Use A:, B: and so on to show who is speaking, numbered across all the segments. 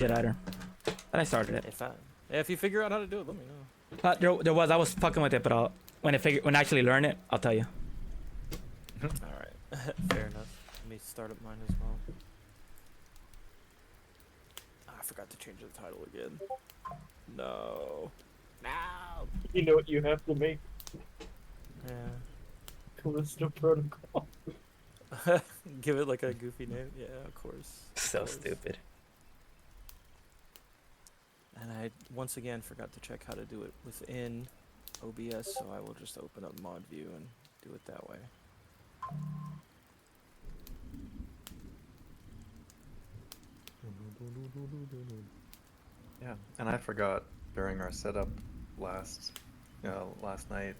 A: Did either. And I started it.
B: If you figure out how to do it, let me know.
A: There was. I was fucking with it, but when I actually learn it, I'll tell you.
B: All right, fair enough. Let me start up mine as well. Oh, I forgot to change the title again. No.
C: You know what you have to make?
B: Yeah.
C: Callisto Protocol.
B: Give it like a goofy name. Yeah, of course.
A: So stupid.
B: And I once again forgot to check how to do it within OBS, so I will just open up mod view and do it that way.
D: Yeah, and I forgot during our setup last night.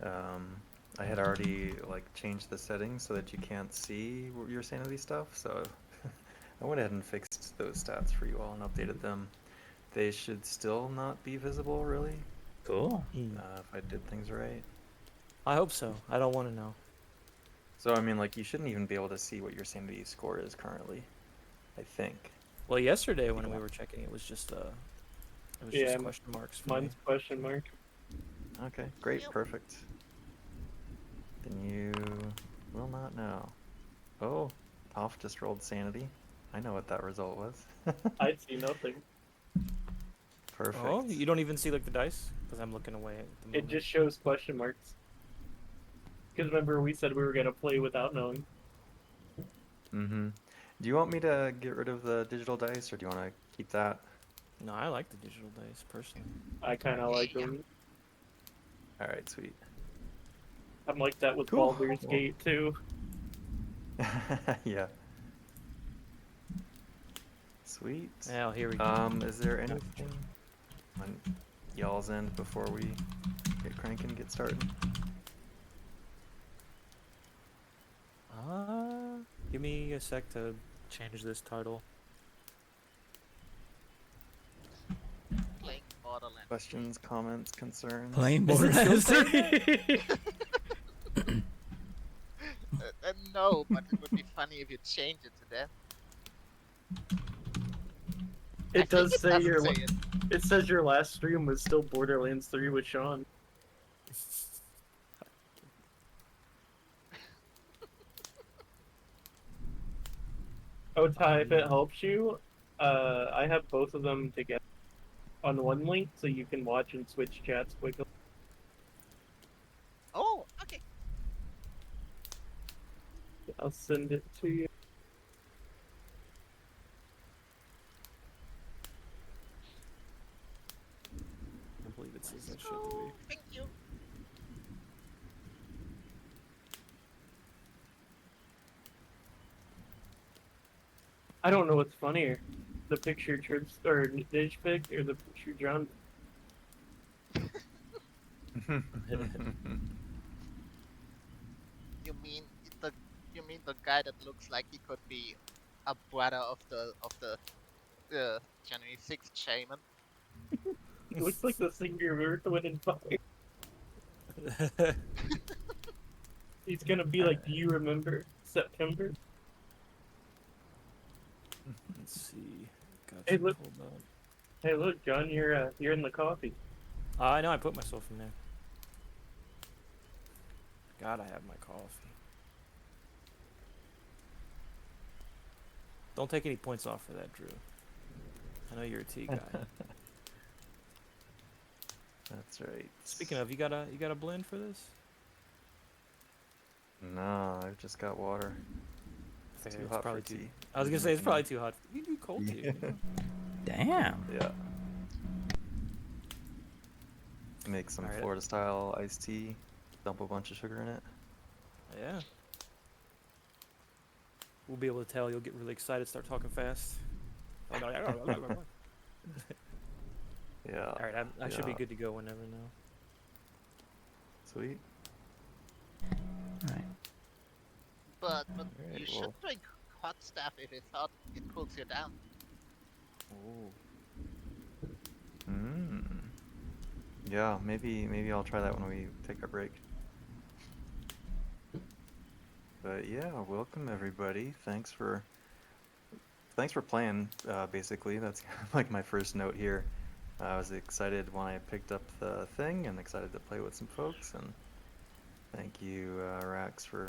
D: I had already like changed the settings so that you can't see your sanity stuff. So I went ahead and fixed those stats for you all and updated them. They should still not be visible, really.
A: Cool.
D: If I did things right.
B: I hope so. I don't want to know.
D: So I mean, like, you shouldn't even be able to see what your sanity score is currently, I think.
B: Well, yesterday when we were checking, it was just just question marks. For
C: Mine's
B: me.
C: question mark.
D: Okay, great, perfect. Then you will not know. Oh, Toph just rolled sanity. I know what that result was.
C: I see nothing.
D: Perfect.
B: Oh, you don't even see like the dice? Because I'm looking away at the moment.
C: It just shows question marks. Because remember we said we were gonna play without knowing.
D: Mm-hmm. Do you want me to get rid of the digital dice, or do you want to keep that?
B: No, I like the digital dice personally.
C: I kind of like them.
D: All right, sweet.
C: I'm like that with
D: Cool.
C: Baldur's Gate too.
D: Yeah. Sweet.
B: Now here we go.
D: Is there anything on y'all's end before we get cranking, get started?
B: Give me a sec to change this title.
E: Playing Borderlands.
D: Questions, comments, concerns?
A: Playing Borderlands 3.
E: No, but it would be funny if you change it to that.
C: It does say
E: doesn't
C: your.
E: say it.
C: It says your last stream was still Borderlands 3 with Sean. Oh, Ty, if it helps you, I have both of them together on one link, so you can watch and switch chats quickly.
E: Oh, okay.
C: I'll send it to you.
B: I believe it says that shit to
E: Oh,
B: me.
E: thank you.
C: I don't know what's funnier, the picture Trips or Dish picked or the picture John.
E: You mean the guy that looks like he could be a brother of the January 6th shaman?
C: He looks like the singer Earth, Wind, and Fire. He's gonna be like, do you remember September?
B: Let's see. Got
C: Hey,
B: you
C: look.
B: pulled up.
C: Hey, look, John, you're in the coffee.
B: I know I put myself in there. God, I have my coffee. Don't take any points off for that, Drew. I know you're a tea guy.
D: That's right.
B: Speaking of, you got a blend for this?
D: No, I've just got water. It's too hot for tea.
B: I was gonna say it's probably too hot. You do cold tea. You know?
A: Damn.
D: Yeah. Make some Florida style iced tea. Dump a bunch of sugar in it.
B: Yeah. We'll be able to tell. You'll get really excited, start talking fast.
D: Yeah.
B: All right, I should be good to go whenever now.
D: Sweet.
A: Alright.
E: But
D: Alright,
E: you should drink hot stuff if it's hot. It cools you down.
B: Oh.
D: Yeah, maybe I'll try that when we take our break. But yeah, welcome everybody. Thanks for thanks for playing. Basically, that's like my first note here. I was excited when I picked up the thing and excited to play with some folks. And thank you, Rax, for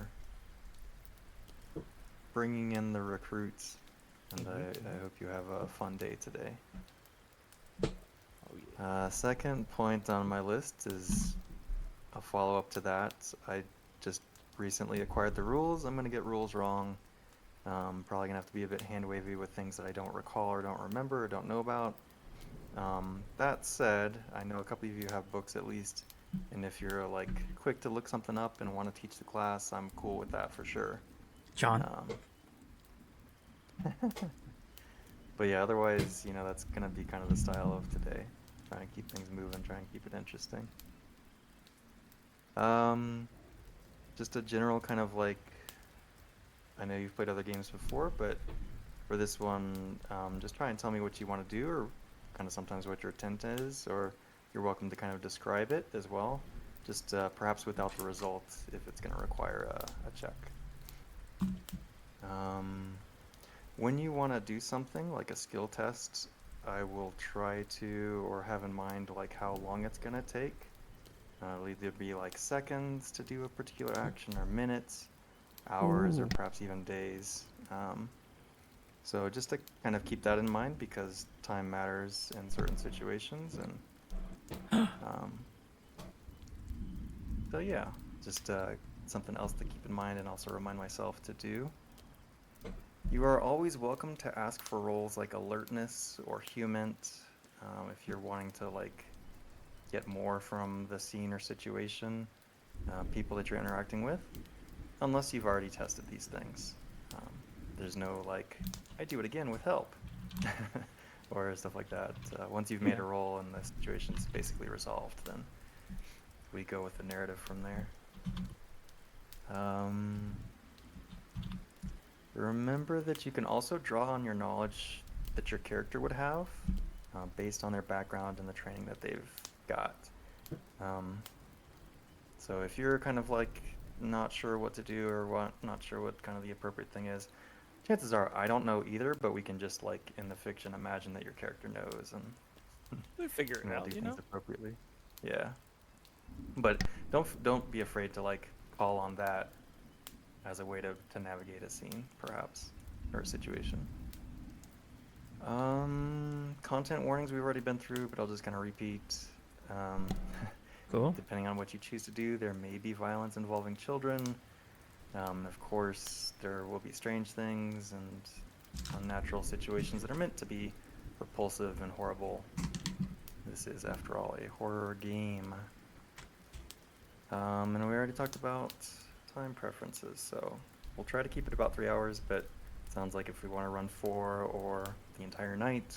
D: bringing in the recruits. And I hope you have a fun day today.
B: Oh yeah.
D: Second point on my list is a follow-up to that. I just recently acquired the rules. I'm gonna get rules wrong. Probably gonna have to be a bit hand-wavy with things that I don't recall or don't remember or don't know about. That said, I know a couple of you have books at least, and if you're like quick to look something up and want to teach the class, I'm cool with that for sure.
A: John.
D: But yeah, otherwise, that's gonna be kind of the style of today. Try and keep things moving, try and keep it interesting. Just a general kind of like, I know you've played other games before, but for this one, just try and tell me what you want to do, or kind of sometimes what your intent is, or you're welcome to kind of describe it as well, just perhaps without the result if it's going to require a check. When you want to do something like a skill test, I will try to, or have in mind like how long it's going to take. It'll either be like seconds to do a particular action, or minutes, hours, or perhaps even days. So just to kind of keep that in mind, because time matters in certain situations. And so yeah, just something else to keep in mind and also remind myself to do. You are always welcome to ask for roles like alertness or humant, if you're wanting to like get more from the scene or situation, people that you're interacting with, unless you've already tested these things. There's no like, I do it again with help, or stuff like that. Once you've made a roll and the situation's basically resolved, then we go with the narrative from there. Remember that you can also draw on your knowledge that your character would have, based on their background and the training that they've got. So if you're kind of like not sure what to do, or not sure what kind of the appropriate thing is, chances are I don't know either, but we can just like in the fiction imagine that your character knows and
B: We figure it out,
D: do things appropriately. Yeah. But don't be afraid to like call on that as a way to navigate a scene, perhaps, or a situation. Content warnings we've already been through, but I'll just kind of repeat.
A: Cool.
D: Depending on what you choose to do, there may be violence involving children. Of course, there will be strange things and unnatural situations that are meant to be repulsive and horrible. This is, after all, a horror game. And we already talked about time preferences, so we'll try to keep it about 3 hours, but it sounds like if we want to run 4 or the entire night,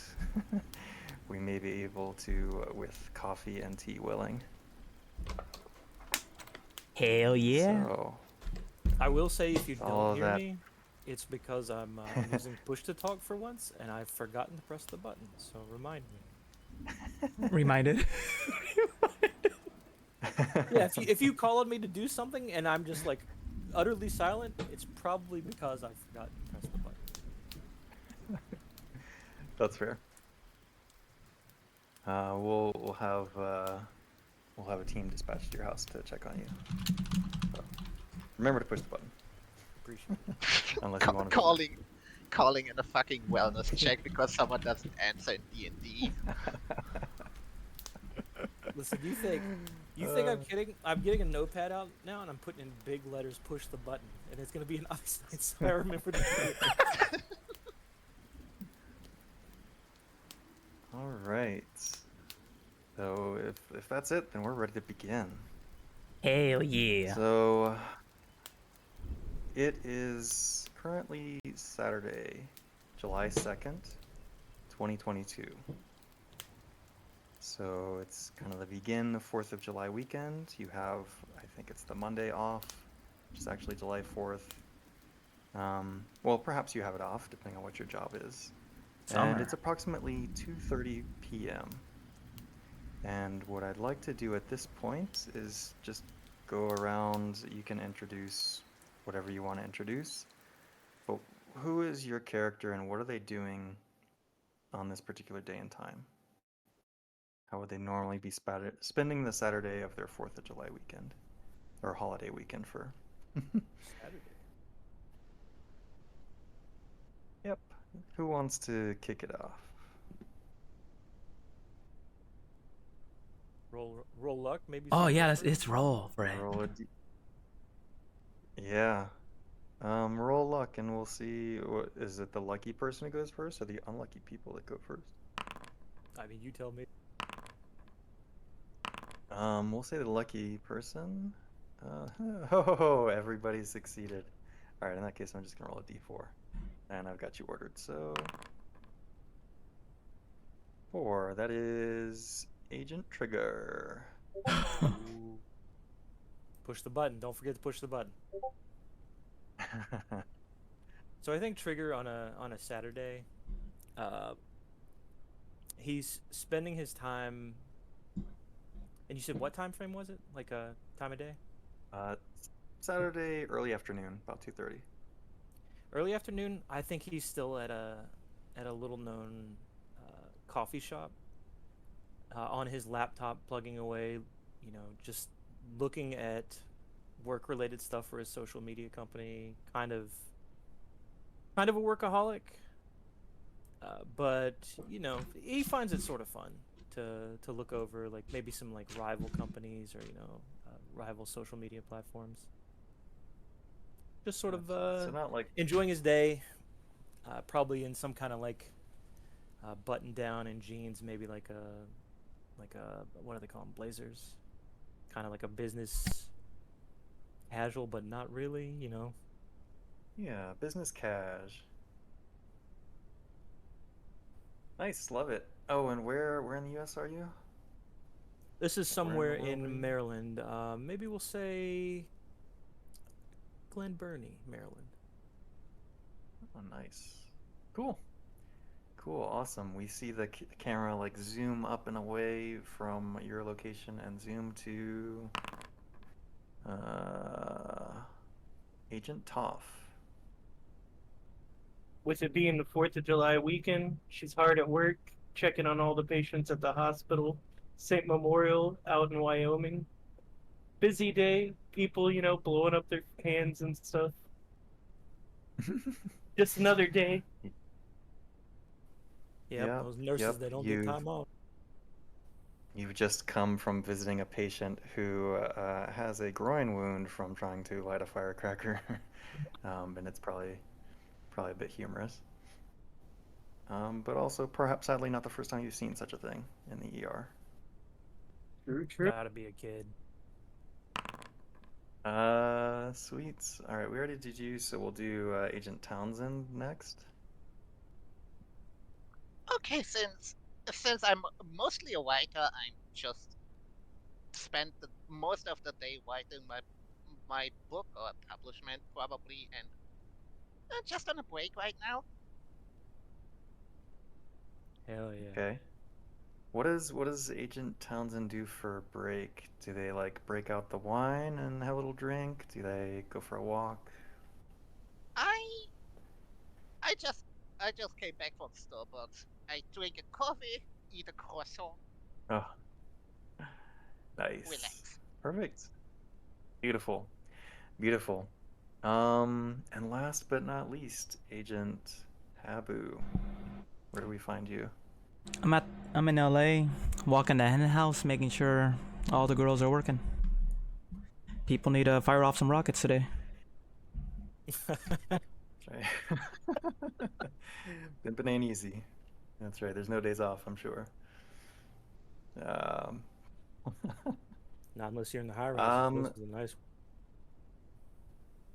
D: we may be able to with coffee and tea willing.
A: Hell yeah.
D: So,
B: I will say, if you
D: all
B: don't
D: of
B: hear
D: that-
B: me, it's because I'm using push to talk for once, and I've forgotten to press the button. So remind me.
A: Reminded.
B: Yeah, if you call on me to do something and I'm just like utterly silent, it's probably because I've forgotten to press the button.
D: That's fair. We'll have a team dispatched to your house to check on you. So, remember to push the button.
B: Appreciate it.
D: Unless you want to.
E: calling in a fucking wellness check because someone doesn't answer in D&D.
B: Listen, you think I'm kidding? I'm getting a notepad out now and I'm putting in big letters, push the button, and it's gonna be an Einstein, so I remember to do it.
D: All right. So if that's it, then we're ready to begin.
A: Hell yeah.
D: So it is currently Saturday, July 2nd, 2022. So it's kind of the begin of 4th of July weekend. You have, I think it's the Monday off, which is actually July 4th. Well, perhaps you have it off, depending on what your job is.
A: Summer.
D: And it's approximately 2:30 p.m. And what I'd like to do at this point is just go around. You can introduce whatever you want to introduce. But who is your character and what are they doing on this particular day and time? How would they normally be spending the Saturday of their 4th of July weekend? Or holiday weekend for.
B: Saturday.
D: Yep. Who wants to kick it off?
B: Roll luck, maybe.
A: Oh
B: someone
A: yeah,
B: goes first?
A: it's roll, right?
D: Roll a Yeah. Roll luck and we'll see. What, is it the lucky person who goes first or the unlucky people that go first?
B: I mean, you tell me.
D: We'll say the lucky person. Ho, everybody succeeded. All right, in that case, I'm just gonna roll a d4, and I've got you ordered. So 4. That is Agent Trigger.
B: Ooh. Push the button. Don't forget to push the button. So I think Trigger on a Saturday, he's spending his time. And you said what time frame was it? Like a time of day?
D: uh, Saturday early afternoon, about 2:30.
B: Early afternoon. I think he's still at a little known coffee shop on his laptop, plugging away. You know, just looking at work related stuff for his social media company. Kind of a workaholic. But you know, he finds it sort of fun to look over like maybe some like rival companies or rival social media platforms. Just sort of
D: So not like
B: enjoying his day, probably in some kind of like button down and jeans, maybe like a what do they call them, blazers, kind of like a business casual, but not really, you know.
D: yeah, business cash. Nice, love it. Oh, and where in the U.S. are you?
B: This is
D: Where in the
B: somewhere
D: world are
B: in
D: you?
B: Maryland. Maybe we'll say Glen Burnie, Maryland.
D: Oh, nice. Cool. Cool, awesome. We see the camera like zoom up and away from your location and zoom to Agent Toff.
C: With it being the 4th of July weekend, she's hard at work, checking on all the patients at the hospital. St. Memorial out in Wyoming. Busy day, people, blowing up their hands and stuff. Just another day.
B: Yep,
D: Yep,
B: those nurses,
D: yep.
B: they don't get time off.
D: You've just come from visiting a patient who has a groin wound from trying to light a firecracker, and it's probably a bit humorous. But also perhaps sadly not the first time you've seen such a thing in the ER.
C: True.
B: Gotta be a kid.
D: Sweet. All right, we already did you, so we'll do Agent Townsend next.
E: Okay, since I'm mostly a writer, I'm just spent most of the day writing my book or publishment probably, and just on a break right now.
B: Hell yeah.
D: Okay. What does Agent Townsend do for a break? Do they like break out the wine and have a little drink? Do they go for a walk?
E: I I just I just came back from Starbucks. I drink a coffee, eat a croissant,
D: Oh, nice.
E: relax.
D: Perfect. Beautiful. Beautiful. And last but not least, Agent Habu. Where do we find you?
A: I'm in LA, walking the hen house, making sure all the girls are working. People need to fire off some rockets today.
D: That's right. Pimpin' ain't easy. That's right. There's no days off, I'm sure. Um,
B: Not unless you're in the high rises. This is a nice one.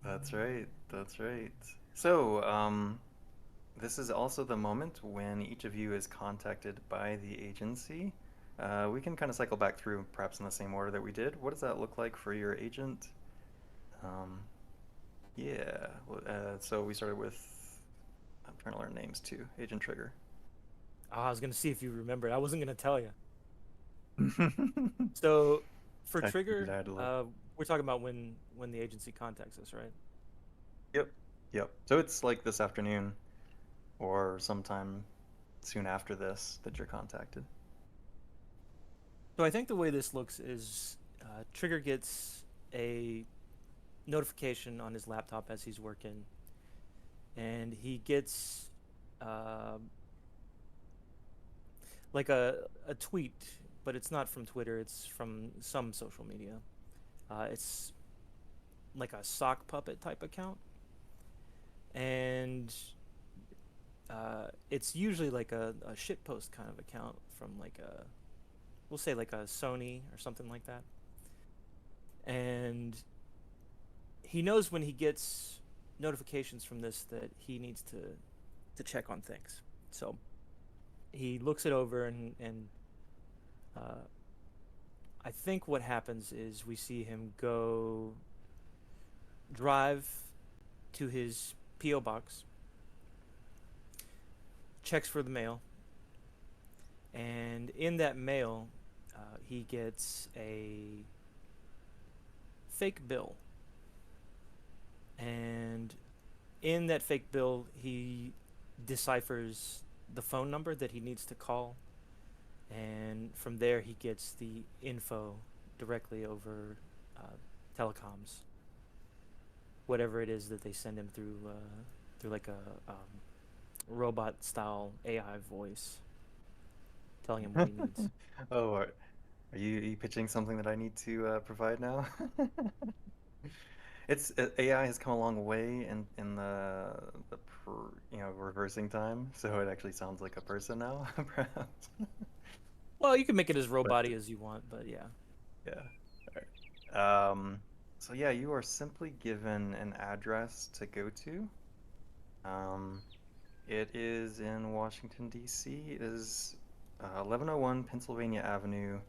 D: that's right. That's right. So, this is also the moment when each of you is contacted by the agency. We can kind of cycle back through, perhaps in the same order that we did. What does that look like for your agent? Yeah. So we started with. I'm trying to learn names too. Agent Trigger.
B: Oh, I was gonna see if you remember. I wasn't gonna tell you. So, for
D: I figured
B: Trigger,
D: I'd look.
B: we're talking about when the agency contacts us, right?
D: Yep. Yep. So it's like this afternoon or sometime soon after this that you're contacted.
B: So I think the way this looks is Trigger gets a notification on his laptop as he's working, and he gets uh, like a tweet, but it's not from Twitter. It's from some social media. It's like a sock puppet type account, and it's usually like a shitpost kind of account from like a, we'll say like a Sony or something like that. And he knows when he gets notifications from this that he needs to check on things. So he looks it over, and uh, I think what happens is we see him go drive to his PO box, checks for the mail, and in that mail, he gets a fake bill. And in that fake bill, he deciphers the phone number that he needs to call, and from there he gets the info directly over telecoms, whatever it is that they send him through like a robot style AI voice, telling him what he needs.
D: Oh, are you pitching something that I need to provide now? It's AI has come a long way in reversing time, so it actually sounds like a person now, perhaps.
B: Well, you can make it as
D: But
B: robot-y as you want, but yeah.
D: yeah. All right. So yeah, you are simply given an address to go to. Um, it is in Washington, D.C. It is 1101 Pennsylvania Avenue,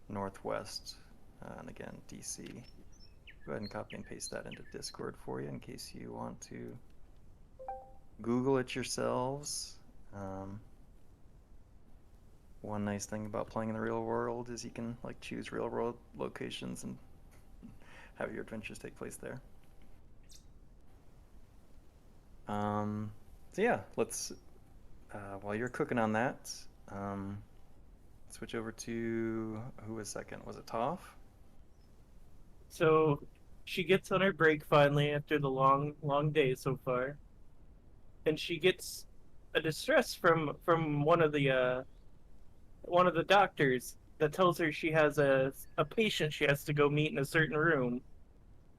D: Northwest, and again, D.C. Go ahead and copy and paste that into Discord for you in case you want to Google it yourselves. One nice thing about playing in the real world is you can like choose real world locations and have your adventures take place there. So yeah, let's while you're cooking on that, switch over to who was second? Was it Toph?
C: So she gets on her break finally after the long day so far, and she gets a distress from one of the doctors that tells her she has a patient she has to go meet in a certain room.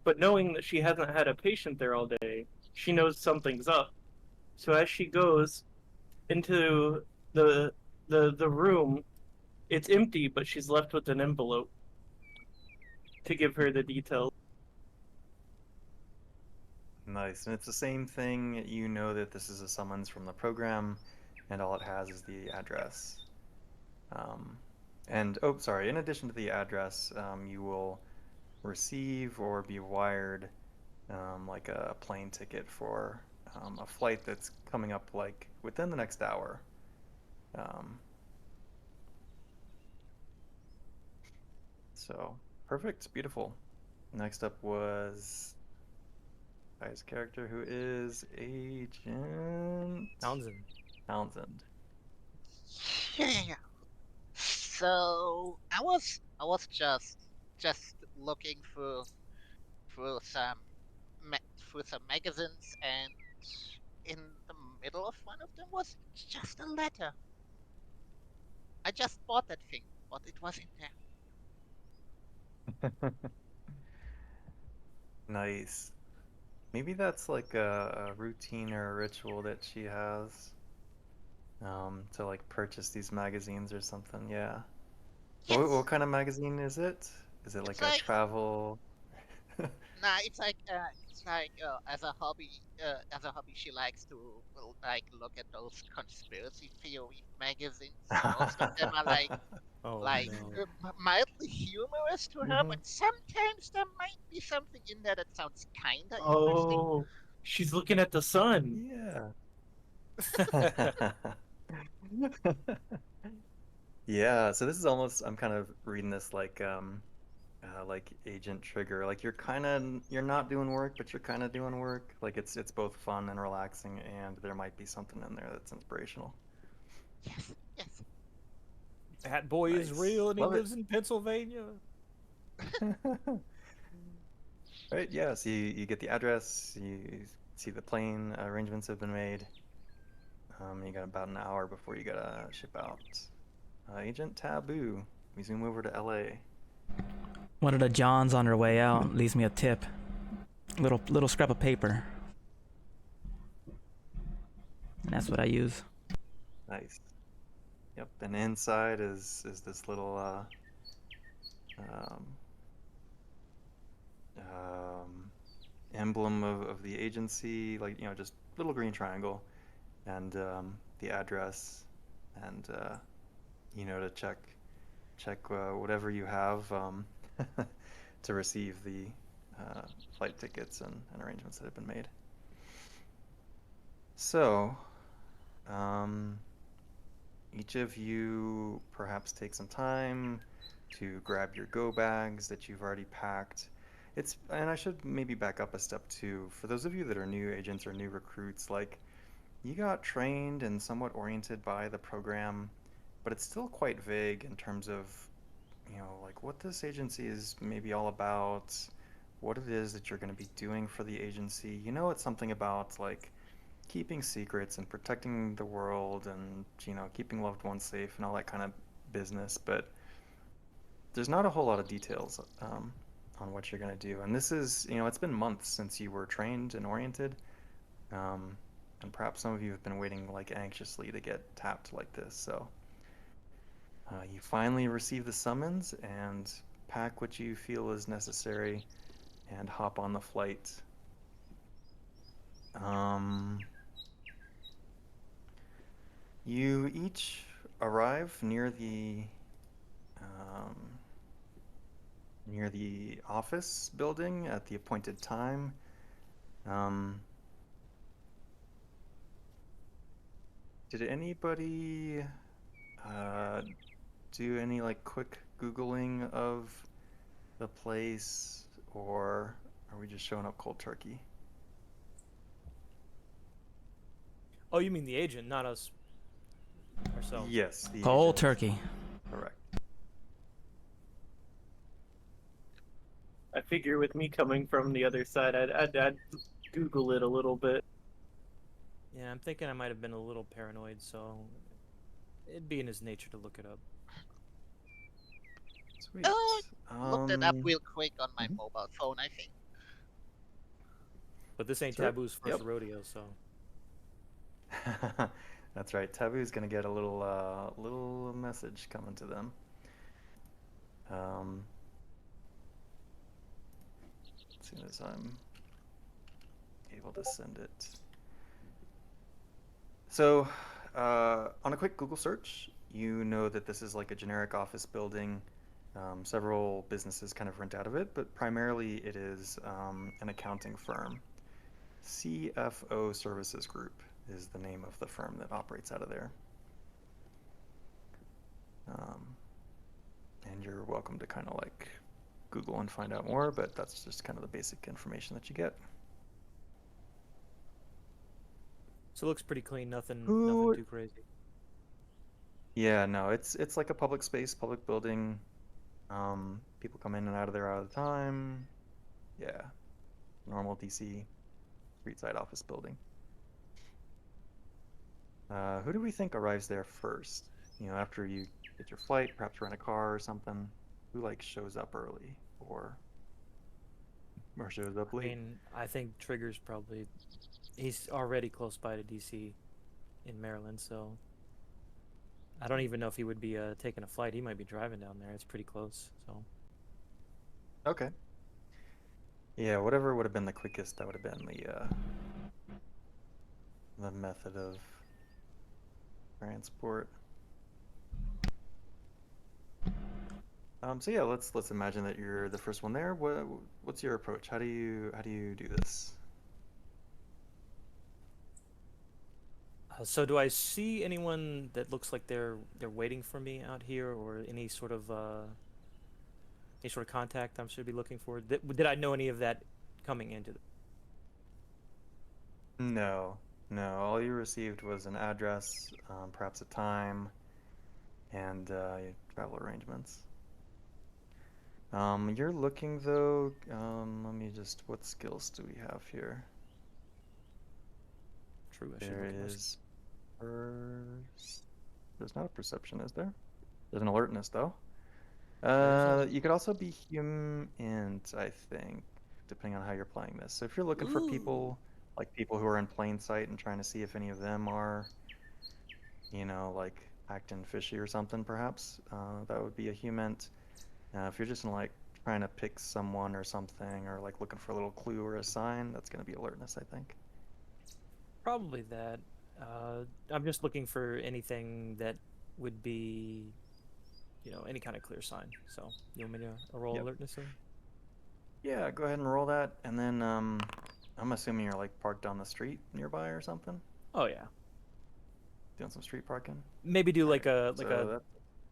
C: But knowing that she hasn't had a patient there all day, she knows something's up. So as she goes into the the room, it's empty, but she's left with an envelope to give her the details.
D: Nice. And it's the same thing. You know that this is a summons from the program, and all it has is the address. And oh, sorry, in addition to the address, you will receive or be wired like a plane ticket for a flight that's coming up like within the next hour. So perfect, beautiful. Next up was Guy's character, who is Agent
B: Townsend.
D: Townsend.
E: Yeah. So I was just looking through some through some magazines, and in the middle of one of them was just a letter. I just bought that thing, but it was in there.
D: Nice. Maybe that's like a routine or a ritual that she has to like purchase these magazines or something. Yeah. What
E: Yes,
D: kind of magazine is it? Is it
E: it's
D: like a
E: like
D: travel?
E: nah, it's like as a hobby she likes to like look at those conspiracy theory magazines. Most of them are
B: Oh
E: like
B: no.
E: mildly humorous to her,
D: hmm
E: but sometimes there might be something in there that sounds kinda interesting.
C: Oh, she's looking at the sun.
D: Yeah. Yeah, so this is almost I'm kind of reading this like like Agent Trigger. Like you're not doing work, but you're kind of doing work. Like it's both fun and relaxing, and there might be something in there that's inspirational.
E: Yes, yes.
B: That boy is
D: Nice.
B: real and he
D: Love it.
B: lives in Pennsylvania.
D: Right, yeah, so you get the address, you see the plane arrangements have been made. You got about an hour before you gotta ship out. Agent Taboo, we zoom over to LA.
A: One of the Johns on her way out leaves me a tip. Little scrap of paper. And that's what I use.
D: Nice. Yep, and inside is this little um, emblem of the agency, like, you know, just little green triangle, and the address, and you know, to check whatever you have to receive the flight tickets and arrangements that have been made. So, um, each of you perhaps take some time to grab your go bags that you've already packed. And I should maybe back up a step too. For those of you that are new agents or new recruits, like, you got trained and somewhat oriented by the program, but it's still quite vague in terms of, you know, like what this agency is maybe all about, what it is that you're going to be doing for the agency. You know, it's something about like keeping secrets and protecting the world and, you know, keeping loved ones safe and all that kind of business, but there's not a whole lot of details on what you're going to do. And this is, you know, it's been months since you were trained and oriented. Um, and perhaps some of you have been waiting like anxiously to get tapped like this. So you finally receive the summons and pack what you feel is necessary and hop on the flight. You each arrive near the office building at the appointed time. Did anybody do any like quick Googling of the place, or are we just showing up cold turkey?
B: Oh, you mean the agent, not us ourselves?
D: Yes, the
A: Cold
D: agent.
A: turkey.
D: Correct.
C: I figure with me coming from the other side, I'd Google it a little bit.
B: Yeah, I'm thinking I might have been a little paranoid, so it'd be in his nature to look it up.
D: Sweet.
E: Looked it up real quick on my
D: mhm.
E: mobile phone, I think.
B: But this ain't
D: Sure.
B: Taboo's first
D: Yep.
B: rodeo, so.
D: That's right. Taboo's gonna get a little message coming to them. As soon as I'm able to send it. So, on a quick Google search, you know that this is like a generic office building. Several businesses kind of rent out of it, but primarily it is an accounting firm. CFO Services Group is the name of the firm that operates out of there. And you're welcome to kind of like Google and find out more, but that's just kind of the basic information that you get.
B: So it looks pretty clean, nothing
D: Who-
B: too crazy.
D: Yeah, no, it's like a public space, public building. People come in and out of there all the time. Yeah, normal DC street side office building. Who do we think arrives there first? You know, after you get your flight, perhaps rent a car or something. Who like shows up early or shows up
B: I
D: late?
B: mean, I think Trigger's probably. He's already close by to DC in Maryland, so. I don't even know if he would be taking a flight. He might be driving down there. It's pretty close, so.
D: Okay. Yeah, whatever would have been the quickest, that would have been the method of transport. So yeah, let's imagine that you're the first one there. What's your approach? How do you do this?
B: So do I see anyone that looks like they're waiting for me out here, or any sort of Any sort of contact I should be looking for? Did I know any of that coming into the...
D: No, no. All you received was an address, perhaps a time, and travel arrangements. You're looking though. Let me just. What skills do we have here?
B: True, I should
D: There
B: look at my...
D: is. There's not a perception, is there? There's an alertness though. You could also be human, I think, depending on how you're playing this. So if you're looking for people, like people who are in plain sight and trying to see if any of them are, like acting fishy or something, perhaps, that would be a human. If you're just like trying to pick someone or something, or like looking for a little clue or a sign, that's going to be alertness, I think.
B: Probably that. I'm just looking for anything that would be, any kind of clear sign. So, you want me to roll
D: Yep.
B: alertness then?
D: Yeah, go ahead and roll that, and then I'm assuming you're like parked on the street nearby or something,
B: Oh yeah.
D: doing some street parking.
B: Maybe do like
D: Alright,
B: a
D: so that-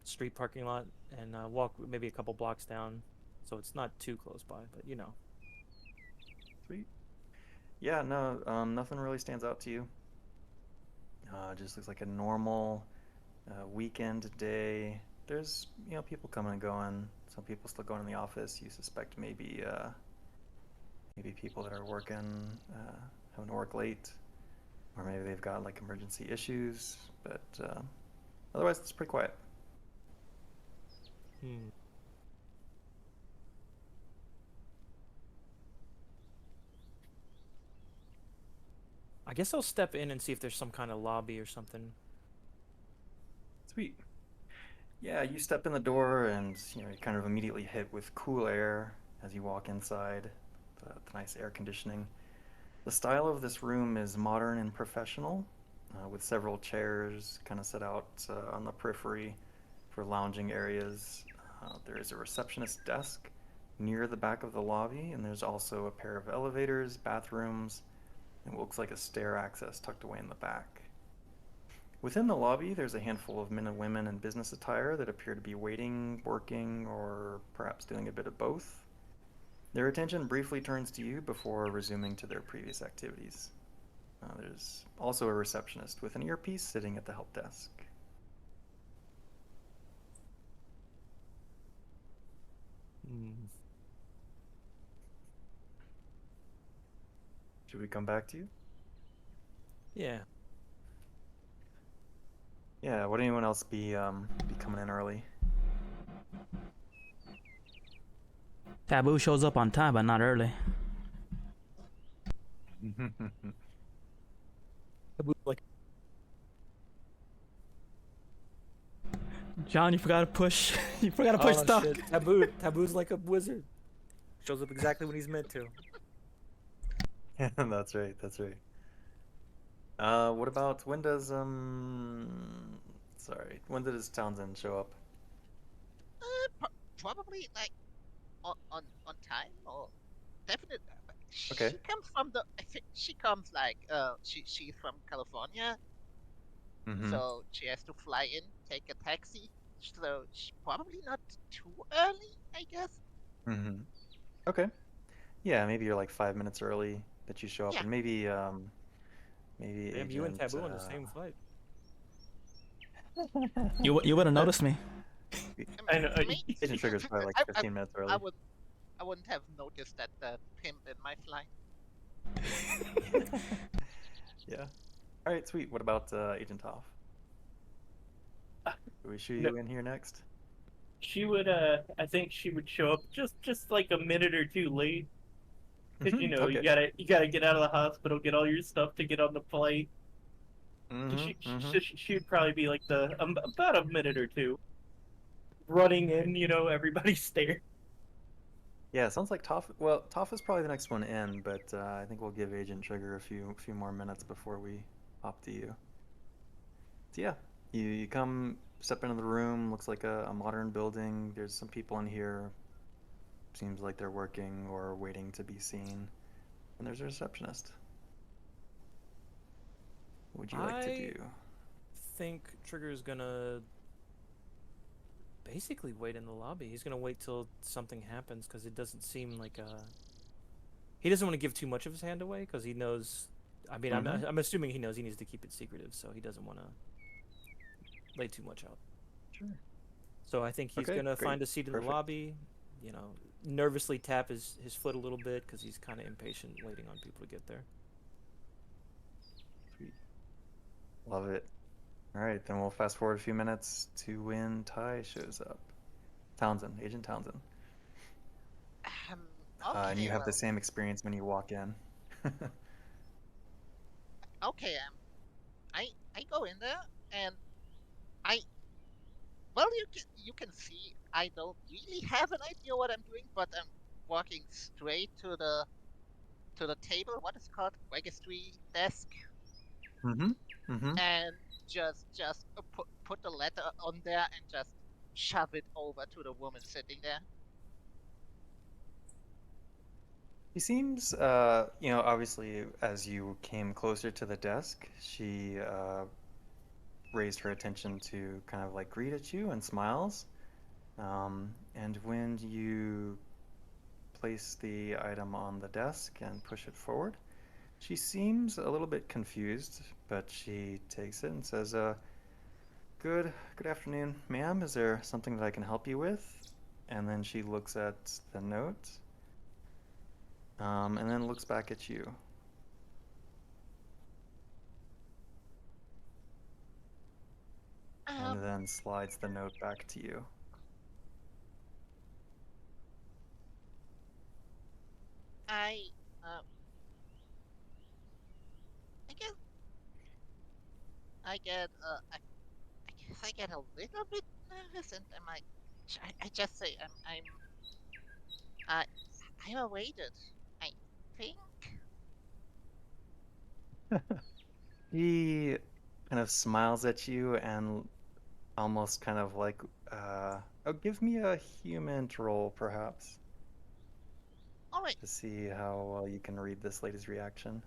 B: street parking lot and walk maybe a couple blocks down, so it's not too close by, but
D: Sweet. Yeah, no, nothing really stands out to you. Just looks like a normal weekend day. There's, people coming and going. Some people still going in the office. You suspect maybe people that are working, having to work late, or maybe they've got like emergency issues. But otherwise, it's pretty quiet.
B: I guess I'll step in and see if there's some kind of lobby or something.
D: Sweet. Yeah, you step in the door and you're kind of immediately hit with cool air as you walk inside. The nice air conditioning. The style of this room is modern and professional, with several chairs kind of set out on the periphery for lounging areas. There is a receptionist desk near the back of the lobby, and there's also a pair of elevators, bathrooms, and what looks like a stair access tucked away in the back. Within the lobby, there's a handful of men and women in business attire that appear to be waiting, working, or perhaps doing a bit of both. Their attention briefly turns to you before resuming to their previous activities. There's also a receptionist with an earpiece sitting at the help desk. Should we come back to you?
B: Yeah.
D: Yeah, would anyone else be coming in early?
A: Taboo shows up on time, but not early.
B: Like,
A: John, you forgot to push. You forgot to push
B: oh,
A: stuff.
B: shit. Taboo's like a wizard. Shows up exactly when he's meant to.
D: That's right, that's right. What about when does Townsend show up?
E: Probably like on time or definitely.
D: Okay.
E: She comes from the. I think she comes like she's from California,
D: Mm-hmm.
E: so she has to fly in, take a taxi. So she's probably not too early, I guess.
D: Mm-hmm. Okay. Yeah, maybe you're like 5 minutes early that you show up,
E: Yeah.
D: and maybe
B: Damn, you and
D: Agent,
B: Taboo on the same flight.
A: You would have noticed me.
C: I know.
E: Me?
D: Agent Trigger's probably like 15 minutes early.
E: I wouldn't have noticed that pimp in my flight.
D: Yeah. All right, sweet. What about Agent Toff? Do we shoot
C: No.
D: you in here next?
C: She would. I think she would show up just like a minute or two late. Because
D: Mhm,
C: you
D: okay.
C: gotta get out of the hospital, get all your stuff to get on the flight.
D: Mhm, mhm.
C: She would probably be like about a minute or two, running in. Everybody's staring.
D: Yeah, sounds like Toph. Well, Toph is probably the next one in, but I think we'll give Agent Trigger a few more minutes before we hop to you. So yeah, you step into the room. Looks like a modern building. There's some people in here. Seems like they're working or waiting to be seen. And there's a receptionist. What would you like to
B: I
D: do?
B: think Trigger's gonna basically wait in the lobby. He's gonna wait till something happens because it doesn't seem like he doesn't want to give too much of his hand away because he knows. I mean,
D: Mhm.
B: I'm assuming he knows he needs to keep it secretive, so he doesn't want to lay too much out.
D: Sure.
B: So I think he's
D: Okay,
B: gonna
D: great.
B: find a seat in the
D: Perfect.
B: lobby. You know, nervously tap his foot a little bit because he's kind of impatient, waiting on people to get there.
D: Sweet. Love it. All right, then we'll fast forward a few minutes to when Ty shows up. Townsend, Agent Townsend.
E: Um,
D: And you
E: okay,
D: have the
E: well,
D: same experience when you walk in.
E: okay. I go in there and I well you can see I don't really have an idea what I'm doing, but I'm walking straight to the table. What is it called? Registry desk,
D: Mm-hmm. Mm-hmm.
E: and just put the letter on there and just shove it over to the woman sitting there.
D: She seems, obviously, as you came closer to the desk, she raised her attention to kind of like greet at you and smiles. And when you place the item on the desk and push it forward, she seems a little bit confused, but she takes it and says, good afternoon, ma'am. Is there something that I can help you with?" And then she looks at the note, and then looks back at you.
E: Um,
D: And then slides the note back to you.
E: I uh, I guess I guess I get a little bit nervous, and I just say uh, I'm awaited. I think.
D: He kind of smiles at you and almost kind of like, oh, give me a human roll, perhaps,
E: All right.
D: to see how well you can read this lady's reaction.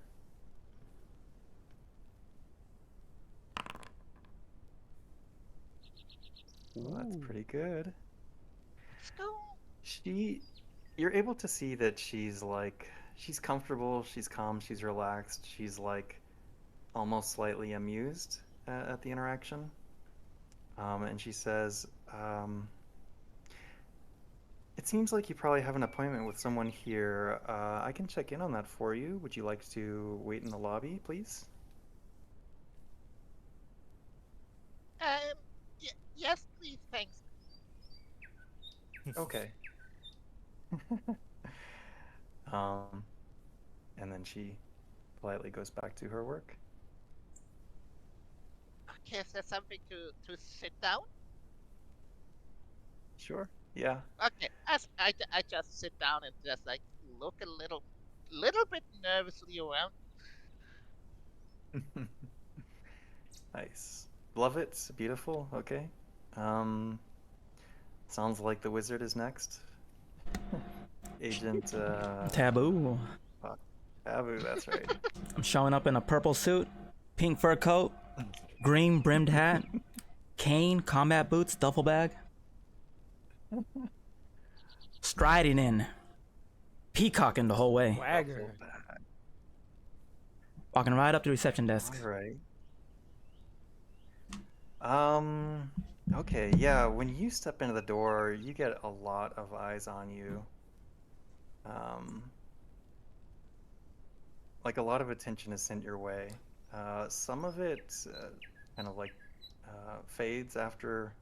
D: Well, that's pretty good.
E: Let's go.
D: She, you're able to see that she's comfortable, she's calm, she's relaxed, she's like almost slightly amused at the interaction. And she says, "It seems like you probably have an appointment with someone here. I can check in on that for you. Would you like to wait in the lobby, please?"
E: Um. Yes, please. Thanks.
D: Okay. Um, and then she politely goes back to her work.
E: Okay. Is there something to sit down?
D: Sure. Yeah.
E: Okay. I just sit down and just like look a little bit nervously around.
D: Nice. Love it. Beautiful. Okay. Um, sounds like the wizard is next. Agent
A: Taboo.
D: fuck, Abu, that's right.
A: I'm showing up in a purple suit, pink fur coat, green brimmed hat, cane, combat boots, duffel bag. Striding in, peacocking the whole way,
B: Swagger.
A: walking right up to the reception desk.
D: All right. Okay, yeah, when you step into the door, you get a lot of eyes on you. Um, like a lot of attention is sent your way. Some of it kind of like fades after,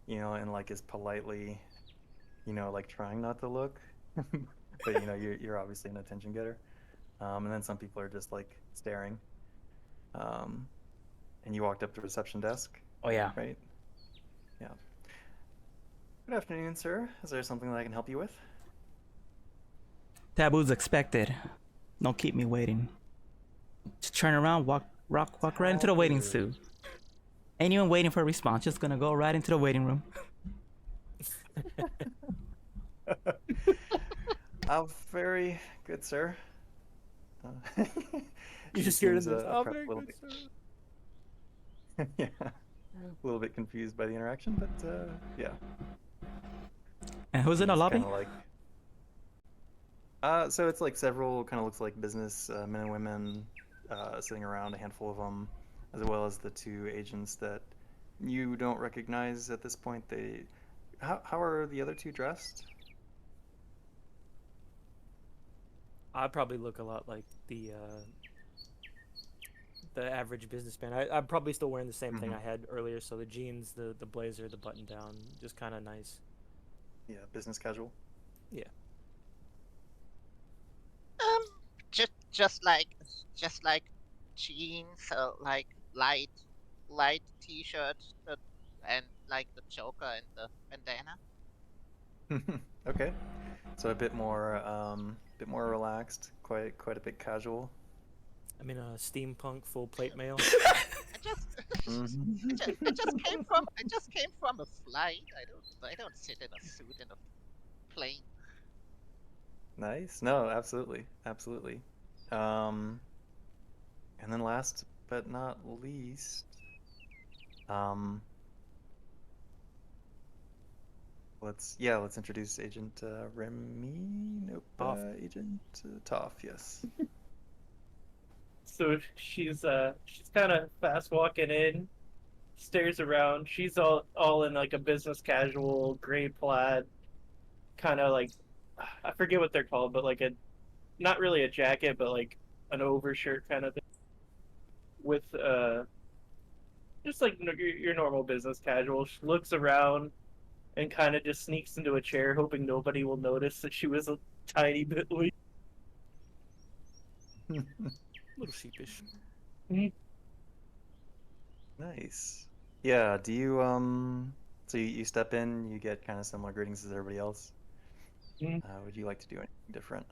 D: and like is politely, like trying not to look. But you're obviously an attention getter. And then some people are just like staring. And you walked up to the reception desk,
A: Oh yeah.
D: right? Yeah. Good afternoon, sir. Is there something that I can help you with?
A: Taboo's expected. Don't keep me waiting. Just turn around, walk right into the waiting suit. Ain't even waiting for a response. Just gonna go right into the waiting room.
D: Very good, sir.
B: You
D: He
B: just hear it in
D: seems,
B: this. Oh,
D: perhaps
B: very
D: a little
B: good,
D: bit,
B: sir.
D: yeah, a little bit confused by the interaction, but yeah.
A: And who's in the
D: He's
A: lobby?
D: kind of like. So it's like several kind of looks like business men and women sitting around, a handful of them, as well as the two agents that you don't recognize at this point. How are the other two dressed?
B: I probably look a lot like the average businessman. I'm probably still wearing the same thing
D: Mhm.
B: I had earlier. So the jeans, the blazer, the button down, just kind of nice.
D: Yeah, business casual.
B: Yeah.
E: Um, just like jeans, like light t-shirt, and like the Joker and the bandana.
D: Okay, so bit more relaxed, quite a bit casual.
B: I mean, steampunk full plate mail.
E: I just
D: Hmm.
E: I just came from a flight. I don't sit in a suit in a plane.
D: Nice. No, absolutely, absolutely. Um, and then last but not least, um, let's introduce Agent Remy. Nope,
B: Off.
D: Agent Toph. Yes.
C: So she's kind of fast walking in, stares around. She's all in like a business casual gray plaid, kind of like I forget what they're called, but like a not really a jacket, but like an overshirt kind of thing with just like your normal business casual. She looks around and kind of just sneaks into a chair, hoping nobody will notice that she was a tiny bit late.
B: A little sheepish.
D: Nice. Yeah. Do you So you step in, you get kind of similar greetings as everybody else.
C: Mm-hmm.
D: Would you like to do anything different?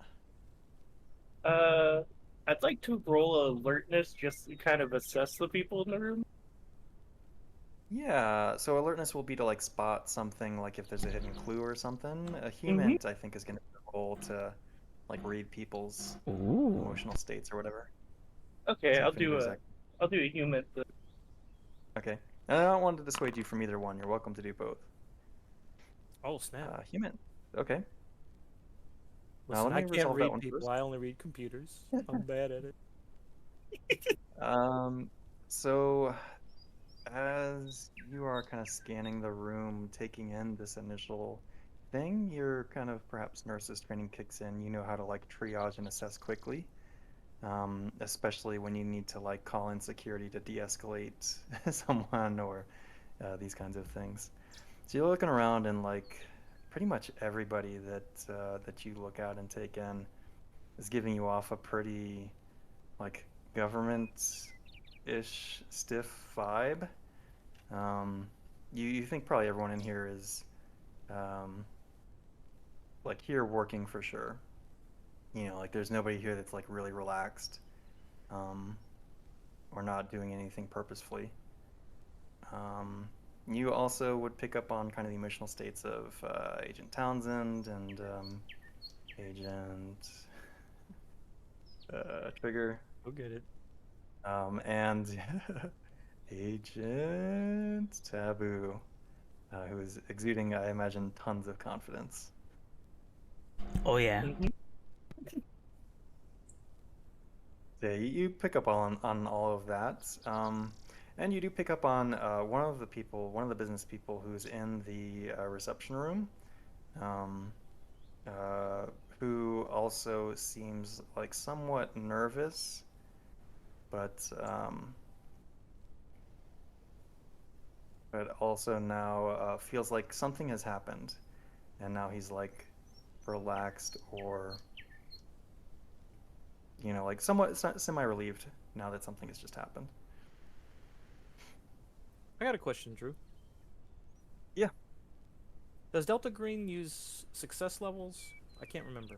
C: Uh, I'd like to roll alertness just to kind of assess the people in the room.
D: Yeah, so alertness will be to like spot something, like if there's a hidden clue or something. A
C: Mm-hmm.
D: human, I think, is going to be the role to like read people's
A: Ooh.
D: emotional states or whatever.
C: Okay,
D: See if anybody's like,
C: I'll do a human.
D: okay. And I don't want to dissuade you from either one. You're welcome to do both.
B: Oh snap!
D: Human. Okay.
B: Listen,
D: Let
B: I
D: me
B: can't
D: resolve that
B: read
D: one
B: people.
D: first.
B: I only read computers. I'm bad at it.
D: Um, so as you are kind of scanning the room, taking in this initial thing, your kind of perhaps nurse's training kicks in. You know how to like triage and assess quickly, especially when you need to like call in security to de-escalate someone or these kinds of things. So you're looking around and like pretty much everybody that you look at and take in is giving you off a pretty like government-ish stiff vibe. You think probably everyone in here is um, like here working for sure. You know, like there's nobody here that's like really relaxed um, or not doing anything purposefully. Um, you also would pick up on kind of the emotional states of Agent Townsend and Agent Trigger
B: Go get it.
D: and Agent Taboo, who is exuding, I imagine, tons of confidence.
A: Oh yeah.
C: Mm-hmm.
D: Yeah, you pick up on all of that, and you do pick up on one of the business people who's in the reception room, um, uh, who also seems like somewhat nervous, but but also now feels like something has happened, and now he's like relaxed or like somewhat semi-relieved now that something has just happened.
B: I got a question, Drew.
D: Yeah.
B: Does Delta Green use success levels? I can't remember.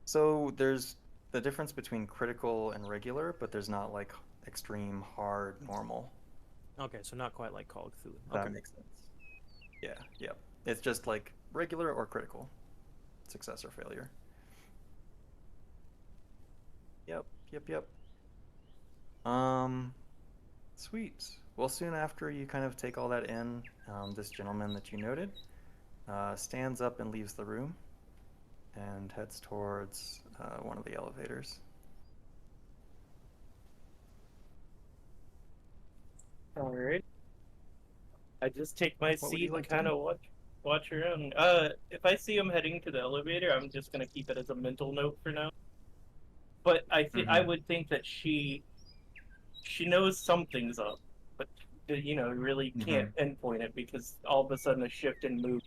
D: So there's the difference between critical and regular, but there's not like extreme, hard, normal.
B: Okay, so not quite like Call of Cthulhu.
D: If
B: Okay.
D: that makes sense. Yeah, yeah. It's just like regular or critical, success or failure. Yep, yep, yep. Um, Sweet. Well, soon after you kind of take all that in, this gentleman that you noted stands up and leaves the room and heads towards one of the elevators.
C: All right. I just take my
D: What would
C: seat
D: you like
C: and
D: to
C: kind
D: do?
C: of watch around. If I see him heading to the elevator, I'm just gonna keep it as a mental note for now. But I
D: Mhm.
C: would think that she knows something's up, but really can't
D: Mhm.
C: pinpoint it because all of a sudden a shift in mood.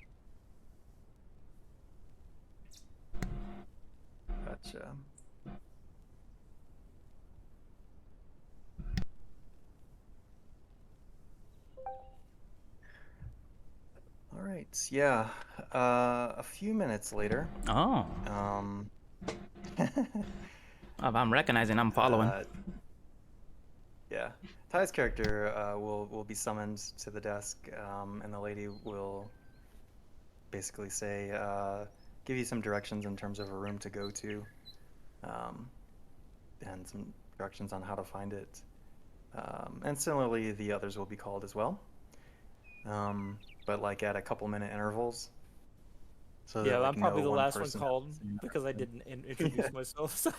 D: Gotcha. All right. Yeah. A few minutes later.
A: Oh,
D: Um.
A: I'm recognizing. I'm following.
D: uh, yeah. Ty's character will be summoned to the desk, and the lady will basically say, give you some directions in terms of a room to go to, um, and some directions on how to find it. And similarly, the others will be called as well, but like at a couple minute intervals, so that
B: Yeah, I'm
D: like
B: probably
D: no
B: the
D: one
B: last one
D: person has
B: called
D: the same
B: because I
D: direction.
B: didn't introduce myself. So.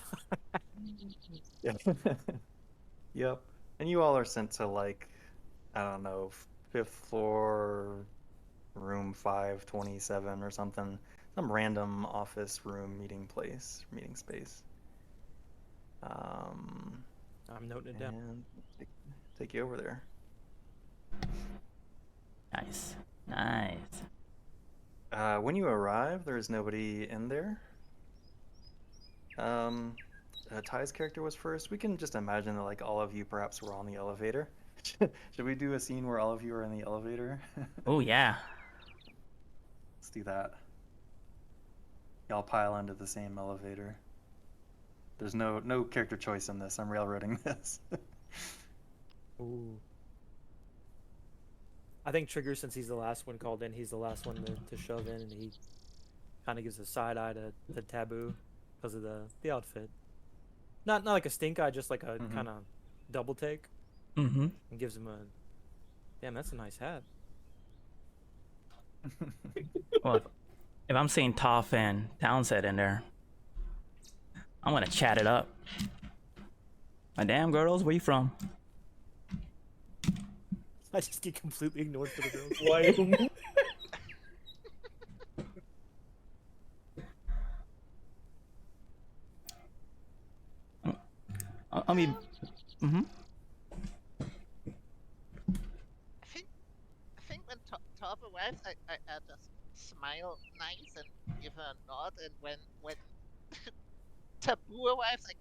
D: Yeah. Yep. And you all are sent to like, I don't know, fifth floor, room 527 or something, some random office room meeting space. Um,
B: I'm noting it down.
D: and take, take you over there.
A: Nice, nice.
D: When you arrive, there is nobody in there. Um, Ty's character was first. We can just imagine that like all of you perhaps were on the elevator. Should we do a scene where all of you are in the elevator?
A: Oh yeah.
D: Let's do that. Y'all pile into the same elevator. There's no character choice in this. I'm railroading this.
B: Ooh. I think Trigger, since he's the last one called in, he's the last one to shove in, and he kind of gives a side eye to Taboo because of the outfit. Not like a stink eye, just like a
D: Mhm.
B: kind of double take,
A: Mm-hmm.
B: and gives him a, damn, that's a nice hat.
A: Well, if I'm seeing Toph and Townsend in there, I'm gonna chat it up. My damn girls, where you from?
B: I just get completely ignored for the girls.
C: Wyoming.
A: I mean, mm-hmm.
E: I think I think when Top arrives, I just smile nice and give her a nod, and when Taboo arrives, I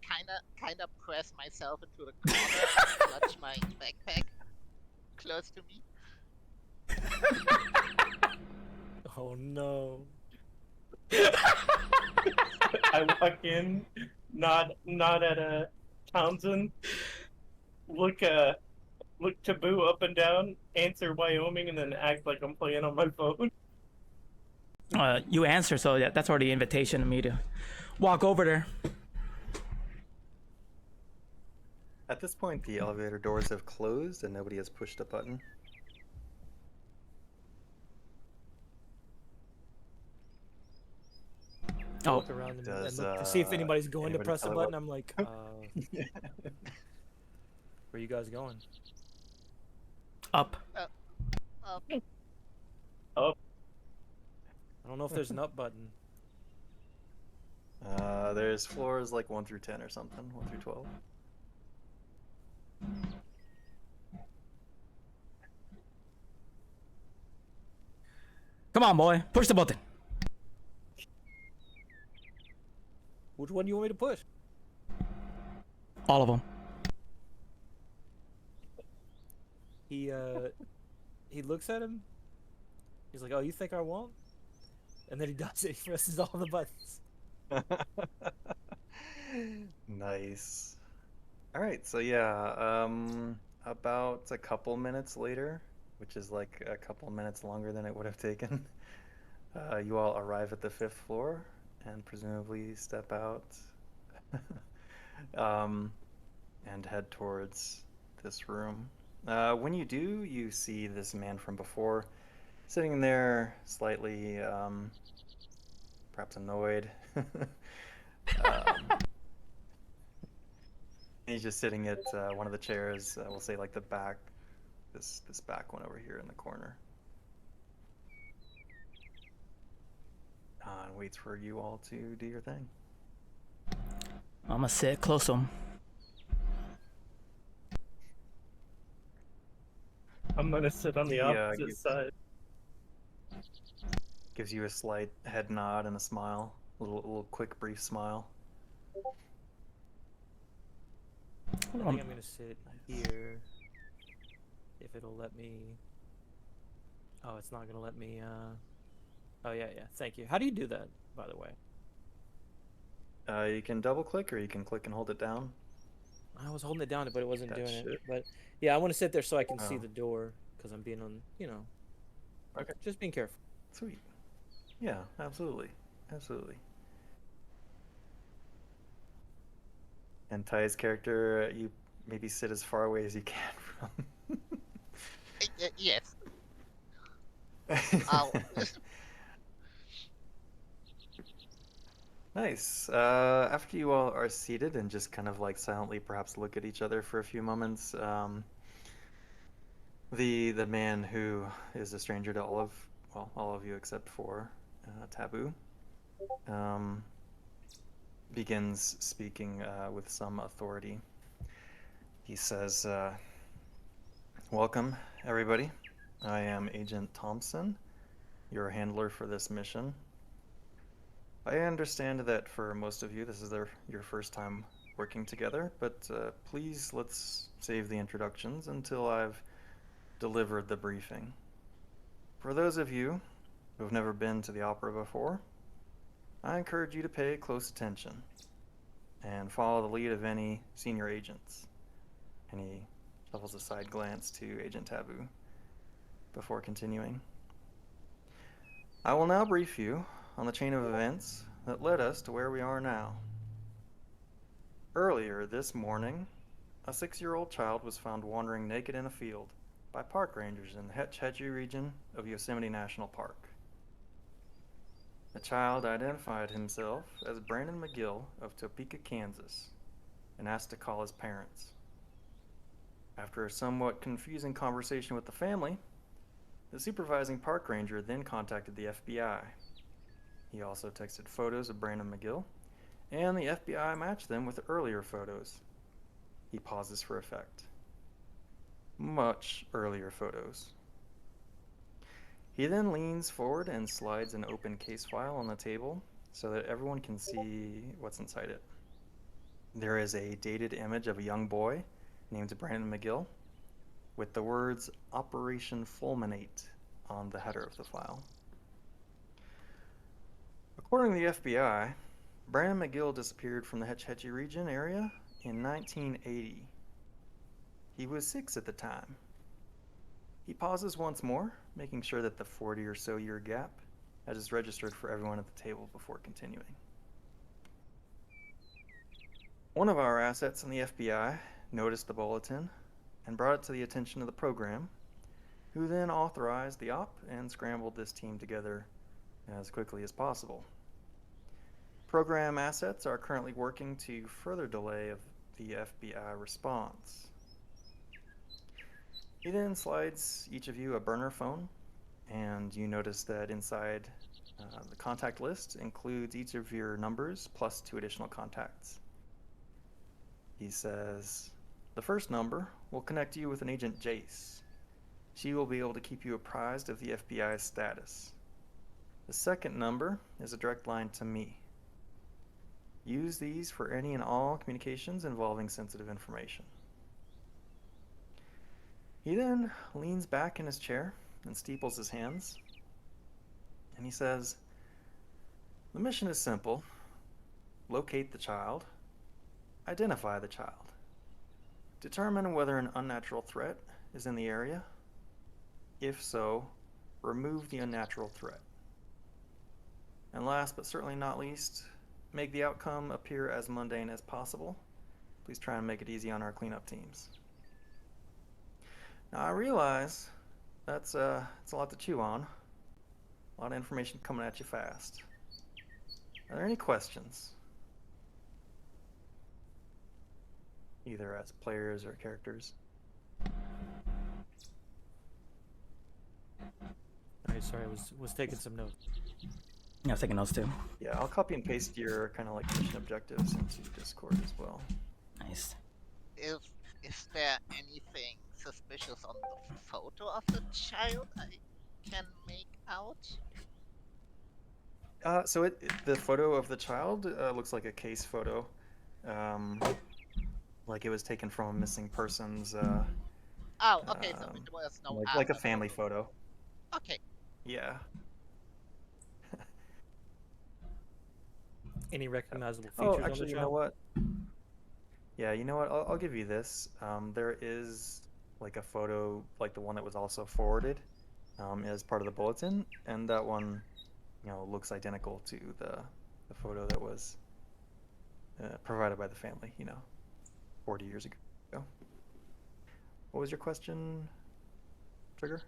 E: kinda press myself into the corner and clutch my backpack close to me.
B: Oh no.
C: I walk in, nod at Townsend, look look Taboo up and down, answer Wyoming, and then act like I'm playing on my phone.
A: You answer, so that's already an invitation to me to walk over there.
D: At this point, the elevator doors have closed and nobody has pushed a button.
B: I
A: Oh,
B: look around and
D: Does
B: look to see if anybody's going to
D: anybody
B: press the
D: tell her
B: button.
D: what?
B: I'm like, where you guys going?
A: up.
E: Uh,
C: Oh,
B: I don't know if there's an up button.
D: There's floors like 1 through 10 or something, 1 through 12.
A: Come on, boy, push the button.
B: Which one do you want me to push?
A: All of them.
B: He looks at him. He's like, "Oh, you think I won't?" And then he does it. He presses all the buttons.
D: Nice. All right, so yeah, about a couple minutes later, which is like a couple minutes longer than it would have taken, you all arrive at the fifth floor and presumably step out um, and head towards this room. When you do, you see this man from before. sitting there slightly, perhaps annoyed. He's just sitting at one of the chairs, we'll say like the back, this back one over here in the corner. And waits for you all to do your thing.
A: I'm gonna sit close to him.
C: I'm gonna sit on the
D: He,
C: opposite side.
D: gives you a slight head nod and a smile, a little quick, brief smile.
B: I think I'm gonna sit here. If it'll let me. Oh, it's not gonna let me. Oh yeah. Thank you. How do you do that, by the way?
D: You can double click or you can click and hold it down.
B: I was holding it down, but it wasn't
D: That
B: doing
D: should-
B: it. But yeah, I want to sit there so I can see
D: Oh.
B: the door because I'm being on.
D: Okay.
B: Just being careful.
D: Sweet. Yeah, absolutely. Absolutely. And Ty's character, you maybe sit as far away as you can from.
E: Yes.
D: Nice. After you all are seated and just kind of like silently perhaps look at each other for a few moments, the man who is a stranger to all of you except for Taboo, begins speaking with some authority. He says, "Welcome, everybody. I am Agent Thompson, your handler for this mission. I understand that for most of you, this is your first time working together, but please let's save the introductions until I've delivered the briefing. For those of you who have never been to the opera before, I encourage you to pay close attention and follow the lead of any senior agents." And he levels a side glance to Agent Taboo before continuing. "I will now brief you on the chain of events that led us to where we are now. Earlier this morning, a 6-year-old child was found wandering naked in a field by park rangers in the Hetch Hetchy region of Yosemite National Park. The child identified himself as Brandon McGill of Topeka, Kansas, and asked to call his parents. After a somewhat confusing conversation with the family, the supervising park ranger then contacted the FBI. He also texted photos of Brandon McGill, and the FBI matched them with earlier photos." He pauses for effect. "Much earlier photos." He then leans forward and slides an open case file on the table so that everyone can see what's inside it. There is a dated image of a young boy named Brandon McGill with the words Operation Fulminate on the header of the file. According to the FBI, Brandon McGill disappeared from the Hetch Hetchy region area in 1980. He was 6 at the time. He pauses once more, making sure that the 40 or so year gap is registered for everyone at the table before continuing. "One of our assets in the FBI noticed the bulletin and brought it to the attention of the program, who then authorized the op and scrambled this team together as quickly as possible. Program assets are currently working to further delay of the FBI response." He then slides each of you a burner phone, and you notice that inside the contact list includes each of your numbers plus 2 additional contacts. He says, "The first number will connect you with an Agent Jace. She will be able to keep you apprised of the FBI's status. The second number is a direct line to me. Use these for any and all communications involving sensitive information." He then leans back in his chair and steeples his hands, and he says, "The mission is simple. Locate the child, identify the child, determine whether an unnatural threat is in the area. If so, remove the unnatural threat. And last but certainly not least, make the outcome appear as mundane as possible. Please try and make it easy on our cleanup teams." Now I realize it's a lot to chew on, A lot of information coming at you fast. Are there any questions? Either as players or characters?
B: Alright, sorry, I was taking some notes.
A: Yeah, I was taking those too.
D: Yeah, I'll copy and paste your kind of like mission objectives into Discord as well.
A: Nice.
E: Is there anything suspicious on the photo of the child I can make out?
D: So the photo of the child looks like a case photo, like it was taken from a missing person's,
E: Oh, okay, so it was no
D: like a
E: after
D: family
E: photo.
D: photo.
E: Okay.
D: Yeah.
B: Any recognizable
D: Oh,
B: features
D: actually,
B: on the
D: you know
B: child?
D: what? Yeah, you know what? I'll give you this. There is like a photo, like the one that was also forwarded, as part of the bulletin, and that one, you know, looks identical to the photo that was provided by the family, you know, 40 years ago. What was your question, Trigger?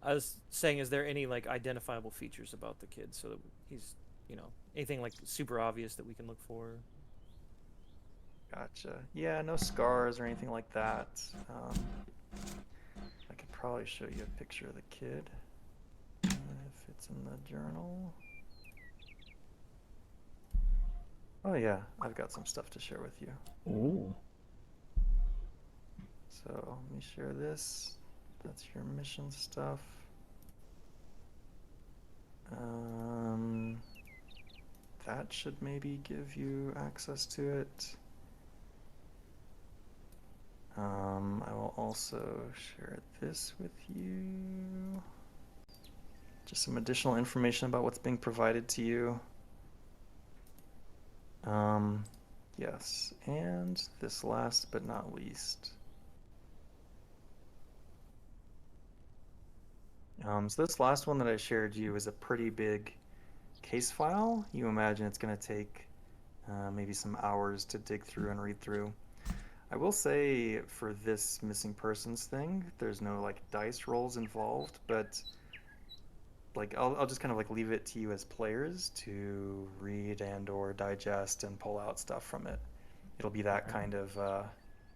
B: I was saying, is there any like identifiable features about the kid so that he's, you know, anything like super obvious that we can look for?
D: Gotcha. Yeah, no scars or anything like that. I could probably show you a picture of the kid if it's in the journal. Oh yeah, I've got some stuff to share with you.
A: Ooh.
D: So let me share this. That's your mission stuff. That should maybe give you access to it. I will also share this with you. Just some additional information about what's being provided to you. Yes, and this last but not least. So this last one that I shared you is a pretty big case file. You imagine it's going to take maybe some hours to dig through and read through. I will say for this missing persons thing, there's no like dice rolls involved, but like I'll just kind of like leave it to you as players to read and or digest and pull out stuff from it. It'll be that kind of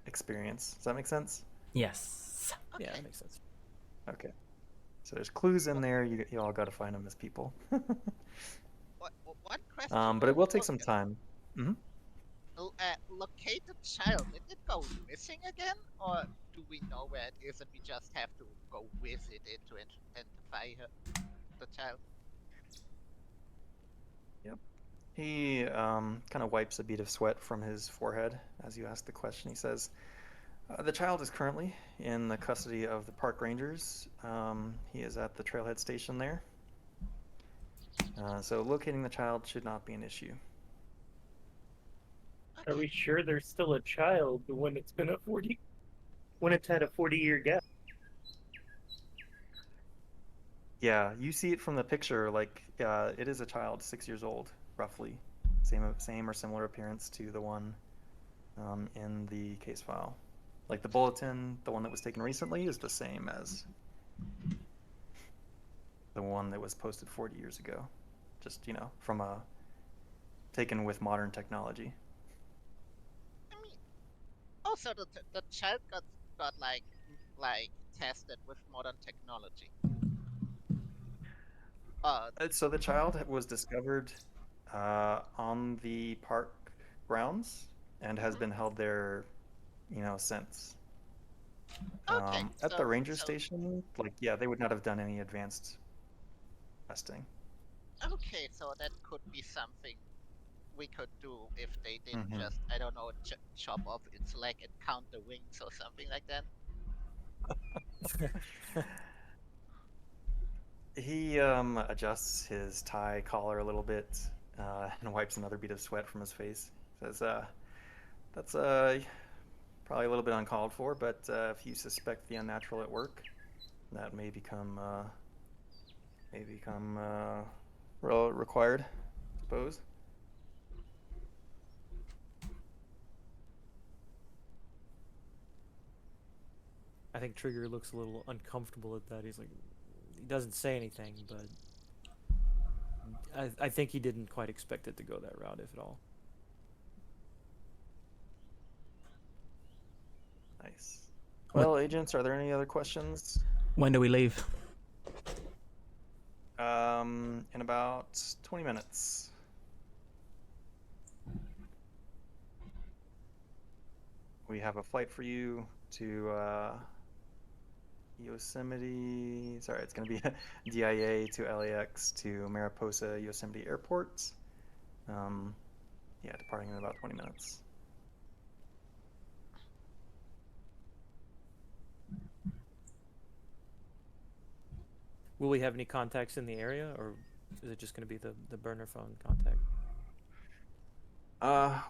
D: experience. Does that make sense?
A: Yes.
E: Okay.
B: Yeah, that makes sense.
D: Okay. So there's clues in there. You all got to find them as people.
E: One question.
D: But it will take some time. Mm-hmm.
E: Locate the child. Did it go missing again, or do we know where it is and we just have to go visit it to identify the child?
D: Yep. He kind of wipes a bead of sweat from his forehead as you ask the question. He says, the child is currently in the custody of the park rangers. He is at the trailhead station there. So locating the child should not be an issue.
C: Are we sure there's still a child when it's been when it's had a 40-year gap?
D: Yeah, you see it from the picture. Like it is a child, 6 years old, roughly. Same or similar appearance to the one in the case file. Like the bulletin, the one that was taken recently, is the same as the one that was posted 40 years ago. Just, you know, from taken with modern technology.
E: I mean, also the child got like tested with modern technology.
D: So the child was discovered on the park grounds and has been held there, you know, since.
E: Okay.
D: At the ranger station, like, yeah, they would not have done any advanced testing.
E: Okay, so that could be something we could do if they didn't
D: Mhm.
E: just, I don't know, chop off its leg and count the wings or something like that.
D: He adjusts his tie collar a little bit and wipes another bead of sweat from his face. Says, "That's probably a little bit uncalled for, but if you suspect the unnatural at work, that may become required, I suppose."
B: I think Trigger looks a little uncomfortable at that. He's like, he doesn't say anything, but I think he didn't quite expect it to go that route, if at all.
D: Nice. Well, agents, are there any other questions?
A: When do we leave?
D: In about 20 minutes. We have a flight for you to Yosemite. Sorry, it's going to be DIA to LAX to Mariposa Yosemite Airport. Yeah, departing in about 20 minutes.
B: Will we have any contacts in the area, or is it just going to be the burner phone contact?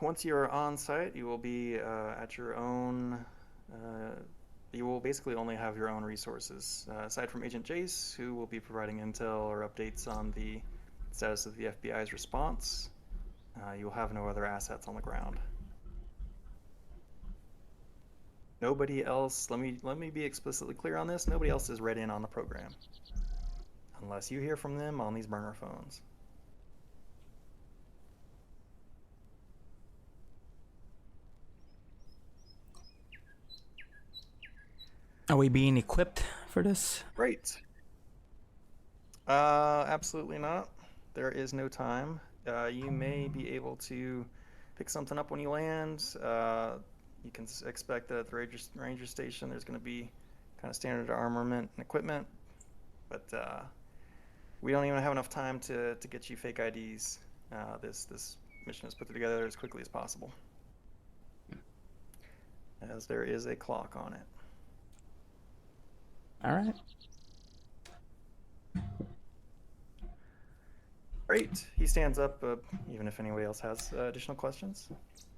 D: Once you're on site, you will be at your own. You will basically only have your own resources, aside from Agent Jace, who will be providing intel or updates on the status of the FBI's response. You will have no other assets on the ground. Nobody else. Let me be explicitly clear on this. Nobody else is read in on the program, unless you hear from them on these burner phones.
A: Are we being equipped for this?
D: Great. Absolutely not. There is no time. You may be able to pick something up when you land. You can expect that at the ranger station there's going to be kind of standard armament and equipment, but we don't even have enough time to get you fake IDs. This mission is put together as quickly as possible, as there is a clock on it.
A: All right.
D: Great. He stands up, even if anybody else has additional questions. He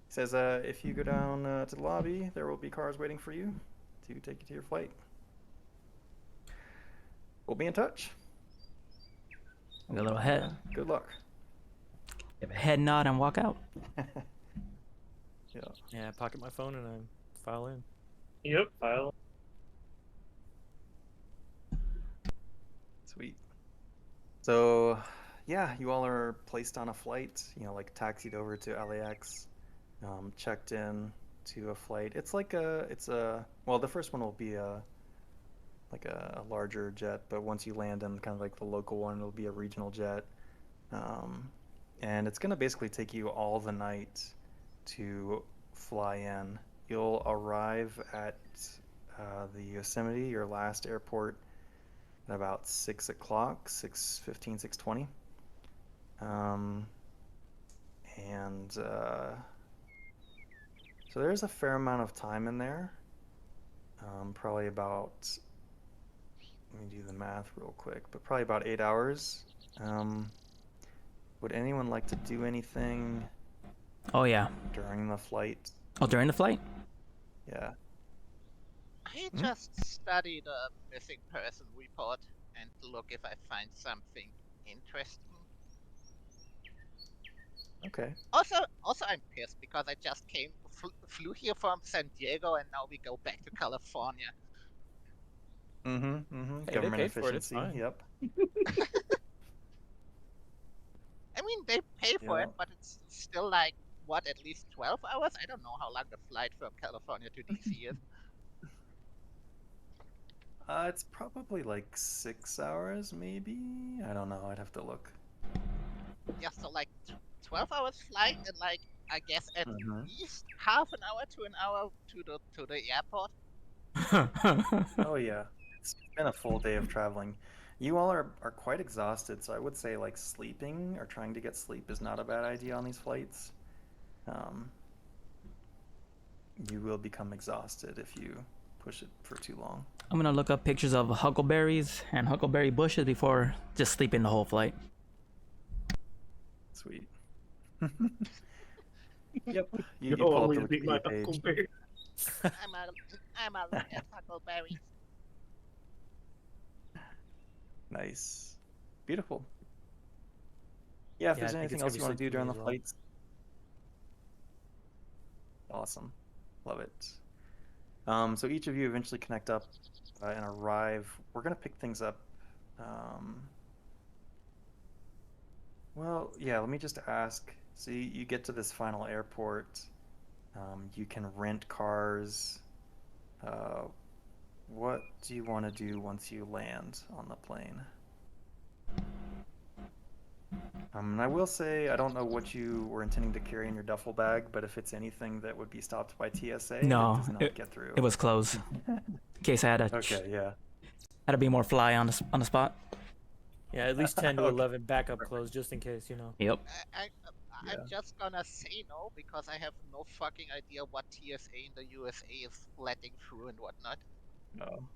D: says, if you go down to the lobby, there will be cars waiting for you to take you to your flight. We'll be in touch.
A: A little head.
D: Good luck.
A: Give a head nod and walk out.
D: Yeah.
B: Yeah, I pocket my phone and I file in.
C: Yep, file.
D: Sweet. So, yeah, you all are placed on a flight, like taxied over to LAX, checked in to a flight. It's like well, the first one will be like a larger jet, but once you land in kind of like the local one, it'll be a regional jet. And it's going to basically take you all the night to fly in. You'll arrive at the Yosemite, your last airport, at about 6 o'clock, 6:15, 6:20. And so there's a fair amount of time in there. Probably about, let me do the math real quick, but probably about 8 hours. Would anyone like to do anything
A: Oh yeah.
D: during the flight?
A: Oh, during the flight?
D: Yeah.
E: I just studied a missing person report and look if I find something interesting.
D: Okay.
E: Also, I'm pissed because I just flew here from San Diego and now we go back to California.
D: Mm-hmm.
B: Hey,
D: Government
B: they paid for it, it's
D: efficiency.
B: fine.
D: Yep.
E: I mean, they pay for
D: Yeah.
E: it, but it's still like, what, at least 12 hours? I don't know how long the flight from California to DC is.
D: It's probably like 6 hours, maybe. I don't know. I'd have to look.
E: Yeah, so like 12 hours flight and like, I guess at
D: Mhm.
E: least half an hour to an hour to the airport.
D: Oh yeah, it's been a full day of traveling. You all are quite exhausted, so I would say like sleeping or trying to get sleep is not a bad idea on these flights. You will become exhausted if you push it for too long.
A: I'm gonna look up pictures of huckleberries and huckleberry bushes before just sleeping the whole flight.
D: Sweet. Yep. You
C: You'll
D: pull up
C: always
D: the
C: be my
D: Wikipedia page.
C: huckleberry.
E: I'm a look at huckleberries.
D: Nice. Beautiful. Yeah, if
B: Yeah,
D: there's
B: I think
D: anything
B: it's
D: else
B: gonna
D: you
B: be
D: want to do
B: sleep for
D: during
B: me
D: the
B: as well.
D: flights. Awesome. Love it. So each of you eventually connect up and arrive. We're going to pick things up Well, yeah, let me just ask. So you get to this final airport, you can rent cars. Uh, what do you want to do once you land on the plane? And I will say, I don't know what you were intending to carry in your duffel bag, but if it's anything that would be stopped by TSA, it
A: No,
D: does not get through.
A: it was closed. In case I
D: Okay, yeah.
A: had to be more fly on the spot.
B: Yeah, at least 10 to
D: Okay.
B: 11 backup clothes just in case, you know.
A: Yep.
E: I'm
D: Yeah.
E: just gonna say no because I have no fucking idea what TSA in the USA is letting through and whatnot.
D: No.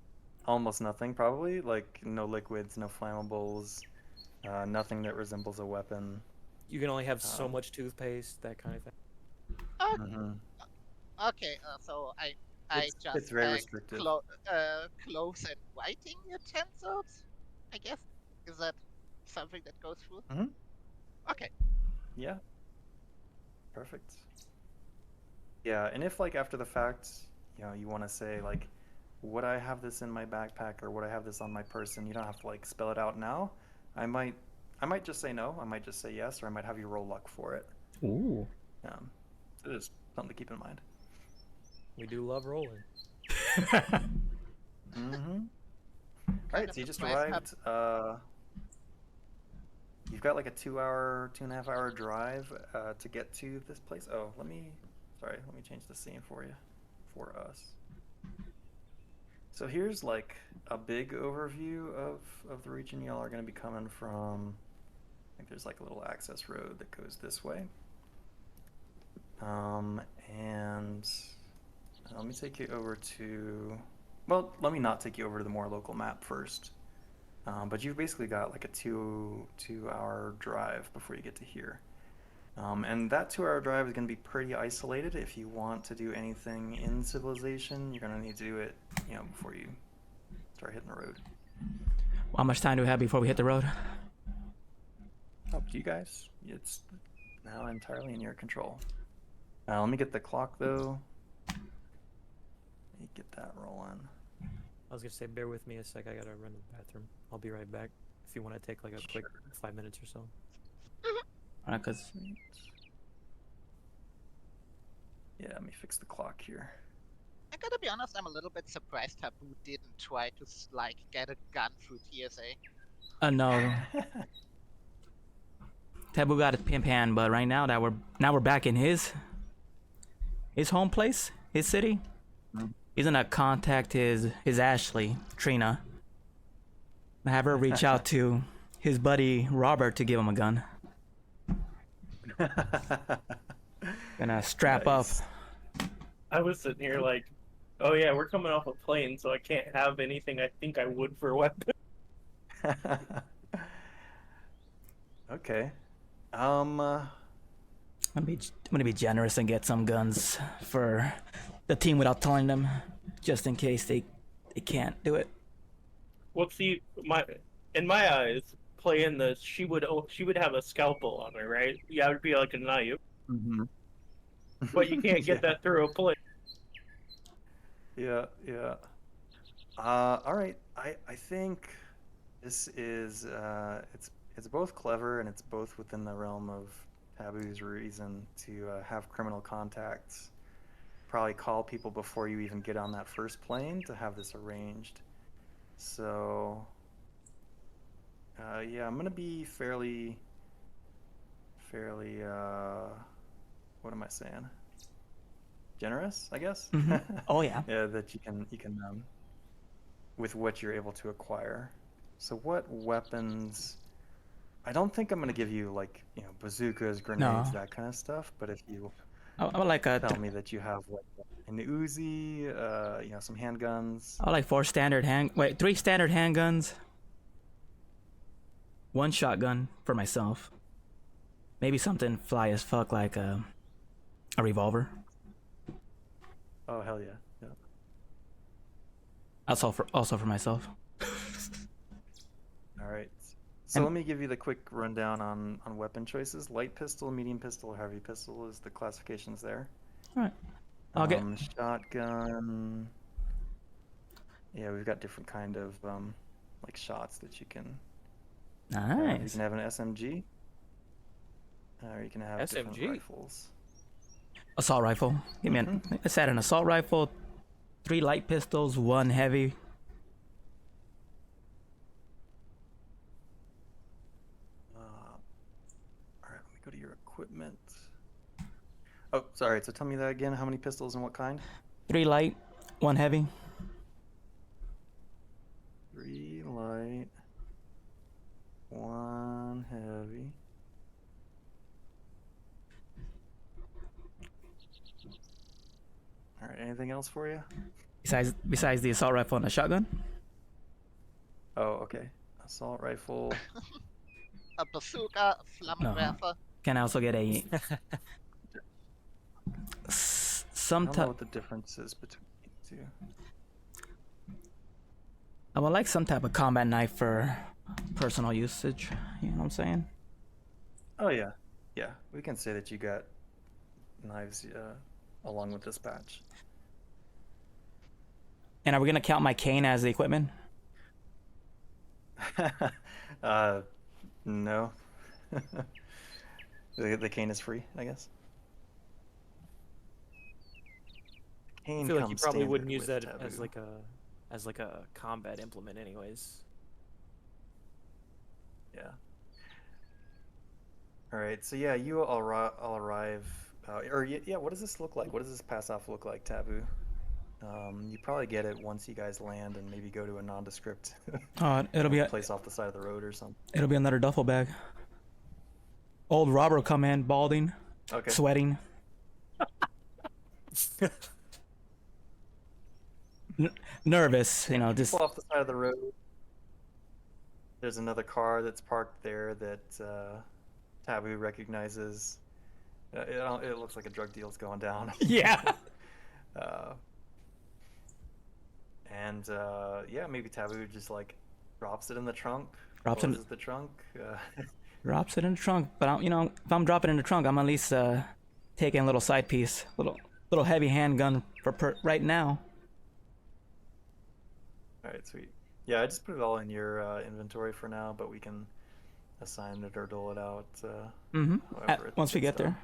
D: Almost nothing, probably. Like, no liquids, no flammables, nothing that resembles a weapon.
B: You can only have so
D: Um,
B: much toothpaste, that kind of thing.
E: Uh,
D: mhm.
E: okay, so I
D: It's
E: just
D: very
E: pack
D: restrictive.
E: clothes and writing utensils. I guess is that something that goes through?
D: Hmm.
E: Okay.
D: Yeah, perfect. Yeah, and if like after the fact, you want to say like, would I have this in my backpack or would I have this on my person? You don't have to like spell it out now. I might, I might just say no. I might just say yes, or I might have you roll luck for it.
A: Ooh.
D: So it is something to keep in mind.
B: We do love rolling.
D: Mm-hmm. All
E: Kind
D: right,
E: of
D: so you just
E: surprised
D: arrived. You've got like a 2.5 hour drive to get to this place. Oh, sorry, let me change the scene for you, for us. So here's like a big overview of the region y'all are going to be coming from. I think there's like a little access road that goes this way. And let me take you over to, well, let me not take you over to the more local map first. But you've basically got like a two-hour drive before you get to here. And that 2-hour drive is going to be pretty isolated. If you want to do anything in civilization, you're going to need to do it, before you start hitting the road.
A: How much time do we have before we hit the road?
D: Up to you guys. It's now entirely in your control. Let me get the clock though. Let me get that rolling.
B: I was gonna say, bear with me a sec. I gotta run to the bathroom. I'll be right back. If you want to take like a quick 5 minutes or so.
A: Alright, cause
D: Yeah, let me fix the clock here.
E: I gotta be honest, I'm a little bit surprised Taboo didn't try to like get a gun through TSA.
A: no. Taboo got a pimp hand, but right now that we're back in his home place, his city. He's gonna contact his Ashley, Trina. Have her reach out to his buddy Robert to give him a gun. Gonna strap
D: Nice.
A: up.
C: I was sitting here like, oh yeah, we're coming off a plane, so I can't have anything I think I would for a weapon.
D: Okay.
A: I'm gonna be generous and get some guns for the team without telling them, just in case they can't do it.
C: Well, see, in my eyes, playing this, she would have a scalpel on her, right? Yeah, it would be like a knife,
D: Mm-hmm.
C: but you can't get that through a plane.
D: Yeah, yeah. All right. I think this is it's both clever and it's both within the realm of Taboo's reason to have criminal contacts. Probably call people before you even get on that first plane to have this arranged. So, yeah, I'm gonna be fairly, what am I saying? Generous, I guess.
A: Oh yeah.
D: Yeah, that you can with what you're able to acquire. So what weapons? I don't think I'm gonna give you like bazookas, grenades, that kind of stuff. But if you
A: I would like
D: tell me that you have like an Uzi, some handguns.
A: I would like three standard handguns, one shotgun for myself. Maybe something fly as fuck like a revolver.
D: Oh hell yeah, yeah.
A: Also for myself.
D: All right. So
A: And-
D: let me give you the quick rundown on weapon choices. Light pistol, medium pistol, heavy pistol is the classifications there.
A: All right. I'll get
D: Shotgun. Yeah, we've got different kind of like shots that you can. You
A: nice.
D: can have an SMG. Or you can have different
B: SMG.
D: rifles.
A: Assault rifle. Give me an. Let's add an assault rifle, 3 light pistols, 1 heavy.
D: All right, let me go to your equipment. Oh, sorry. So tell me that again. How many pistols and what kind?
A: 3 light, 1 heavy.
D: 3 light, 1 heavy. All right. Anything else for you?
A: Besides the assault rifle and the shotgun.
D: Oh, okay. Assault rifle.
E: A bazooka, a flammenwerfer.
A: Can I also get a
D: I
A: some
D: don't know
A: type?
D: what the difference is between the two.
A: I would like some type of combat knife for personal usage. You know what I'm saying?
D: Oh yeah, yeah. We can say that you got knives along with dispatch.
A: And are we gonna count my cane as the equipment?
D: No. The cane is free, I guess. Cane
B: I feel like you
D: comes
B: probably wouldn't
D: standard
B: use
D: with
B: that as
D: taboo.
B: like a combat implement, anyways.
D: Yeah. All right. So yeah, you all arrive. Yeah. What does this look like? What does this pass off look like, Taboo? You probably get it once you guys land and maybe go to a nondescript
A: It'll be
D: place off the side of the road or something.
A: it'll be another duffel bag. Old Robert will come in, balding,
D: Okay.
A: sweating. Nervous, you know, just
D: Pull off the side of the road. There's another car that's parked there that Taboo recognizes. It looks like a drug deal's going down.
A: yeah.
D: Yeah, maybe Taboo just like drops it in the trunk.
A: Drops it-
D: Closes the trunk.
A: Drops it in the trunk, but you know, if I'm dropping it in the trunk, I'm at least taking a little side piece, little heavy handgun for right now.
D: All right, sweet. Yeah, I just put it all in your inventory for now, but we can assign it or dole it out. However it
A: Once we
D: gets
A: get there.
D: done.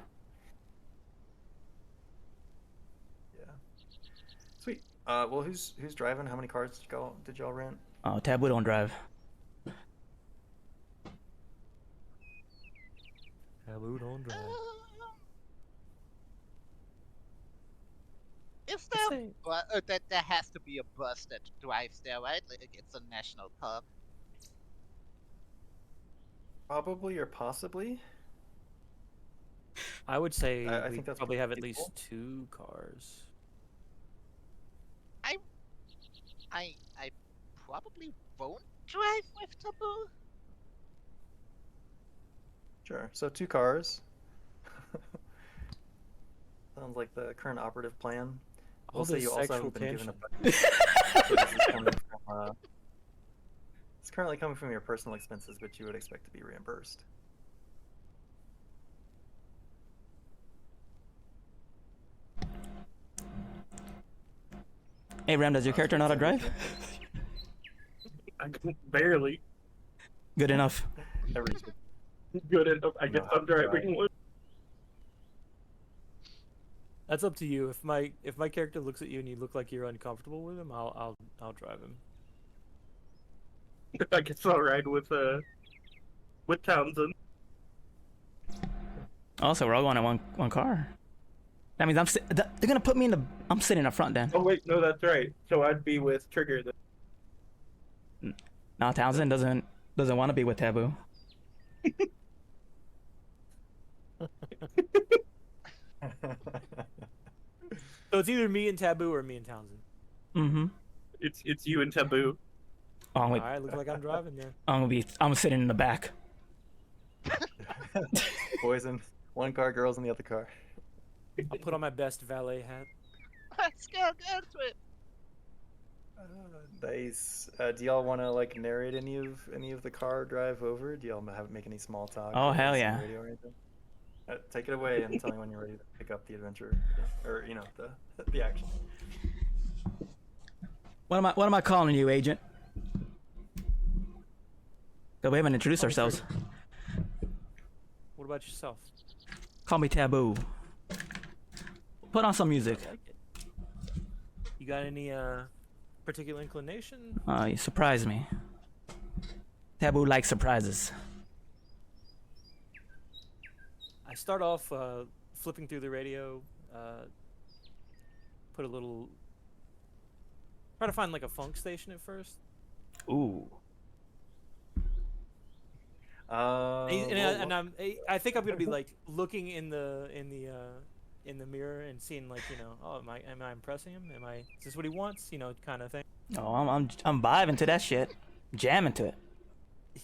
D: Yeah. Sweet. Well, who's driving? How many cars did y'all rent?
A: Oh, Taboo don't drive.
B: Taboo don't drive.
E: Is there? There has to be a bus that drives there, right? Like it's a national park.
D: Probably or possibly.
B: I would say
D: I
B: we
D: think that's
B: probably have at
D: pretty
B: least
D: cool.
B: 2 cars.
E: I probably won't drive with Taboo.
D: Sure. So 2 cars. Sounds like the current operative plan.
B: All
D: Also,
B: this
D: you also
B: sexual
D: haven't been given a
B: tension.
D: budget. So this is coming from, it's currently coming from your personal expenses, but you would expect to be reimbursed.
A: Hey Ram, does your character know how to drive?
C: I can barely.
A: Good enough.
D: Every two.
C: Good enough. I guess
D: No,
C: I'm driving one.
B: That's up to you. If my character looks at you and you look like you're uncomfortable with him, I'll drive him.
C: I guess I'll ride with Townsend.
A: Also, we're all going in one car. That means they're gonna put me in the. I'm sitting up front then.
C: Oh wait, no, that's right. So I'd be with Trigger then.
A: Now Townsend doesn't want to be with Taboo.
B: So it's either me and Taboo or me and Townsend.
A: Mm-hmm.
C: It's you and Taboo.
A: Oh,
B: All
A: wait,
B: right, looks like I'm driving then.
A: I'm sitting in the back.
D: Boys in one car, girls in the other car.
B: I'll put on my best valet hat.
E: Let's go into it.
D: Nice. Do y'all want to like narrate any of the car drive over? Do y'all make any small talk?
A: Oh,
D: or
A: hell
D: listen to
A: yeah.
D: radio or anything? Take it away and tell me when you're ready to pick up the adventure, or the action.
A: What am I calling you, Agent? But we haven't introduced ourselves.
B: What about yourself?
A: Call me Taboo. Put on some music.
B: I like it. You got any particular inclination?
A: You surprise me. Taboo likes surprises.
B: I start off flipping through the radio, put a little, try to find like a funk station at first.
A: Ooh.
B: I think I'm gonna be like looking in the mirror and seeing like, you know, oh, am I impressing him? Is this what he wants? You know, kind of thing.
A: Oh, I'm vibing to that shit. Jamming to it.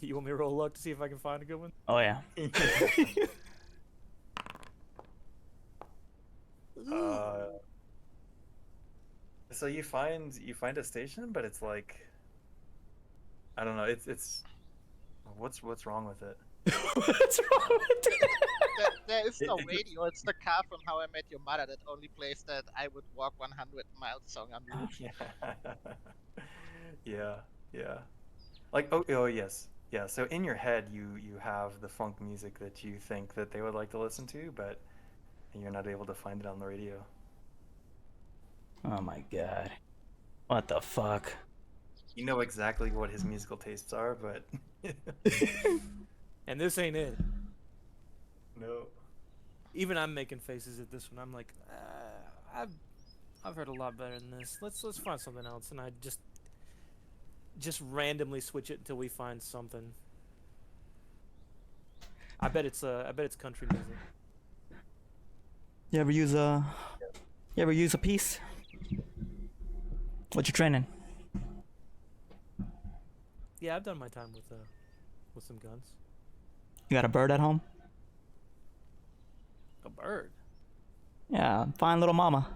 B: You want me to roll luck to see if I can find a good one?
A: Oh yeah.
D: So you find a station, but it's like, I don't know. It's what's wrong with it?
A: What's wrong with it?
E: There is no radio. It's the car from How I Met Your Mother that only plays that I Would Walk 100 Miles song on loop.
D: Yeah. Like, oh yes. Yeah, so in your head you have the funk music that you think that they would like to listen to, but you're not able to find it on the radio.
A: Oh my god. What the fuck?
D: You know exactly what his musical tastes are, but
B: And this ain't it.
D: no.
B: Even I'm making faces at this one. I'm like, I've heard a lot better than this. Let's find something else. And I just randomly switch it until we find something. I bet it's country music.
A: You ever use a piece? What you training?
B: Yeah, I've done my time with some guns.
A: You got a bird at home?
B: A bird.
A: Yeah, fine little mama.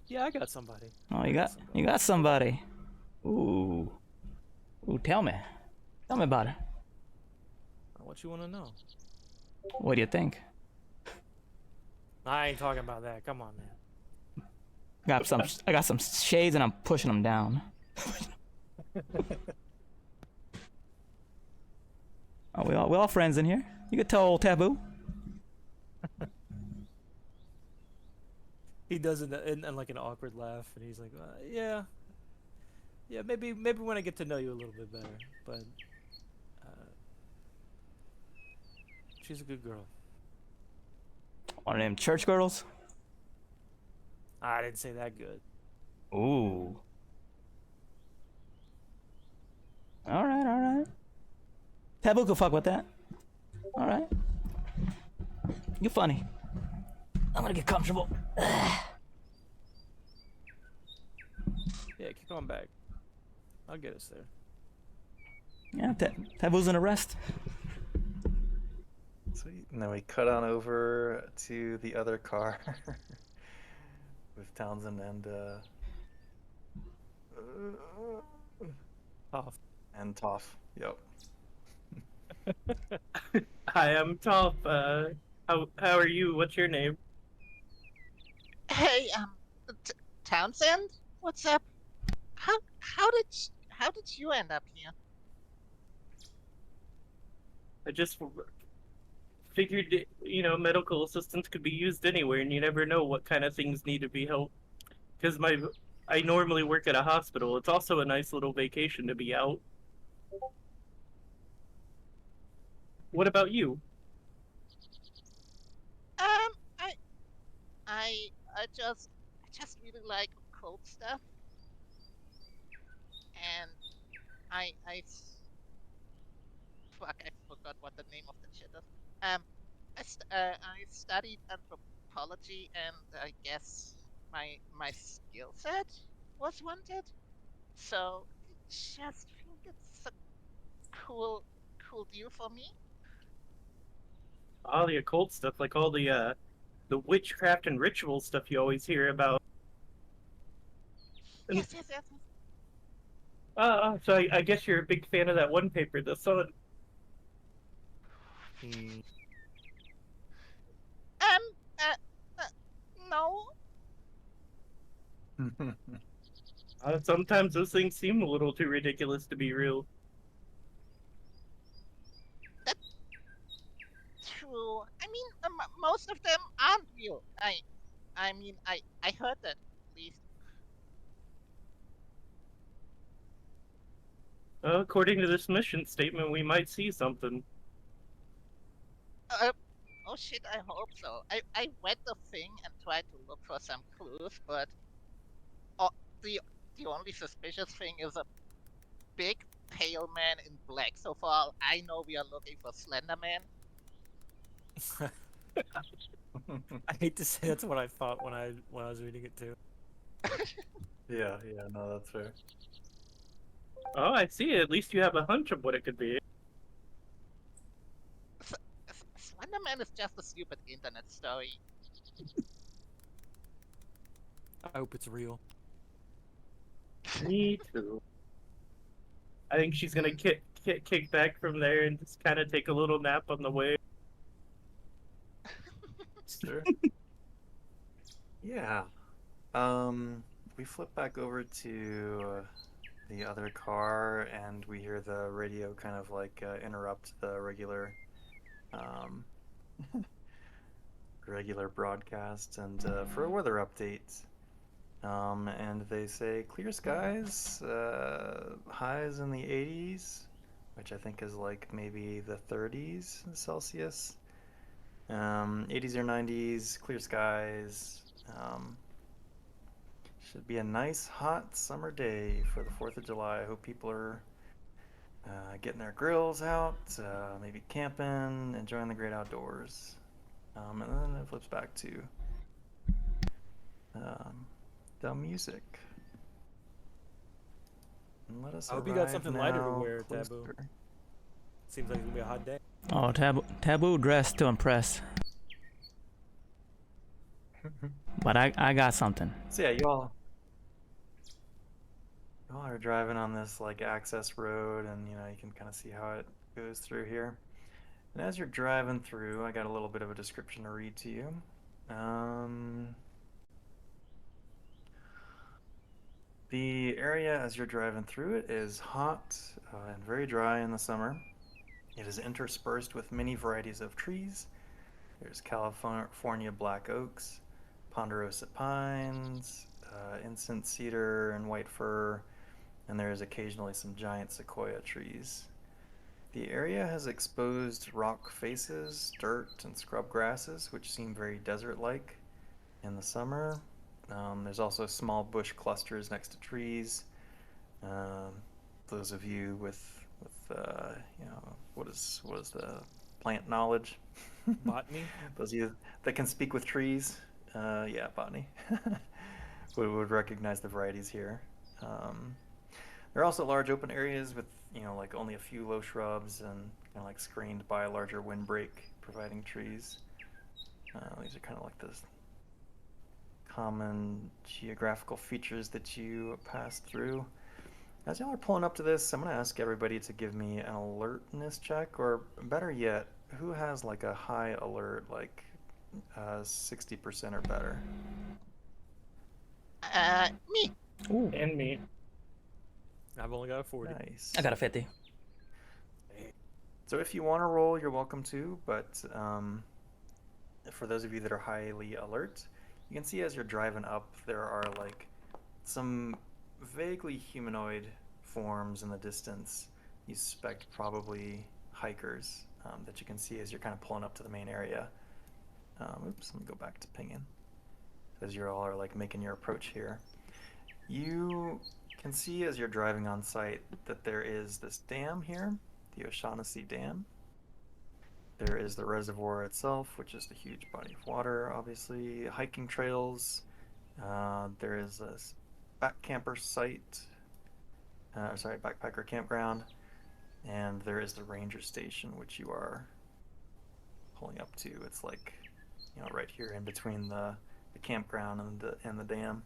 B: Yeah, I got somebody.
A: Oh, you got somebody. Ooh, tell me about it.
B: What you want to know?
A: What do you think?
B: I ain't talking about that. Come on, man.
A: I got some shades and I'm pushing them down. Oh, we all friends in here. You could tell old Taboo.
B: He does it in like an awkward laugh, and he's like, "Yeah, maybe when I get to know you a little bit better." But she's a good girl.
A: One of them church girls.
B: I didn't say that good.
A: Ooh. All right. Taboo could fuck with that. All right. You funny. I'm gonna get comfortable.
B: Yeah, keep on back. I'll get us there.
A: Yeah, Taboo's in arrest.
D: Sweet. And then we cut on over to the other car with Townsend and
B: Off.
D: Toph. Yep.
C: Hi, I'm Toph. How are you? What's your name?
E: Hey, Townsend, what's up? How did you end up here?
C: I just figured, medical assistance could be used anywhere, and you never know what kind of things need to be helped. Because I normally work at a hospital. It's also a nice little vacation to be out. What about you?
E: I just really like cold stuff, and fuck, I forgot what the name of the shit is. I studied anthropology, and I guess my skill set was wanted. So I just think it's a cool deal for me.
C: All the occult stuff, like all the witchcraft and ritual stuff you always hear about.
E: Yes.
C: So I guess you're a big fan of that one paper, The Sun.
E: No.
C: Sometimes those things seem a little too ridiculous to be real.
E: most of them aren't real. I mean, I heard that at least.
C: According to this mission statement, we might see something.
E: Uh, oh shit, I hope so. I read the thing and tried to look for some clues, but uh, the the only suspicious thing is a big pale man in black. So for all I know, we are looking for Slender Man.
B: I hate to say that's what I thought when I was reading it too.
D: Yeah, no, that's fair.
C: Oh, I see. At least you have a hunch of what it could be.
E: Slender Man is just a stupid internet story.
B: I hope it's real.
C: Me too. I think she's gonna kick back from there and just kind of take a little nap on the way.
D: Sure. Yeah. We flip back over to the other car, and we hear the radio kind of like interrupt the um, regular broadcast, and for a weather update. And they say clear skies, highs in the 80s, which I think is like maybe the 30s Celsius. 80s or 90s, clear skies. Should be a nice hot summer day for the 4th of July. I hope people are getting their grills out, maybe camping, enjoying the great outdoors. And then it flips back to the music. And let us
B: I hope you got
D: arrive
B: something lighter to
D: now
B: wear, Taboo.
D: closer.
B: Seems like it's gonna be a hot day.
A: Oh, Taboo dressed to impress. But I got something.
D: So yeah, y'all are driving on this like access road, and you can kind of see how it goes through here. And as you're driving through, I got a little bit of a description to read to you. The area as you're driving through it is hot and very dry in the summer. It is interspersed with many varieties of trees. There's California black oaks, ponderosa pines, incense cedar, and white fir, and there is occasionally some giant sequoia trees. The area has exposed rock faces, dirt, and scrub grasses, which seem very desert-like in the summer. There's also small bush clusters next to trees. Those of you with what is the plant knowledge?
B: Botany?
D: Those of you that can speak with trees, yeah, botany, would recognize the varieties here. There are also large open areas with like only a few low shrubs and like screened by a larger windbreak providing trees. These are kind of like the common geographical features that you pass through. As y'all are pulling up to this, I'm going to ask everybody to give me an alertness check, or better yet, who has like a high alert, like 60% or better?
E: Me.
A: Ooh,
C: And me.
B: I've only got a 40.
D: Nice.
A: I got a 50.
D: So if you want to roll, you're welcome to, but for those of you that are highly alert, you can see as you're driving up, there are like some vaguely humanoid forms in the distance. You suspect probably hikers that you can see as you're kind of pulling up to the main area. Oops, let me go back to pinging. As you all are like making your approach here. You can see as you're driving on site that there is this dam here, the O'Shaughnessy Dam. There is the reservoir itself, which is the huge body of water, obviously. Hiking trails. There is a backpacker campground. And there is the ranger station, which you are pulling up to. It's like, right here in between the campground and the dam.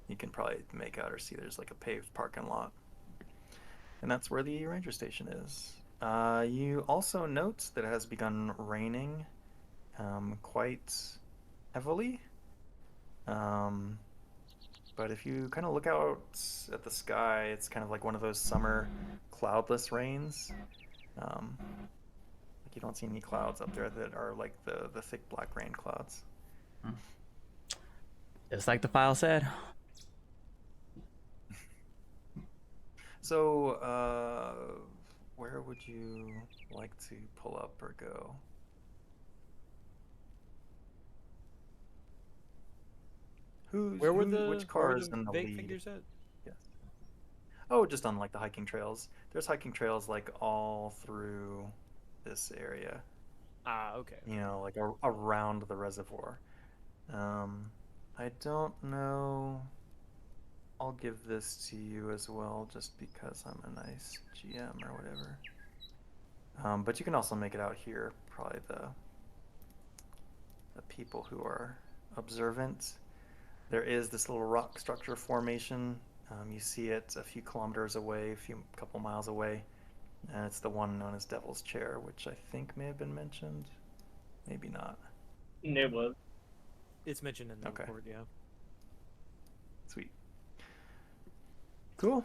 D: You can probably make out or see there's like a paved parking lot. And that's where the ranger station is. You also note that it has begun raining quite heavily. But if you kind of look out at the sky, it's kind of like one of those summer cloudless rains. Like you don't see any clouds up there that are like the thick black rain clouds.
A: Just like the file said.
D: So, where would you like to pull up or go?
B: Where were the
D: Which car is
B: the
D: in the
B: vague
D: lead?
B: figures at?
D: Yes. Oh, just on like the hiking trails. There's hiking trails like all through this area.
B: Ah, okay.
D: You know, like around the reservoir. I don't know. I'll give this to you as well, just because I'm a nice GM or whatever. But you can also make it out here. Probably the people who are observant. There is this little rock structure formation. You see it a few kilometers away, couple miles away, and it's the one known as Devil's Chair, which I think may have been mentioned, maybe not.
C: It was.
B: It's mentioned in the
D: Okay.
B: report, yeah.
D: Sweet. Cool.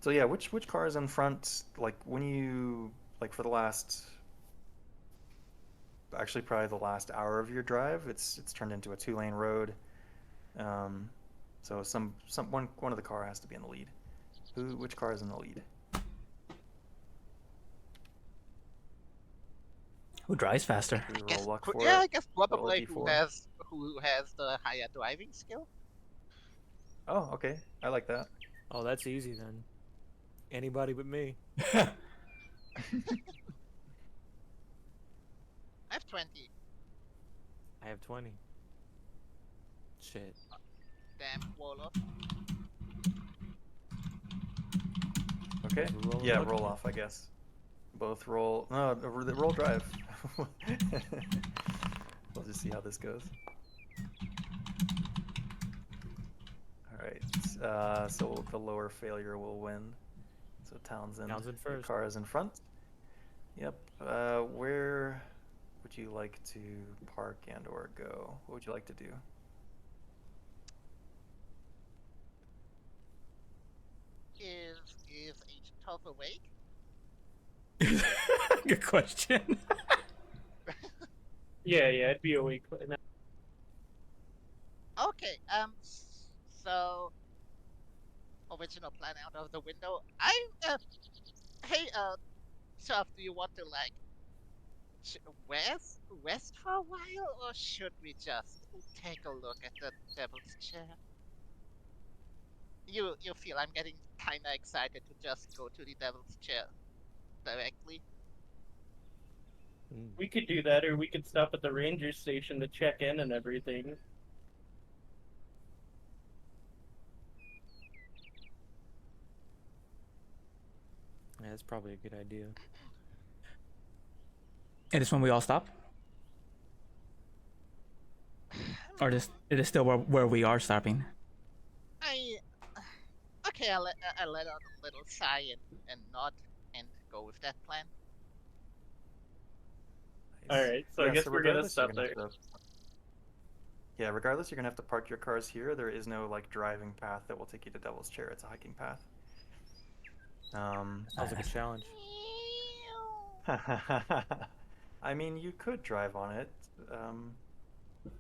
D: So yeah, which car is in front? Like when you for the last, actually probably the last hour of your drive, it's turned into a 2-lane road. So one of the car has to be in the lead. Which car is in the lead?
A: Who drives faster?
D: Should we
E: I guess,
D: roll luck for
E: yeah,
D: it?
E: I guess
D: Roll a
E: probably who
D: D4.
E: has the higher driving skill.
D: Oh, okay. I like that.
B: Oh, that's easy then. Anybody but me.
E: I have 20.
B: I have 20. Shit.
E: Damn, Wolof.
D: Okay.
B: So roll
D: Yeah,
B: luck.
D: roll off, I guess. Both roll. No, roll drive. We'll just see how this goes. All right. So the lower failure will win. So Townsend your
B: first.
D: car is in front. Yep. Where would you like to park and/or go? What would you like to do?
E: Is H12 awake?
A: Good question.
C: Yeah, it'd be a week.
E: Okay, so original plan out of the window. Hey, Chuff, do you want to like rest for a while, or should we just take a look at the Devil's Chair? You feel I'm getting kinda excited to just go to the Devil's Chair directly?
C: We could do that, or we could stop at the ranger station to check in and everything.
B: Yeah, that's probably a good idea.
A: And it's when we all stop? Or it is still where we are stopping?
E: I okay. I let out a little sigh and nod and go with that plan.
D: Nice.
C: Alright, so I guess we're gonna
D: regardless, you're
C: stop
D: gonna
C: there.
D: have to- Yeah, regardless, you're gonna have to park your cars here. There is no like driving path that will take you to Devil's Chair. It's a hiking path.
B: Sounds like a challenge.
D: I mean, you could drive on it.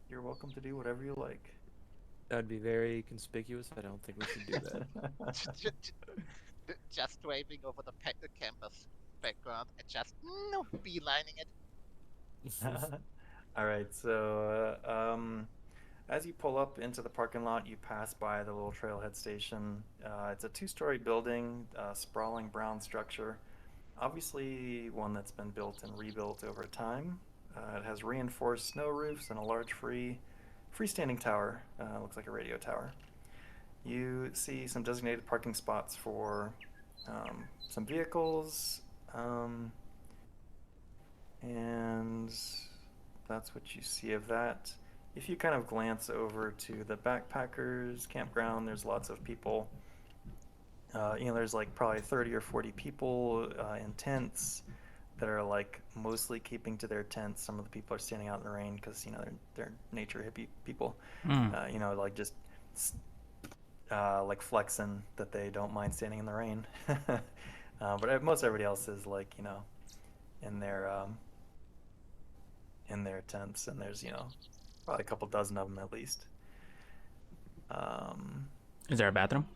D: You're welcome to do whatever you like.
B: That'd be very conspicuous. I don't think we should do that.
E: Just waving over the campus background and just beelining it.
D: All right, so as you pull up into the parking lot, you pass by the little trailhead station. It's a 2-story building, sprawling brown structure. Obviously one that's been built and rebuilt over time. It has reinforced snow roofs and a large freestanding tower. Looks like a radio tower. You see some designated parking spots for some vehicles, and that's what you see of that. If you kind of glance over to the backpackers campground, there's lots of people. There's like probably 30 or 40 people in tents that are like mostly keeping to their tents. Some of the people are standing out in the rain because they're nature hippie people. Like just like flexing that they don't mind standing in the rain. But most everybody else is like in their in their tents, and there's probably a couple dozen of them at least.
A: Is there a bathroom?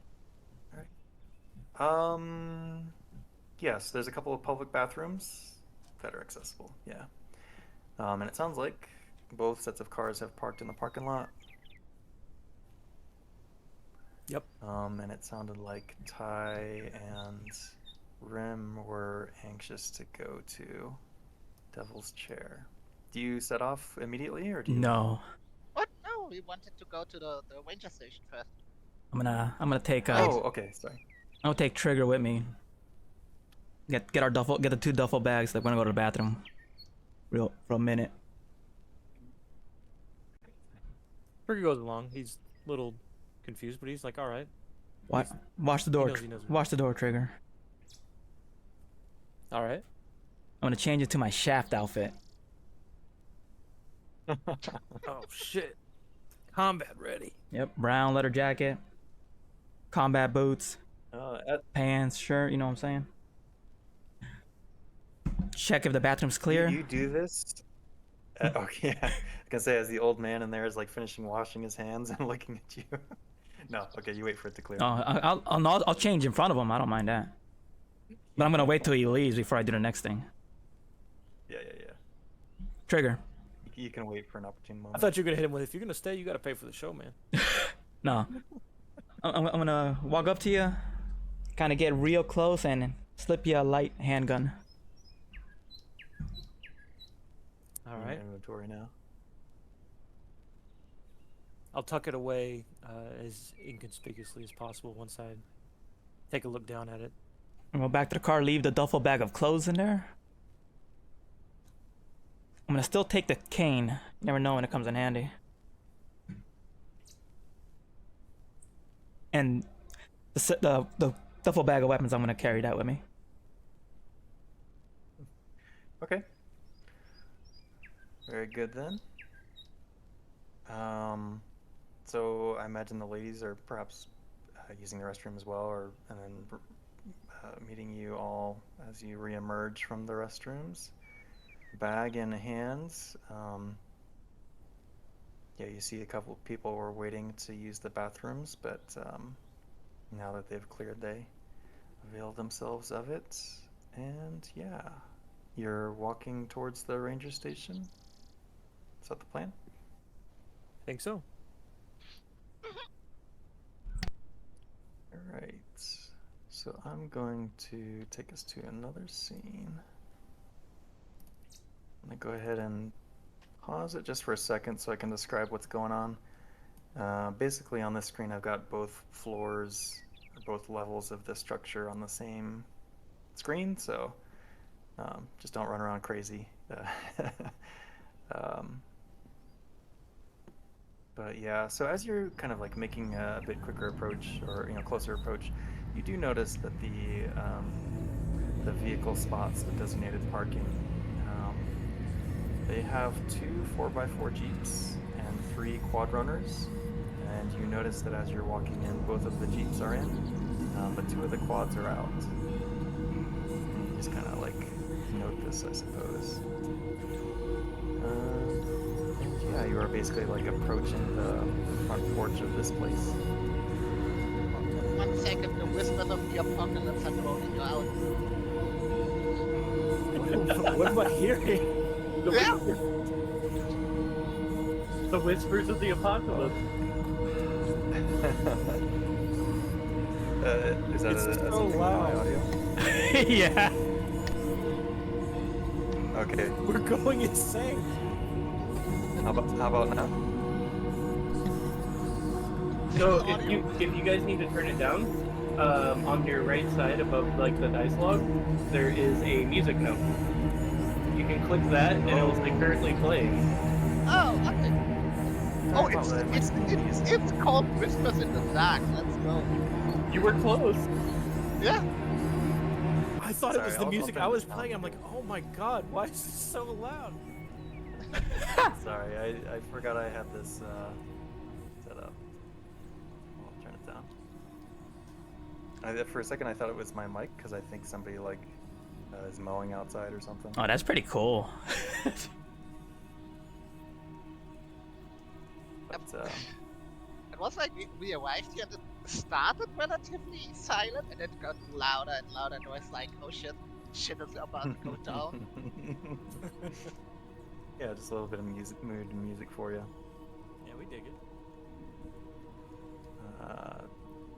D: Yes, there's a couple of public bathrooms that are accessible. Yeah. And it sounds like both sets of cars have parked in the parking lot.
B: Yep.
D: And it sounded like Ty and Rim were anxious to go to Devil's Chair. Do you set off immediately, or do you?
A: No.
E: What? No, we wanted to go to the ranger station first.
A: I'm gonna take
D: Oh, okay. Sorry.
A: I'm gonna take Trigger with me. Get the 2 duffel bags. They're gonna go to the bathroom. For a minute.
B: Trigger goes along. He's a little confused, but he's like, all right.
A: Watch the door.
B: He knows.
A: Watch the door, Trigger.
B: All right.
A: I'm gonna change it to my Shaft outfit.
B: Oh, shit. Combat ready.
A: Yep, brown leather jacket, combat boots, pants, shirt. You know what I'm saying? Check if the bathroom's clear.
D: You do this? Okay, yeah. I was gonna say, as the old man in there is like finishing washing his hands and looking at you. No, okay, you wait for it to clear.
A: Oh, I'll change in front of him. I don't mind that. But I'm gonna wait till he leaves before I do the next thing.
D: Yeah.
A: Trigger.
D: You can wait for an opportune moment.
B: I thought you were going to hit him with, if you're going to stay, you got to pay for the show, man.
A: No. I'm gonna walk up to you, kind of get real close, and slip you a light handgun.
B: All right.
D: Inventory now.
B: I'll tuck it away as inconspicuously as possible once I take a look down at it.
A: I'm gonna go back to the car, leave the duffel bag of clothes in there. I'm gonna still take the cane. You never know when it comes in handy. And the duffel bag of weapons, I'm gonna carry that with me.
D: Okay. Very good then. So I imagine the ladies are perhaps using the restroom as well, and then meeting you all as you re-emerge from the restrooms. Bag in hands. Yeah, you see a couple of people were waiting to use the bathrooms, but now that they've cleared, they avail themselves of it. And yeah, you're walking towards the ranger station. Is that the plan?
B: I think so.
D: All right. So I'm going to take us to another scene. I'm gonna go ahead and pause it just for a second so I can describe what's going on. Basically on this screen I've got both floors, or both levels of the structure on the same screen, so just don't run around crazy. But yeah, so as you're kind of like making a bit quicker approach, or closer approach, you do notice that the vehicle spots, the designated parking, they have 2 4x4 Jeeps and 3 quad runners, and you notice that as you're walking in, both of the Jeeps are in, but 2 of the quads are out. And you just kind of like note this, I suppose. And yeah, you are basically like approaching the front porch of this place.
E: 1 second, the whispers of the apocalypse are rolling you out.
B: What am I hearing?
E: Yeah.
C: The whispers of the apocalypse.
D: Is that
B: It's
D: a
B: so
D: something in my
B: loud.
D: audio?
A: Yeah.
D: Okay.
B: We're going insane.
D: How about now?
C: So if you guys need to turn it down, on your right side above like the dice log, there is a music note. You can click that and it'll say currently playing.
E: Oh, okay. Oh, it's called Whispers in the Dark. Let's go.
C: You were close.
E: Yeah.
B: I thought it was
D: Sorry,
B: the
D: I'll
B: music
D: turn
B: I
D: this
B: was
D: down.
B: playing. I'm like, oh my god, why is this so loud?
D: Sorry, I forgot I had this set up. I'll turn it down. For a second I thought it was my mic, because I think somebody like is mowing outside or something.
A: Oh, that's pretty cool.
E: It was like we arrived here and it started relatively silent and it got louder and louder and I was like, oh shit, shit is about to go down.
D: Yeah, just a little bit of mood music for you.
B: Yeah, we dig it.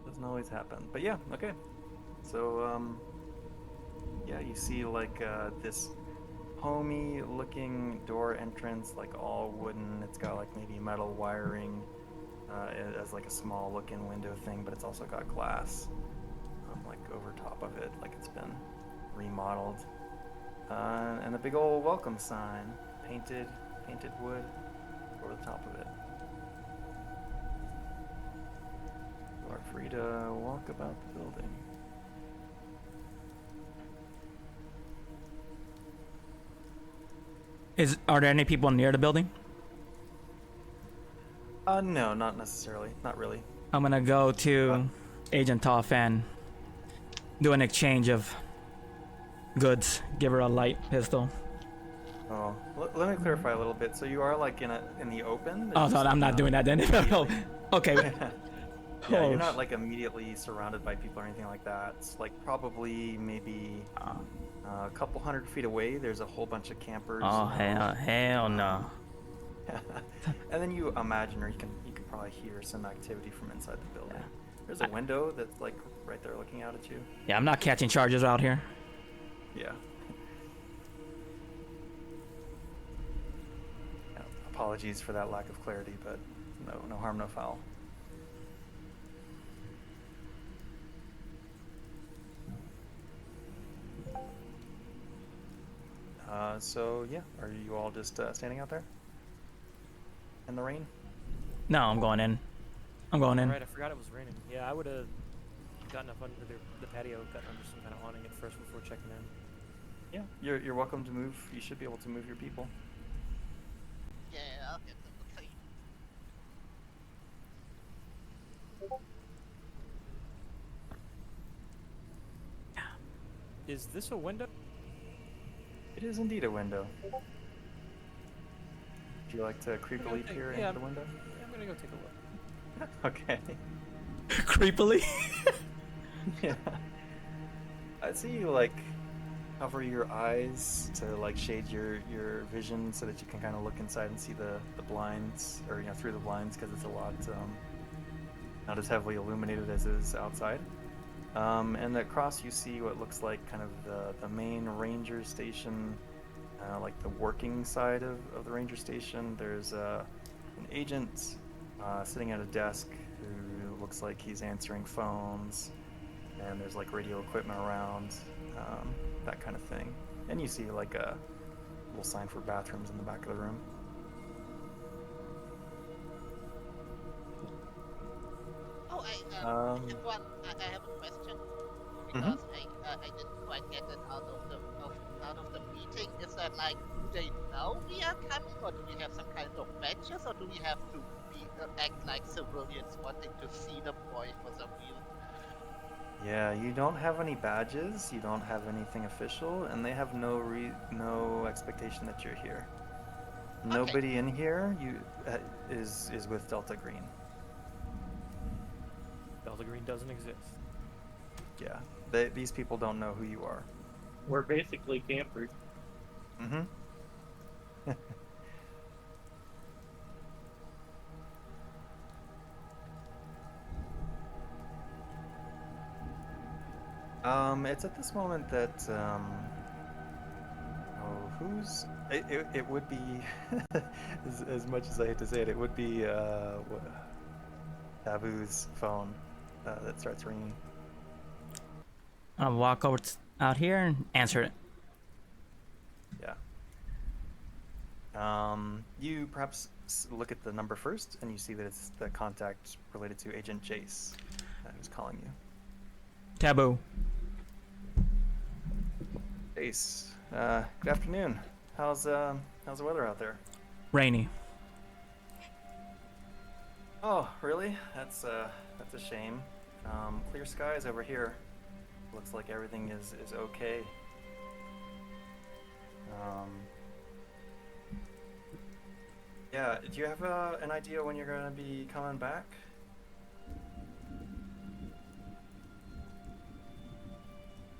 D: Doesn't always happen, but yeah, okay. So yeah, you see like this homey looking door entrance, like all wooden. It's got like maybe metal wiring as like a small looking window thing, but it's also got glass like over top of it, like it's been remodeled. And a big old welcome sign, painted wood over the top of it. You are free to walk about the building.
A: Are there any people near the building?
D: No, not necessarily. Not really.
A: I'm gonna go to Agent Toff and do an exchange of goods. Give her a light pistol.
D: Oh, let me clarify a little bit. So you are like in the open?
A: Oh,
D: There's
A: no,
D: just,
A: I'm not doing that then. No. Okay.
D: Yeah,
A: Oh,
D: you're not like immediately surrounded by people or anything like that. It's like probably maybe a couple 100 feet away. There's a whole bunch of campers.
A: Oh, hell no.
D: And then you imagine, or you can probably hear some activity from inside the building.
A: Yeah.
D: There's a window that's like right there looking out at you.
A: Yeah, I'm not catching charges out here.
D: Yeah. Yeah, apologies for that lack of clarity, but no harm, no foul. So yeah, are you all just standing out there in the rain?
A: No, I'm going in. I'm going in.
B: Right, I forgot it was raining. Yeah, I would have gotten up under the patio, gotten under some kind of awning at first before checking in.
D: Yeah, you're welcome to move. You should be able to move your people.
E: Yeah, I'll get them the thing.
B: Is this a window?
D: It is indeed a window. Would you like to creepily peer into the window?
B: Yeah, I'm gonna go take a look.
D: Okay.
A: Creepily.
D: Yeah. I see you like cover your eyes to like shade your vision so that you can kind of look inside and see the blinds, or through the blinds, because it's a lot not as heavily illuminated as is outside. And across you see what looks like kind of the main ranger station, like the working side of the ranger station. There's an agent sitting at a desk who looks like he's answering phones, and there's like radio equipment around, that kind of thing. And you see like a little sign for bathrooms in the back of the room.
E: Oh, I have a question because I didn't quite get it out of the meeting. Is that like, do they know we are coming, or do we have some kind of badges, or do we have to act like civilians wanting to see the boy for some reason?
D: Yeah, you don't have any badges, you don't have anything official, and they have no expectation that you're here.
E: Okay.
D: Nobody in here is with Delta Green.
B: Delta Green doesn't exist.
D: Yeah, these people don't know who you are.
C: We're basically campers.
D: Mm-hmm. It's at this moment that it would be as much as I hate to say it, it would be Taboo's phone that starts ringing.
A: I'll walk over out here and answer it.
D: Yeah. You perhaps look at the number first, and you see that it's the contact related to Agent Jace who's calling you.
A: Taboo.
D: Jace, good afternoon. How's the weather out there?
A: Rainy.
D: Oh, really? That's a shame. Clear skies over here. Looks like everything is okay. Yeah, Do you have an idea when you're gonna be coming back?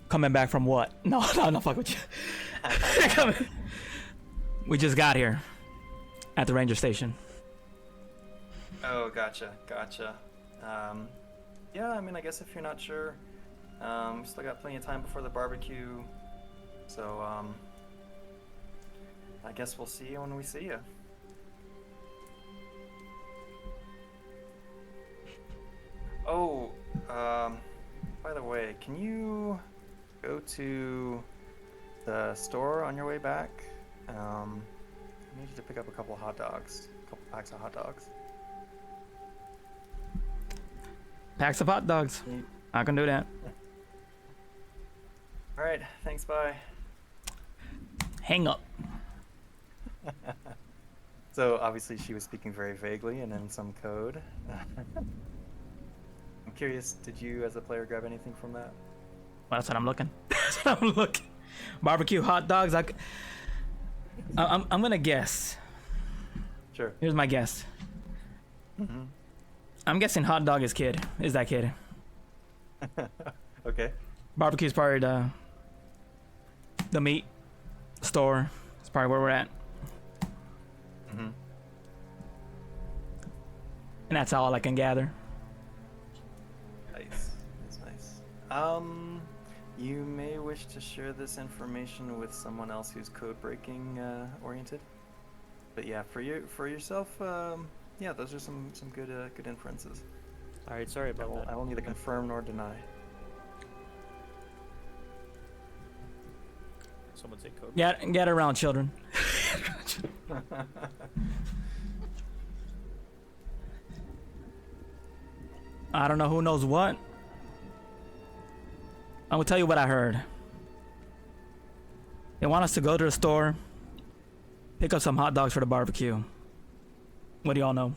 A: Coming back from what? No, no, fuck with you. We just got here at the ranger station.
D: Oh, gotcha. Yeah, I mean, I guess if you're not sure, we still got plenty of time before the barbecue, so I guess we'll see you when we see you. Oh, by the way, can you go to the store on your way back? I need you to pick up a couple of hot dogs, a couple packs of hot dogs.
A: Packs of hot dogs. I can do that.
D: All right, thanks, bye.
A: Hang up.
D: So obviously she was speaking very vaguely and in some code. I'm curious, did you as a player grab anything from that?
A: Well, that's what I'm looking. That's what I'm looking. Barbecue hot dogs. I'm gonna guess.
D: Sure.
A: Here's my guess.
D: Mm-hmm.
A: I'm guessing hot dog is kid. Is that kid?
D: Okay.
A: Barbecue's probably the meat store. It's probably where we're at.
D: Mm-hmm.
A: And that's all I can gather.
D: Nice. You may wish to share this information with someone else who's code breaking oriented. But yeah, for yourself, yeah, those are some good inferences.
B: All right, sorry about that.
D: I will neither confirm nor deny.
B: Someone say code.
A: Get around, children. I don't know who knows what. I'm gonna tell you what I heard. They want us to go to the store, pick up some hot dogs for the barbecue. What do y'all know?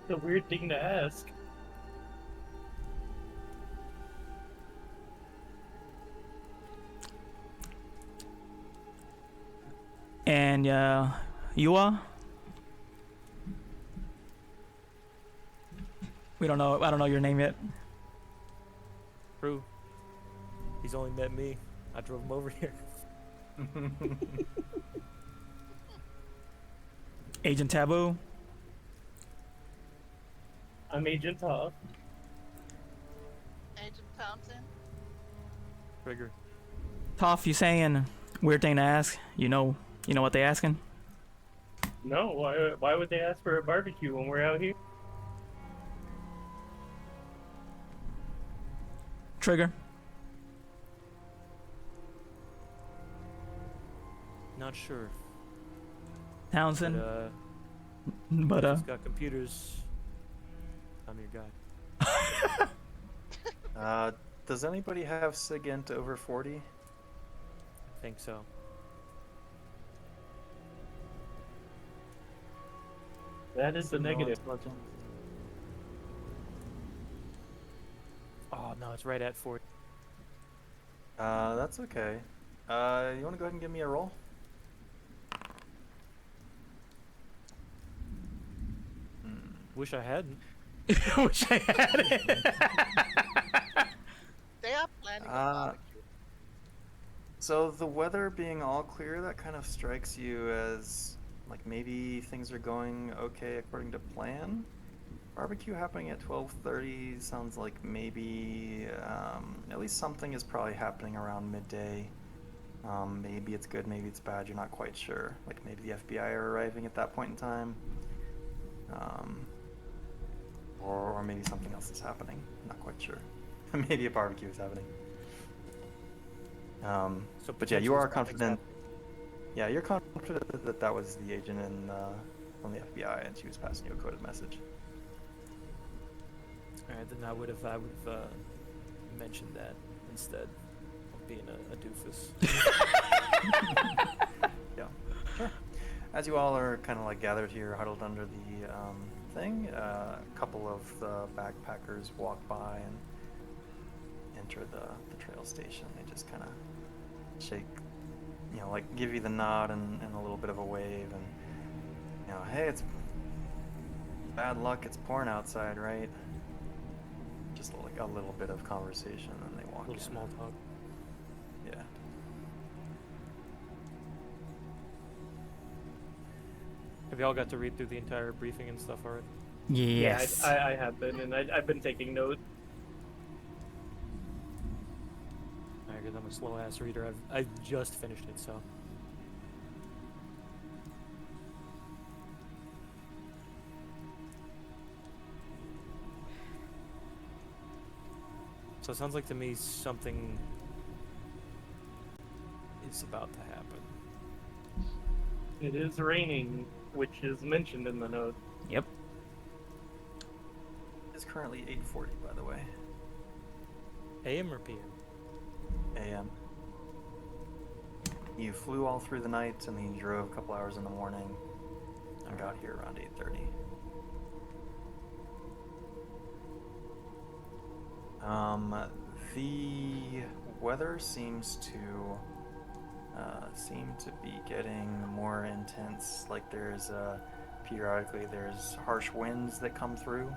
C: It's a weird thing to ask.
A: And you are? We don't know. I don't know your name yet.
B: True. He's only met me. I drove him over here.
A: Agent Taboo.
C: I'm Agent Todd.
E: Agent Thompson.
B: Trigger.
A: Toph, you saying weird thing to ask? You know what they asking?
C: No, why would they ask for a barbecue when we're out here?
A: Trigger.
B: Not sure.
A: Townsend.
B: But,
A: But
B: he's got computers. I'm your guy.
D: Does anybody have SIGINT over 40?
B: I think so.
C: That is the
D: No
C: negative.
D: intelligence?
B: Oh no, it's right at 40.
D: That's okay. You want to go ahead and give me a roll?
B: Wish I hadn't.
A: Wish I had it.
E: They are planning a
D: Uh,
E: barbecue.
D: So the weather being all clear, that kind of strikes you as like maybe things are going okay according to plan. Barbecue happening at 12:30 sounds like maybe at least something is probably happening around midday. Maybe it's good, maybe it's bad. You're not quite sure. Like maybe the FBI are arriving at that point in time, or maybe something else is happening. Not quite sure. Maybe a barbecue is happening.
B: So
D: But yeah, you
B: potentially
D: are
B: something's
D: confident.
B: happening.
D: Yeah, you're confident that that was the agent from the FBI, and she was passing you a coded message.
B: All right, then I would have mentioned that instead of being a doofus.
D: Yeah, sure. As you all are kind of like gathered here, huddled under the thing, a couple of the backpackers walk by and enter the trail station. They just kind of shake you know, like give you the nod and a little bit of a wave, and you know, hey, it's bad luck. It's pouring outside, right? Just like a little bit of conversation, and they walk
B: A little
D: in.
B: small talk.
D: Yeah.
B: Have y'all got to read through the entire briefing and stuff already?
A: Yes.
C: Yeah, I have been, and I've been taking notes.
B: Because I'm a slow ass reader. I've just finished it, so. So it sounds like to me something is about to happen.
C: It is raining, which is mentioned in the note.
A: Yep.
D: It's currently 8:40, by the way.
B: AM or PM?
D: A.M. You flew all through the night, and then you drove a couple hours in the morning, and got here around 8:30. The weather seems to be getting more intense. Like there's periodically there's harsh winds that come through,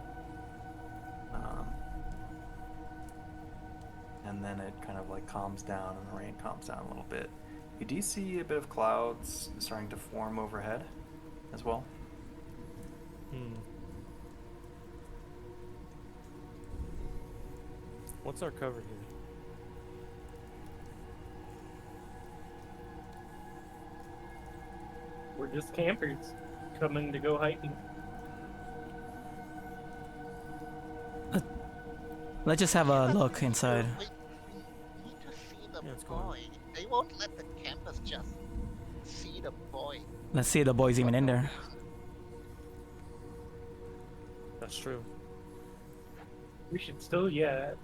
D: and then it kind of like calms down, and the rain calms down a little bit. You do see a bit of clouds starting to form overhead as well.
B: What's our cover here?
C: We're just campers coming to go hiking.
A: Let's just have a
E: But
A: look inside.
E: We need to see the
B: Yeah, let's go on.
E: boy. They won't let the campus just see the boy.
A: Let's see if the boy's even in there.
B: That's true.
C: We should still,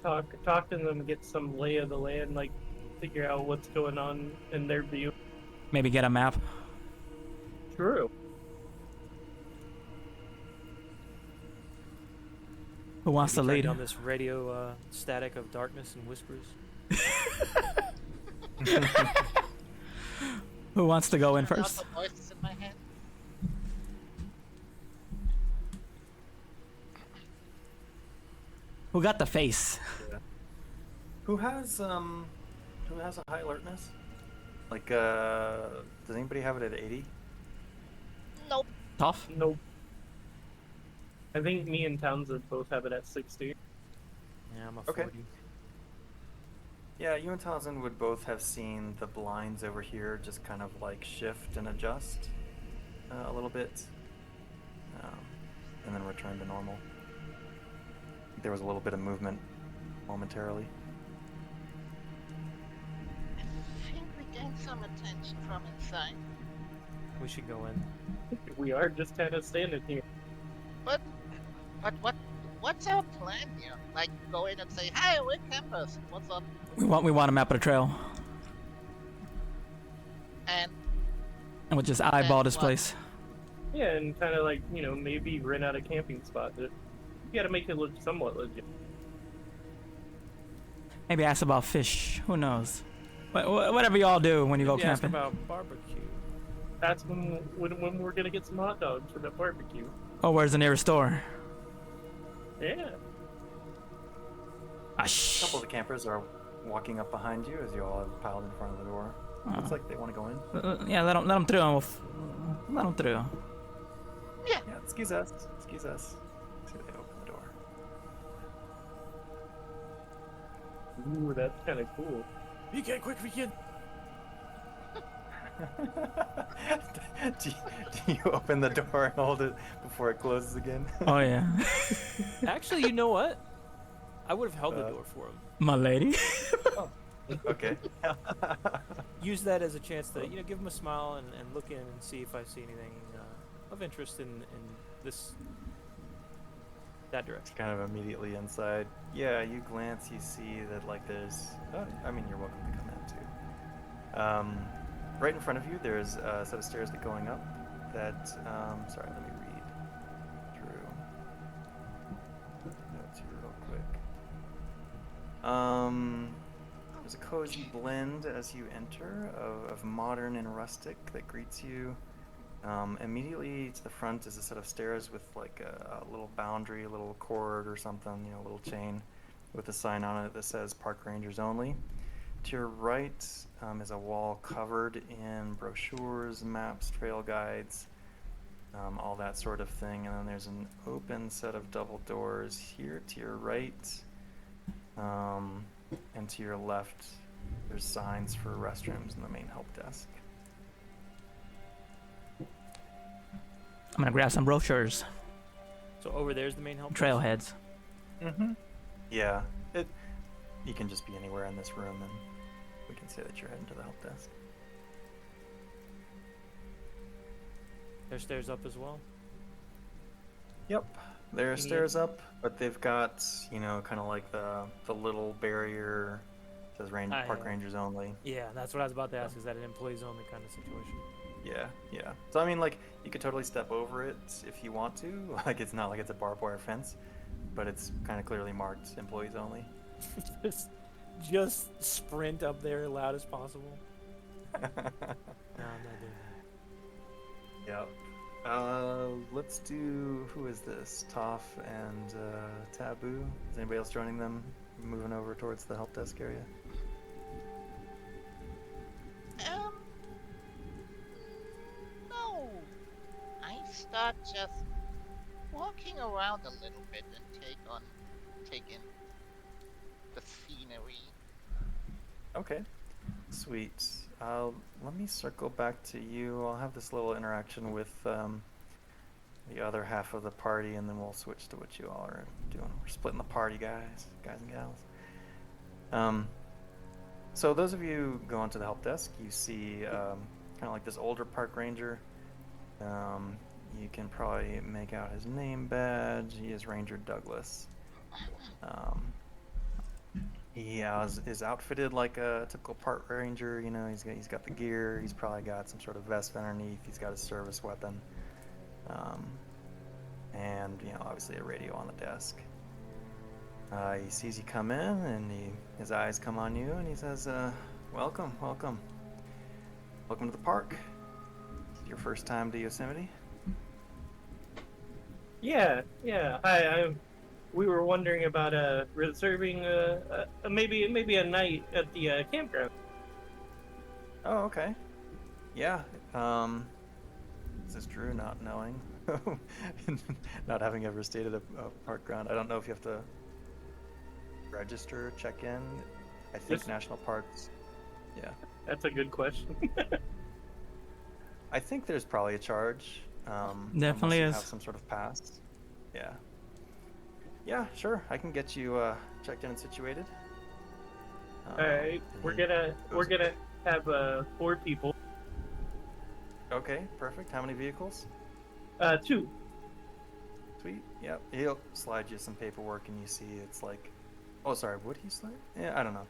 C: talk to them, get some lay of the land, like figure out what's going on in their view.
A: Maybe get a map.
C: True.
A: Who wants to
B: Maybe turn
A: lead?
B: down this radio static of darkness and whispers.
A: Who wants to go in
E: Turn out
A: first?
E: the voices in my head.
A: Who got the face?
D: Who has a high alertness? Like does anybody have it at 80?
E: Nope.
A: Tough?
C: Nope. I think me and Townsend both have it at 60.
B: Yeah, I'm a
D: Okay.
B: 40.
D: Yeah, you and Townsend would both have seen the blinds over here just kind of like shift and adjust a little bit, and then return to normal. There was a little bit of movement momentarily.
E: I think we gained some attention from inside.
B: We should go in.
C: We are just kind of standing here.
E: But what's our plan here? Like go in and say, "Hi, we're campers. What's up?"
A: We want a map of the trail.
E: And
A: And we'll just eyeball
E: And
A: this
E: what?
A: place.
C: Yeah, and kind of like, maybe rent out a camping spot. You gotta make it look somewhat legit.
A: Maybe ask about fish. Who knows? Whatever y'all do when you go
B: Maybe ask
A: camping.
B: about barbecue.
C: That's when we're gonna get some hot dogs for the barbecue.
A: Oh, where's the nearest store?
C: Yeah.
A: Ah,
D: A couple of the campers are walking up behind you as you all have piled in front of the door. Looks like they want to go in.
A: Yeah, let them through. And let them through.
D: Yeah, excuse us. Excuse us. See, they open the door.
C: Ooh, that's kind of cool.
B: Weekend, quick weekend.
D: do you open the door and hold it before it closes again?
A: Oh yeah,
B: Actually, you know what? I would have held the door for him.
A: my lady.
D: Okay.
B: Use that as a chance to, give him a smile and look in and see if I see anything of interest in that direction.
D: Kind of immediately inside. Yeah, you glance, you see that like there's. You're welcome to come in too. Right in front of you, there's a set of stairs that going up. That sorry, let me read through notes here real quick. there's a cozy blend as you enter of modern and rustic that greets you. Immediately to the front is a set of stairs with like a little boundary, a little cord or something, a little chain with a sign on it that says Park Rangers Only. To your right is a wall covered in brochures, maps, trail guides, all that sort of thing. And then there's an open set of double doors here to your right. And to your left, there's signs for restrooms in the main help desk.
A: I'm gonna grab some brochures.
B: So over there's the main help desk?
A: Trailheads.
D: Mm-hmm. Yeah. You can just be anywhere in this room, and we can say that you're heading to the help desk.
B: There's stairs up as well?
D: Yep. There are
B: Any-
D: stairs up, but they've got, kind of like the little barrier that says Park
B: yeah.
D: Rangers Only.
B: Yeah, that's what I was about to ask. Is that an employees only kind of situation?
D: Yeah. So I mean, like, you could totally step over it if you want to. Like, it's not like it's a barbed wire fence, but it's kind of clearly marked employees only.
B: just sprint up there as loud as possible. No, I'm not doing that.
D: Yep. Let's do, who is this? Toph and Taboo. Is anybody else joining them, moving over towards the help desk area?
E: No. I start just walking around a little bit and take in the scenery.
D: Okay. Sweet. Let me circle back to you. I'll have this little interaction with the other half of the party, and then we'll switch to what you all are doing. We're splitting the party, guys and gals. So those of you go onto the help desk, you see kind of like this older park ranger. You can probably make out his name badge. He is Ranger Douglas. He is outfitted like a typical park ranger. He's got the gear. He's probably got some sort of vest underneath. He's got his service weapon, and obviously a radio on the desk. He sees you come in, and his eyes come on you, and he says, "Welcome to the park. Is it your first time to Yosemite?"
C: Yeah. Hi. We were wondering about reserving maybe a night at the campground.
D: Oh, okay. Yeah. This is Drew not knowing, not having ever stayed at a park ground. I don't know if you have to register, check in. I think
C: Yes.
D: national parks. Yeah.
C: That's a good question.
D: I think there's probably a charge.
A: Definitely
D: unless you
A: is.
D: have some sort of pass. Yeah. Yeah, sure. I can get you checked in and situated.
C: All right, we're gonna have 4 people.
D: Okay, perfect. How many vehicles?
C: 2.
D: Sweet. Yep. He'll slide you some paperwork, and you see it's like, oh, sorry. Would he slide? Yeah, I don't know.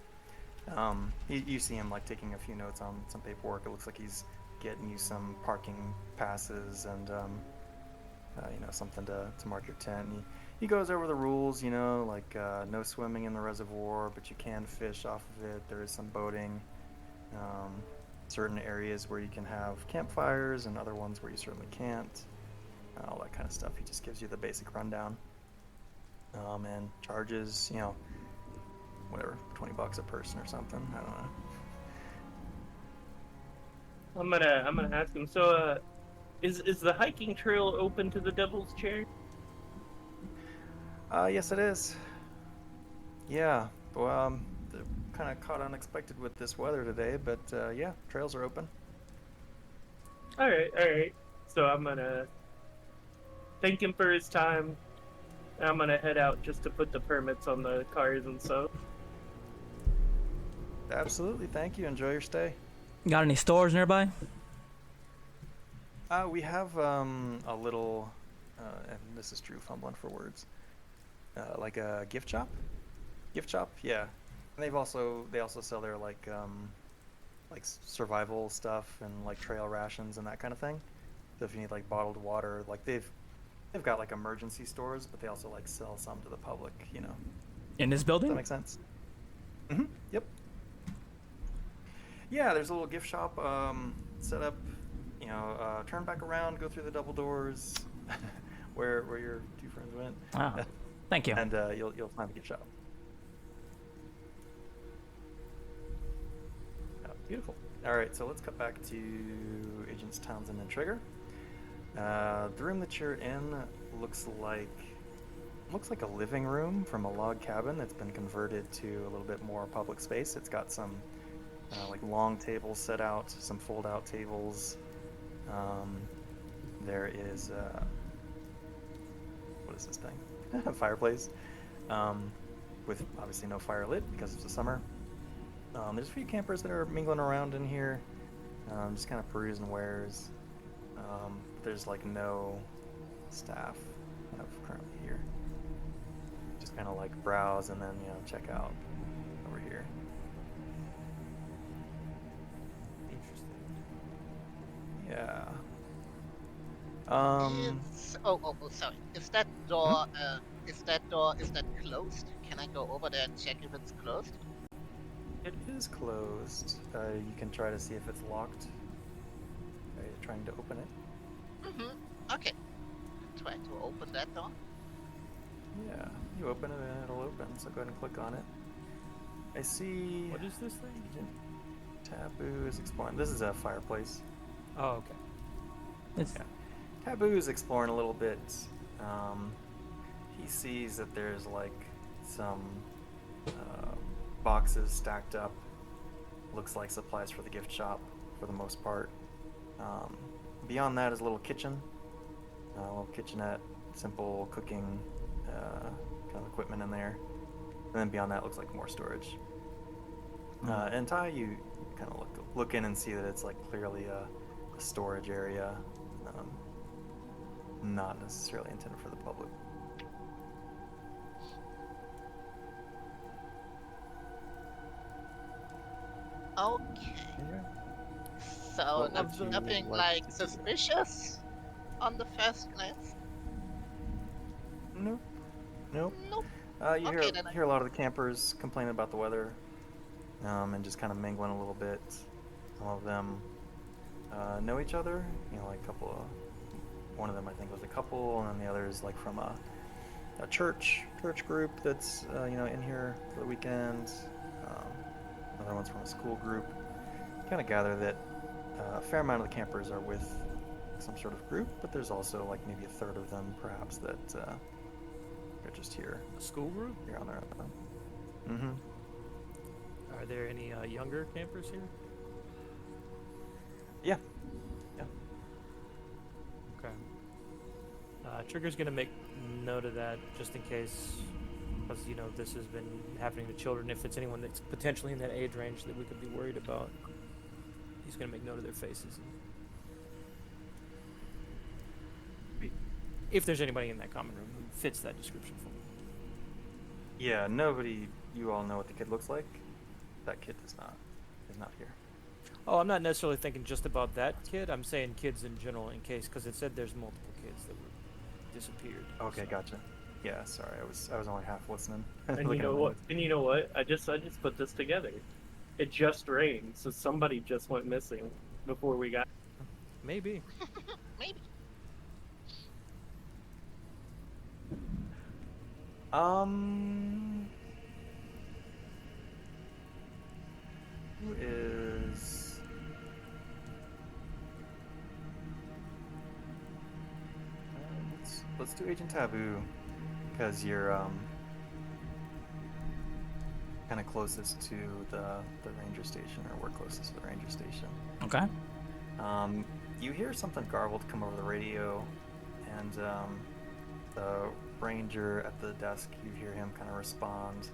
D: You see him like taking a few notes on some paperwork. It looks like he's getting you some parking passes and something to mark your tent. And he goes over the rules, like no swimming in the reservoir, but you can fish off of it. There is some boating. Certain areas where you can have campfires, and other ones where you certainly can't. All that kind of stuff. He just gives you the basic rundown. And charges, whatever, $20 a person or something. I don't know.
C: I'm gonna ask him. So, is the hiking trail open to the Devil's Chair?
D: Yes, it is. Yeah. Well, kind of caught unexpected with this weather today, but yeah, trails are open.
C: All right. So I'm gonna thank him for his time. And I'm gonna head out just to put the permits on the cars and stuff.
D: Absolutely. Thank you. Enjoy your stay.
A: Got any stores nearby?
D: We have a little, and this is true, fumbling for words, like a gift shop. Gift shop, yeah. And they also sell their like survival stuff and like trail rations and that kind of thing. So if you need like bottled water, like they've got like emergency stores, but they also like sell some to the public.
A: In this
D: Does
A: building?
D: that make sense? Mm-hmm. Yep. Yeah, there's a little gift shop set up. You know, turn back around, go through the double doors, where your two friends went,
A: Oh, thank you.
D: and you'll find the gift shop. Oh, beautiful. All right, so let's cut back to Agents Townsend and Trigger. The room that you're in looks like a living room from a log cabin that's been converted to a little bit more public space. It's got some like long tables set out, some fold-out tables. There is what is this thing? A fireplace, with obviously no fire lit because it's the summer. There's a few campers that are mingling around in here, just kind of perusing wares. There's like no staff currently here. Just kind of like browse and then check out over here.
B: Interesting.
D: Yeah.
E: Sorry. Is that door closed? Can I go over there and check if it's closed?
D: It is closed. You can try to see if it's locked. Are you trying to open it?
E: Mm-hmm. Okay. Try to open that door.
D: Yeah. You open it and it'll open. So go ahead and click on it. I see.
B: What is this thing?
D: Taboo is exploring. This is a fireplace.
B: Oh, okay.
A: It's
D: Yeah. Taboo is exploring a little bit. He sees that there's like some boxes stacked up. Looks like supplies for the gift shop for the most part. Beyond that is a little kitchen. A little kitchenette, simple cooking kind of equipment in there. And then beyond that looks like more storage. And Ty, you kind of look in and see that it's like clearly a storage area, not necessarily intended for the public.
E: Okay.
D: Okay.
E: So
D: What would you
E: nothing
D: like
E: like
D: to do?
E: suspicious on the first glance.
D: Nope. Nope.
E: Nope.
D: You
E: Okay, then I-
D: hear a lot of the campers complaining about the weather, and just kind of mingling a little bit. Some of them know each other. You know, like one of them I think was a couple, and then the other is like from a church group that's in here for the weekend. Another one's from a school group. Kind of gather that a fair amount of the campers are with some sort of group, but there's also like maybe a third of them perhaps that they're just here
B: A school group?
D: on their own. Mm-hmm.
B: Are there any younger campers here?
D: Yeah.
B: Okay. Trigger's gonna make note of that just in case, because this has been happening to children. If it's anyone that's potentially in that age range that we could be worried about, he's gonna make note of their faces. If there's anybody in that common room who fits that description for me.
D: Yeah, nobody. You all know what the kid looks like. That kid is not here.
B: Oh, I'm not necessarily thinking just about that kid. I'm saying kids in general, in case, because it said there's multiple kids that were disappeared.
D: Okay,
B: so.
D: gotcha. Yeah, sorry, I was only half listening.
C: And you
D: Looking
C: know
D: at my
C: what?
D: notes.
C: And you know what? I just put this together. It just rained, so somebody just went missing before we got.
B: Maybe.
E: Maybe.
D: Who is? Let's do Agent Taboo, because you're kind of closest to the ranger station, or we're closest to the ranger station.
A: okay.
D: You hear something garbled come over the radio, and the ranger at the desk, you hear him kind of respond.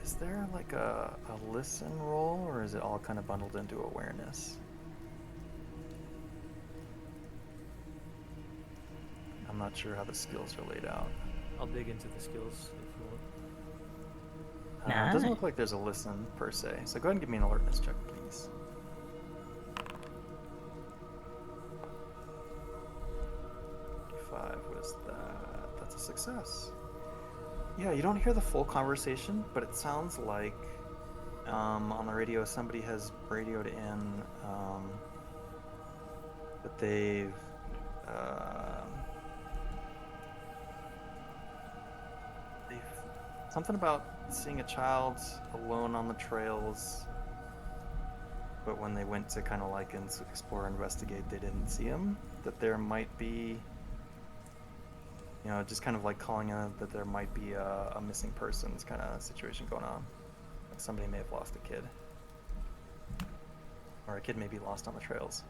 D: Is there like a listen roll, or is it all kind of bundled into awareness? I'm not sure how the skills are laid out.
B: I'll dig into the skills if you want.
D: It doesn't look like there's a listen per se, so go ahead and give me an alertness check, please. What is that? That's a success. Yeah, you don't hear the full conversation, but it sounds like On the radio, somebody has radioed in that they've something about seeing a child alone on the trails, but when they went to kind of like explore, investigate, they didn't see him. That there might be, just kind of like calling out that there might be a missing persons kind of situation going on. Like somebody may have lost a kid, or a kid may be lost on the trails.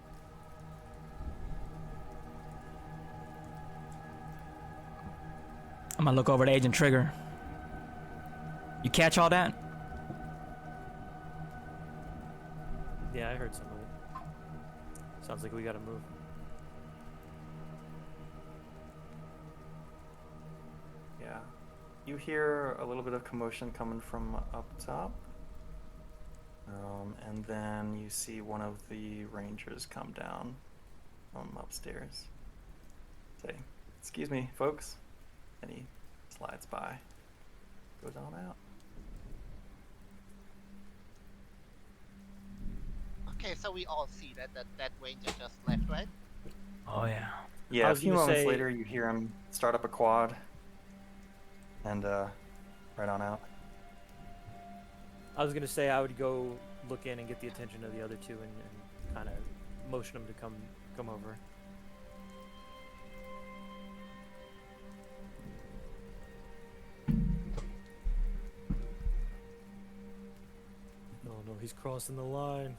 A: I'm gonna look over to Agent Trigger. You catch all that?
B: Yeah, I heard some of it. Sounds like we gotta move.
D: Yeah. You hear a little bit of commotion coming from up top. And then you see one of the rangers come down from upstairs. Say, "Excuse me, folks." And he slides by. Goes on out.
E: Okay, so we all see that ranger just left, right?
A: Oh yeah.
D: Yeah,
B: I
D: a
B: was
D: few
B: gonna
D: moments
B: say-
D: later you hear him start up a quad. And right on out.
B: I was gonna say I would go look in and get the attention of the other two and kind of motion them to come over. No, he's crossing the line.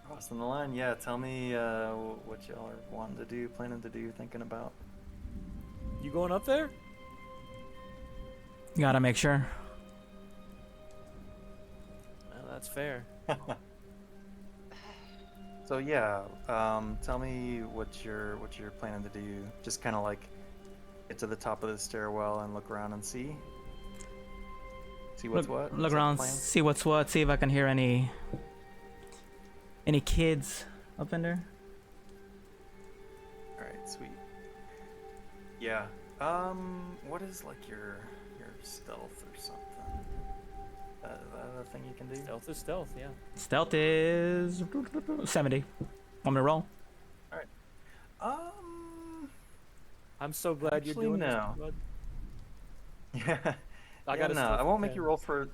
D: Crossing the line, yeah. Tell me what y'all are wanting to do, planning to do, thinking about.
B: You going up there?
A: Gotta make sure.
B: Well, that's fair.
D: So yeah, tell me what you're planning to do. Just kind of like get to the top of the stairwell and look around and see what's what. Is
A: Look
D: that the
A: around,
D: plan?
A: see what's what, see if I can hear any kids up in there.
D: All right, sweet. Yeah. What is like your stealth or something? That a thing you can do?
B: Stealth is stealth, yeah.
A: Stealth is 70. Want me to roll?
B: I'm so glad you're
D: Actually,
B: doing
D: no.
B: this, bud.
D: Yeah.
B: I
D: Yeah,
B: got a
D: no,
B: stealth
D: I won't
B: of
D: make you
B: 10.
D: roll for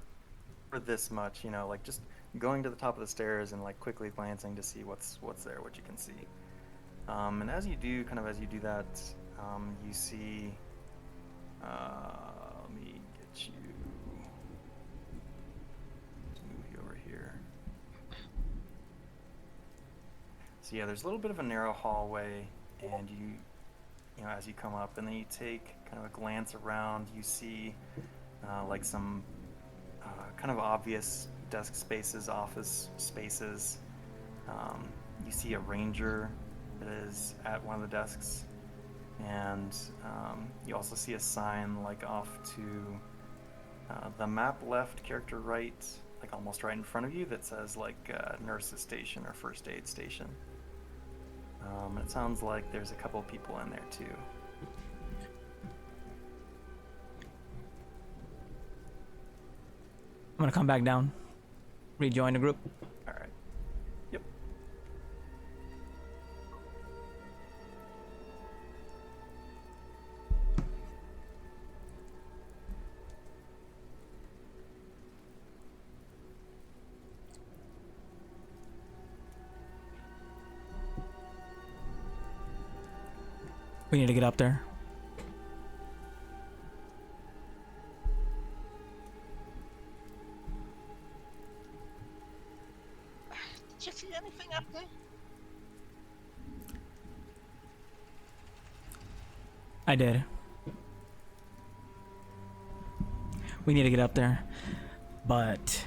D: this much. Like just going to the top of the stairs and like quickly glancing to see what's there, what you can see. And as you do that, you see. Let me get you. Move you over here. So yeah, there's a little bit of a narrow hallway, and as you come up, and then you take kind of a glance around, you see like some kind of obvious desk spaces, office spaces. You see a ranger that is at one of the desks, and you also see a sign like off to the map left, character right, like almost right in front of you, that says like nurse's station or first aid station. It sounds like there's a couple of people in there too.
A: I'm gonna come back down. Rejoin the group.
D: All right. Yep.
A: We need to get up there.
E: Did you see anything up there?
A: I did. We need to get up there. But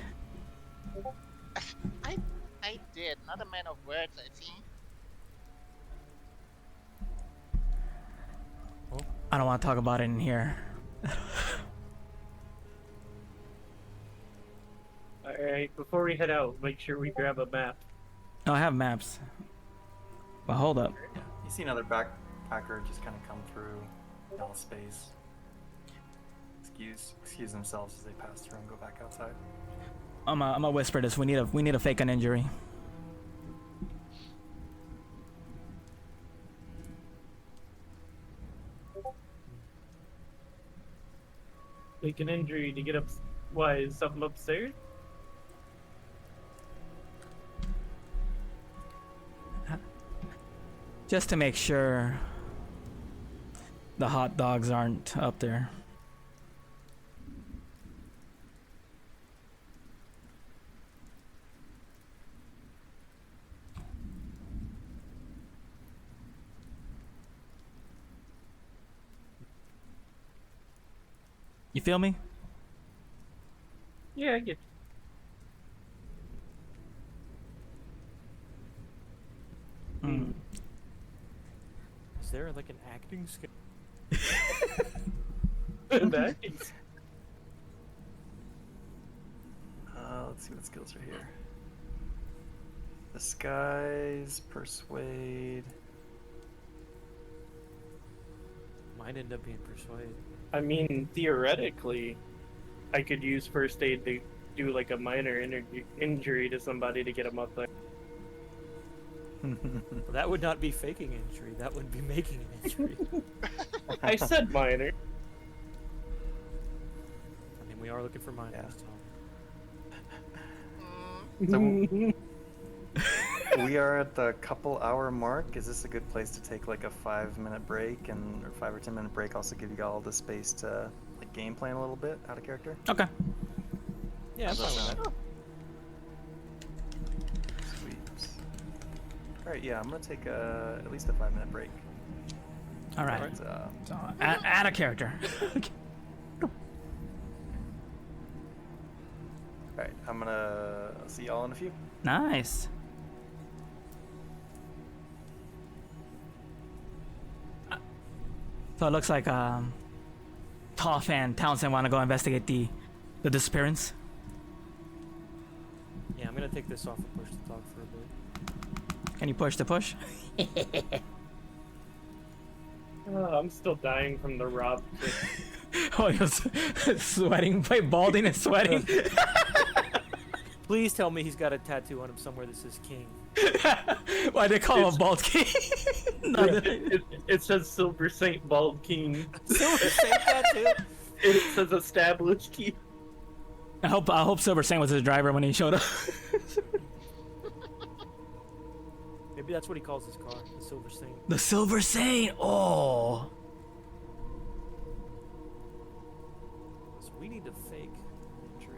E: I did. Not a man of words, I think.
A: I don't want to talk about it in here.
C: Alright, before we head out, make sure we grab a map.
A: No, I have maps. But hold up.
D: You see another backpacker just kind of come through y'all's space. excuse themselves as they pass through and go back outside.
A: I'm a whisper this. We need a fake an injury.
C: Like an injury to get up. Why is something upstairs?
A: Just to make sure the hot dogs aren't up there. You feel me?
C: Yeah, I get.
A: Mm.
B: Is there like an acting skill?
C: That
D: Let's see what skills are here. Disguise, persuade.
B: Might end up being persuade.
C: I mean, theoretically, I could use first aid to do like a minor injury to somebody to get them up there.
B: Well, that would not be faking injury. That would be making an injury.
C: I said minor.
B: I mean, we are looking for minors.
D: Yeah.
B: So.
E: Mm,
D: So we are at the couple-hour mark. Is this a good place to take like a 5-minute break or 5 or 10-minute break? Also give you all the space to like game plan a little bit out of character.
A: Okay.
B: Yeah, I'm fine with that.
D: Sweet. All right, yeah, I'm gonna take at least a 5-minute break.
A: All right.
D: But,
A: So, add a character.
D: all right, I'm gonna see y'all in a few.
A: Nice. So it looks like Toff and Townsend want to go investigate the disappearance.
B: Yeah, I'm gonna take this off and push the dog for a bit.
A: Can you push the push?
C: I'm still dying from the rob kick.
A: Oh, he was sweating, balding and sweating.
B: Please tell me he's got a tattoo on him somewhere that says King.
A: Why they call him a bald king? No,
C: It says Silver Saint Bald King.
B: Silver Saint tattoo?
C: It says established key.
A: I hope Silver Saint was his driver when he showed up.
B: Maybe that's what he calls his car, the Silver Saint.
A: The Silver Saint. Oh.
B: So we need to fake injury.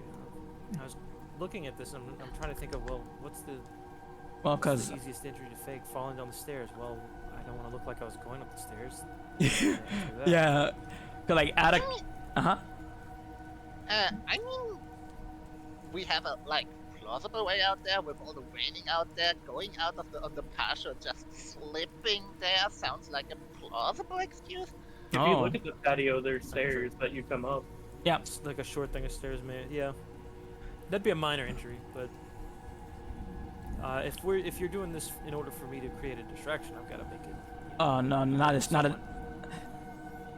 B: I was looking at this and I'm trying to think of, well, what's the
A: Because
B: easiest injury to fake? Falling down the stairs. Well, I don't want to look like I was going up the stairs.
A: yeah, 'cause like add a
E: I mean, we have a like plausible way out there with all the raining out there. Going out of the partial, just slipping there sounds like a plausible excuse.
C: If you look at the patio, there's stairs that you come up.
A: Yeah.
B: It's like a short thing of stairs, man. Yeah, that'd be a minor injury, but if you're doing this in order for me to create a distraction, I've got to make it.
A: Oh no, not a.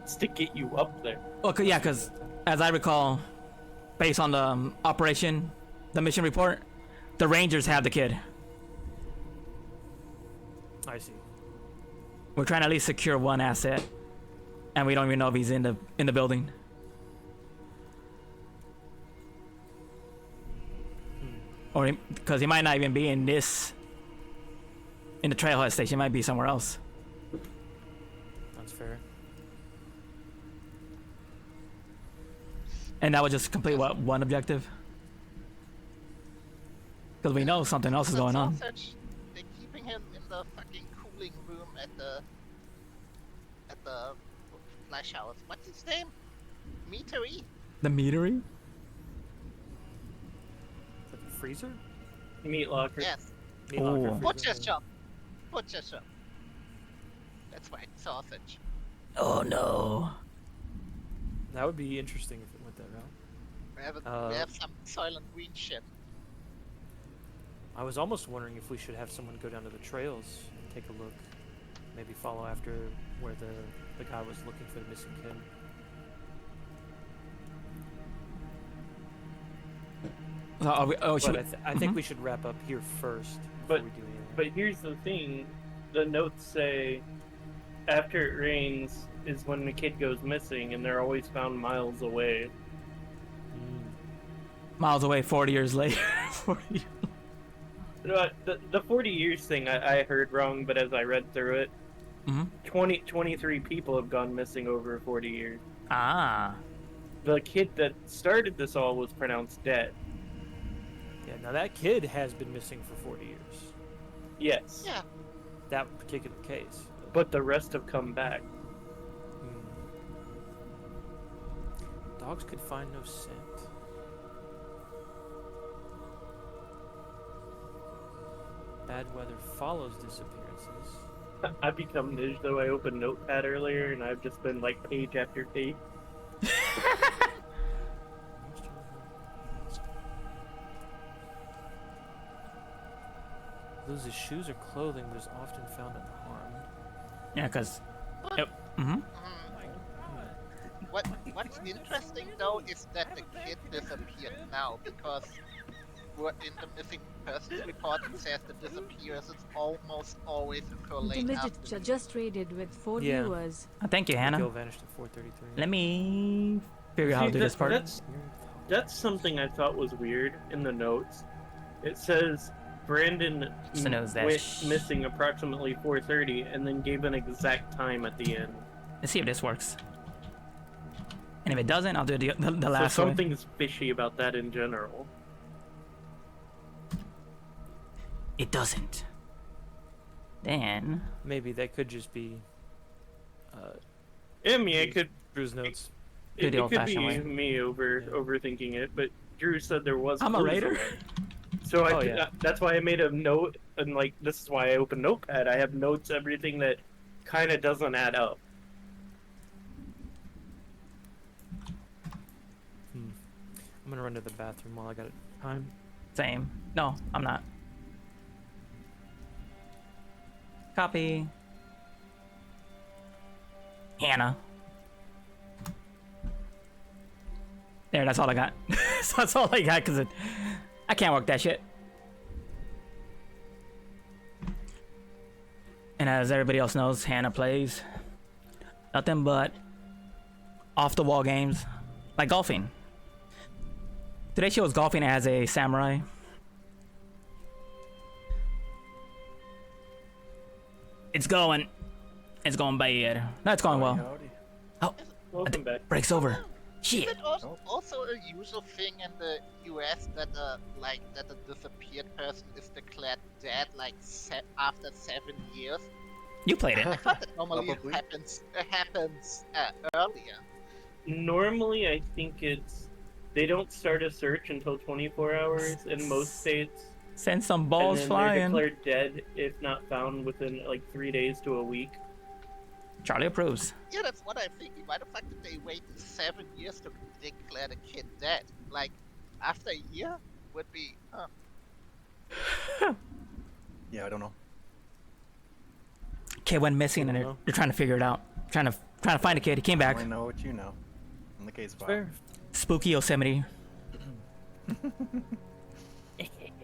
C: It's to get you up there.
A: Well, yeah, because as I recall, based on the operation, the mission report, the Rangers have the kid.
B: I see.
A: We're trying to at least secure one asset, and we don't even know if he's in the building. Or because he might not even be in the trailhead station. He might be somewhere else.
B: That's fair.
A: And that would just complete what, one objective? Because we know something else is going on.
E: Sausage, they're keeping him in the fucking cooling room at the flash house. What's his name? Meatery?
A: The meatery?
B: Is that the freezer?
C: Meat locker.
E: Yes.
B: Meat locker,
A: Oh.
B: freezer,
E: Butcher
B: yeah.
E: shop. Butcher shop. That's right, sausage.
A: Oh no.
B: That would be interesting if it went that route.
E: We have some Soylent Green shit.
B: I was almost wondering if we should have someone go down to the trails and take a look. Maybe follow after where the guy was looking for the missing kid.
A: So are we, oh, should
B: But
A: we,
B: I think we should wrap up here first before
C: But-
B: we do anything.
C: But here's the thing: the notes say after it rains is when the kid goes missing, and they're always found miles away.
A: miles away, 40 years later. 40.
C: The 40 years thing I heard wrong, but as I read through it,
A: Mhm.
C: 23 people have gone missing over 40 years.
A: Ah.
C: The kid that started this all was pronounced dead.
B: Yeah, now that kid has been missing for 40 years.
C: Yes.
E: Yeah.
B: That particular case.
C: But the rest have come back.
B: Dogs could find no scent. Bad weather follows disappearances.
C: I become Nij though. I opened Notepad earlier, and I've just been like page after page.
B: Loses shoes or clothing, but is often found unharmed.
A: Yeah, because.
E: But,
A: Mm-hmm.
E: what's interesting though is that the kid disappeared now because in the missing persons report it says the disappearances almost always occur late
F: Intermittent
E: afternoon.
F: just raided with 4
B: Yeah.
F: viewers.
A: Thank you,
B: The
A: Hannah.
B: kill vanished at 4:33.
A: Let me figure out how to do this part.
C: That's something I thought was weird in the notes. It says Brandon
A: So knows that
C: went
A: sh-
C: missing approximately 4:30, and then gave an exact time at the end.
A: Let's see if this works. And if it doesn't, I'll do the
C: So
A: last one.
C: something's fishy about that in general.
A: It doesn't. Then.
B: Maybe that could just be
C: I mean, it could
B: Drew's notes.
A: Do the
C: it could be
A: old-fashioned way.
C: me overthinking it, but Drew said there was.
A: I'm a
C: clues
A: raider.
C: already. So
B: Oh, yeah.
C: that's why I made a note, and like this is why I opened Notepad. I have notes, everything that kind of doesn't add up.
B: I'm gonna run to the bathroom while I got time.
A: Same. No, I'm not. Copy. Hannah. There, that's all I got. So that's all I got, because I can't work that shit. And as everybody else knows, Hannah plays nothing but off-the-wall games, like golfing. Today she was golfing as a samurai. It's going bad. That's going well.
D: Howdy.
A: Oh,
C: Welcome back.
A: breaks over.
E: Is
A: Shit.
E: it also a usual thing in the US that that a disappeared person is declared dead after 7 years?
A: You played it.
E: I thought that normally
D: Probably.
E: it happens earlier.
C: Normally, I think they don't start a search until 24 hours in most states.
A: Send some
C: And
A: balls
C: then
A: flying.
C: they're declared dead if not found within like 3 days to a week.
A: Charlie approves.
E: Yeah, that's what I'm thinking. Why the fuck did they wait 7 years to declare the kid dead? Like, after a year would be,
D: Yeah, I don't know.
A: Kid went missing and
B: Dunno.
A: they're trying to figure it out. Trying to find a kid. He came back.
D: I know what you know. In the case file.
B: Fair.
A: Spooky Yosemite.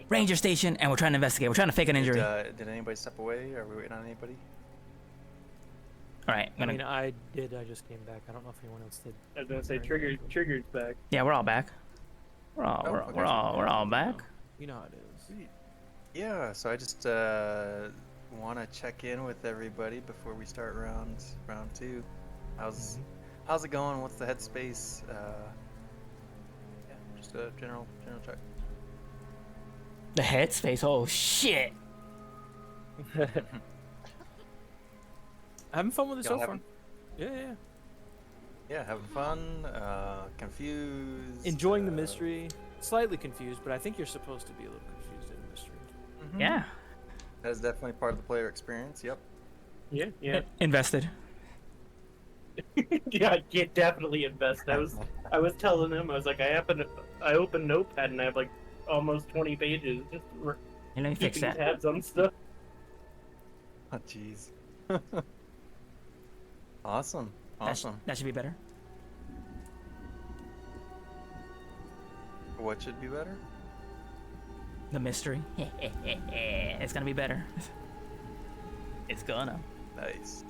A: Ranger station, and we're trying to investigate. We're trying to fake an injury.
D: Did anybody step away? Are we waiting on anybody?
A: All right,
B: I mean, I did. I just came back. I don't know if anyone else did.
C: I was gonna say trigger's back.
A: yeah, we're all back. We're all
D: okay.
A: we're all back.
B: You know how it is.
D: Yeah, so I just want to check in with everybody before we start round 2. How's it going? What's the headspace? Yeah, just a general check.
A: The headspace. Oh shit.
B: Having fun with it so
D: Y'all
B: far.
D: having-
B: Yeah.
D: Yeah, having fun. Confused.
B: Enjoying the mystery. Slightly confused, but I think you're supposed to be a little confused in the mystery.
D: Mhm.
A: Yeah.
D: That is definitely part of the player experience. Yep.
C: Yeah.
A: Invested.
C: Yeah, I definitely invest. I was telling him, I was like, I opened Notepad and I have like almost 20 pages just
A: Hey, let me fix
C: keeping
A: that.
C: tabs on stuff.
D: Oh, jeez. Awesome.
A: That should be better.
D: What should be better?
A: The mystery. It's gonna be better. It's gonna.
D: Nice.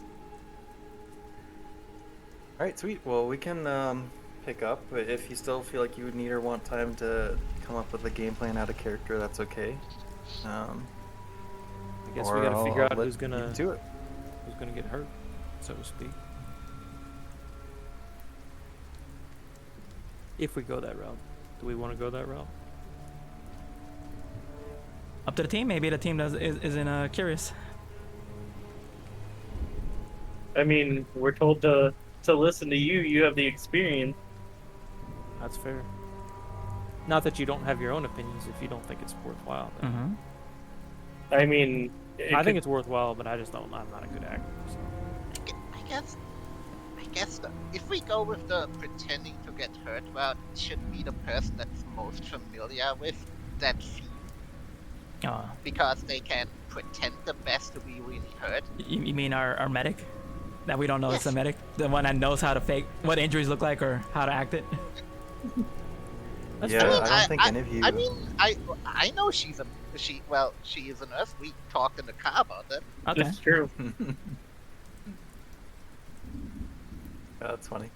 D: All right, sweet. Well, we can pick up, but if you still feel like you would need or want time to come up with a game plan out of character, that's okay.
B: I guess
D: Or
B: we gotta figure
D: I'll
B: out
D: let
B: who's
D: you
B: gonna
D: do it.
B: get hurt, so to speak. If we go that route, do we want to go that route?
A: Up to the team. Maybe the team isn't curious.
C: I mean, we're told to listen to you. You have the experience.
B: That's fair. Not that you don't have your own opinions if you don't think it's worthwhile. Then.
A: Mm-hmm.
C: I mean,
B: I think it's worthwhile, but I just don't. I'm not a good actor. So.
E: I guess if we go with the pretending to get hurt route, it should be the person that's most familiar with that feat, because they can pretend the best to be really hurt.
A: You mean our medic? That we don't know it's a
E: Yes.
A: medic? The one that knows how to fake what injuries look like or how to act it?
B: That's
D: Yeah,
B: fair.
D: I don't think any of you.
E: I mean, I know she is a nurse. We talked in the car about it.
A: Okay.
C: It's true.
D: That's funny.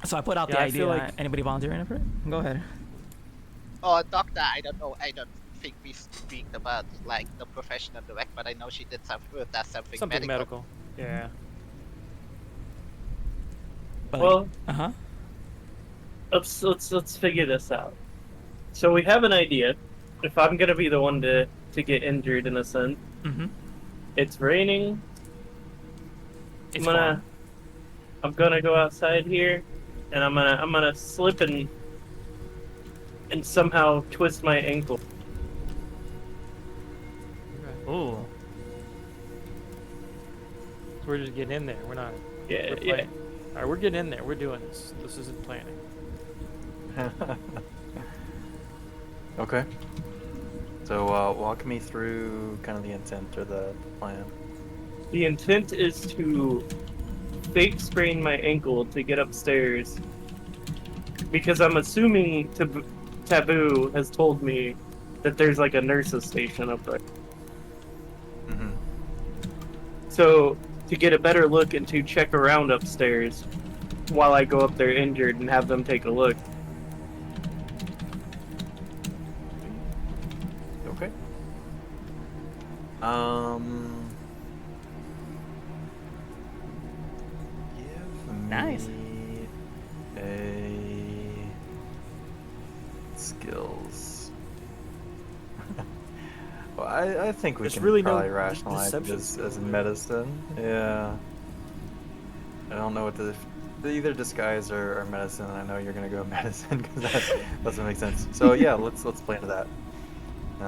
A: So I put out
B: Yeah,
A: the
B: I
A: idea.
B: feel like-
A: Anybody volunteering for it? Go ahead.
E: Oh, doctor, I don't know. I don't think we speak about like the professional direct, but I know she did something. Does something,
B: Something medical. Yeah.
A: But
C: Well,
A: uh-huh.
C: let's figure this out. So we have an idea. If I'm gonna be the one to get injured in a sense,
A: Mm-hmm.
C: it's raining.
A: It's
C: I'm gonna go outside here, and I'm gonna slip and somehow twist my ankle.
B: Okay.
A: Ooh.
B: So we're just getting in there. We're not.
C: Yeah,
B: We're
C: yeah.
B: playing. All right, we're getting in there. We're doing this. This isn't planning.
D: Okay. So walk me through kind of the intent or the plan.
C: The intent is to fake sprain my ankle to get upstairs, because I'm assuming Taboo has told me that there's like a nurse's station up there.
D: Mm-hmm.
C: So to get a better look and to check around upstairs while I go up there injured and have them take a look.
D: Okay. Give
A: Nice.
D: me a skills. Well, I think we
B: There's
D: can
B: really no
D: probably rationalize
B: deception
D: this
B: skills
D: as
B: there.
D: medicine. Yeah. I don't know what the either disguise or medicine. I know you're gonna go medicine because that doesn't make sense. So yeah, let's play into that. Go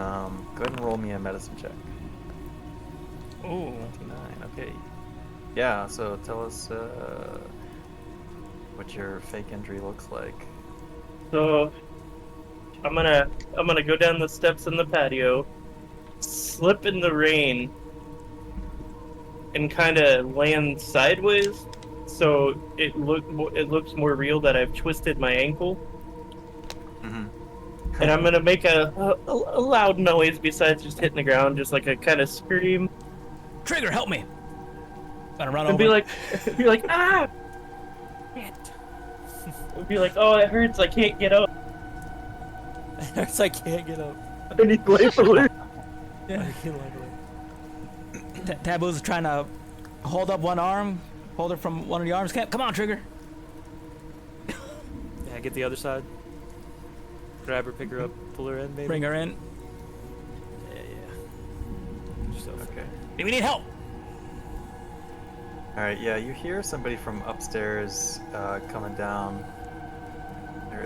D: ahead and roll me a medicine check.
A: Ooh.
D: 29. Okay. Yeah. So tell us what your fake injury looks like.
C: So I'm gonna go down the steps in the patio, slip in the rain, and kind of land sideways, so it looks more real that I've twisted my ankle.
D: Mm-hmm.
C: And I'm gonna make a loud noise besides just hitting the ground, just like a kind of scream,
A: Trigger, help me! Gotta run
C: and
A: over.
C: be like, ah! And be like, oh, it hurts, I can't get up.
B: It's like can't get up.
C: I need life alert.
B: I can't like
A: Taboo's trying to hold up one arm, hold her from one of the arms. Come on, Trigger.
B: Yeah, get the other side. Grab her, pick her up, pull her in, maybe.
A: Bring her in.
B: Yeah. Get yourself.
D: Okay.
A: We need help.
D: All right. Yeah, you hear somebody from upstairs coming down. There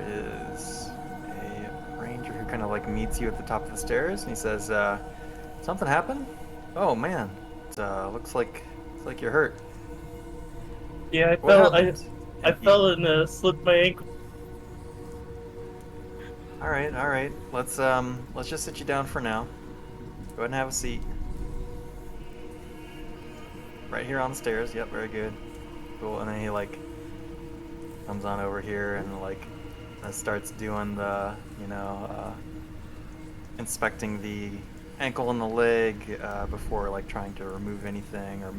D: is a ranger who kind of like meets you at the top of the stairs, and he says, "Something happened? Oh man, it looks like you're hurt.
C: Yeah, I
D: What
C: fell.
D: happened?"
C: I fell and slipped my ankle.
D: All right. Let's just sit you down for now. Go ahead and have a seat. Right here on the stairs. Yep, very good. Cool. And then he like comes on over here and like starts doing the, inspecting the ankle and the leg before like trying to remove anything, or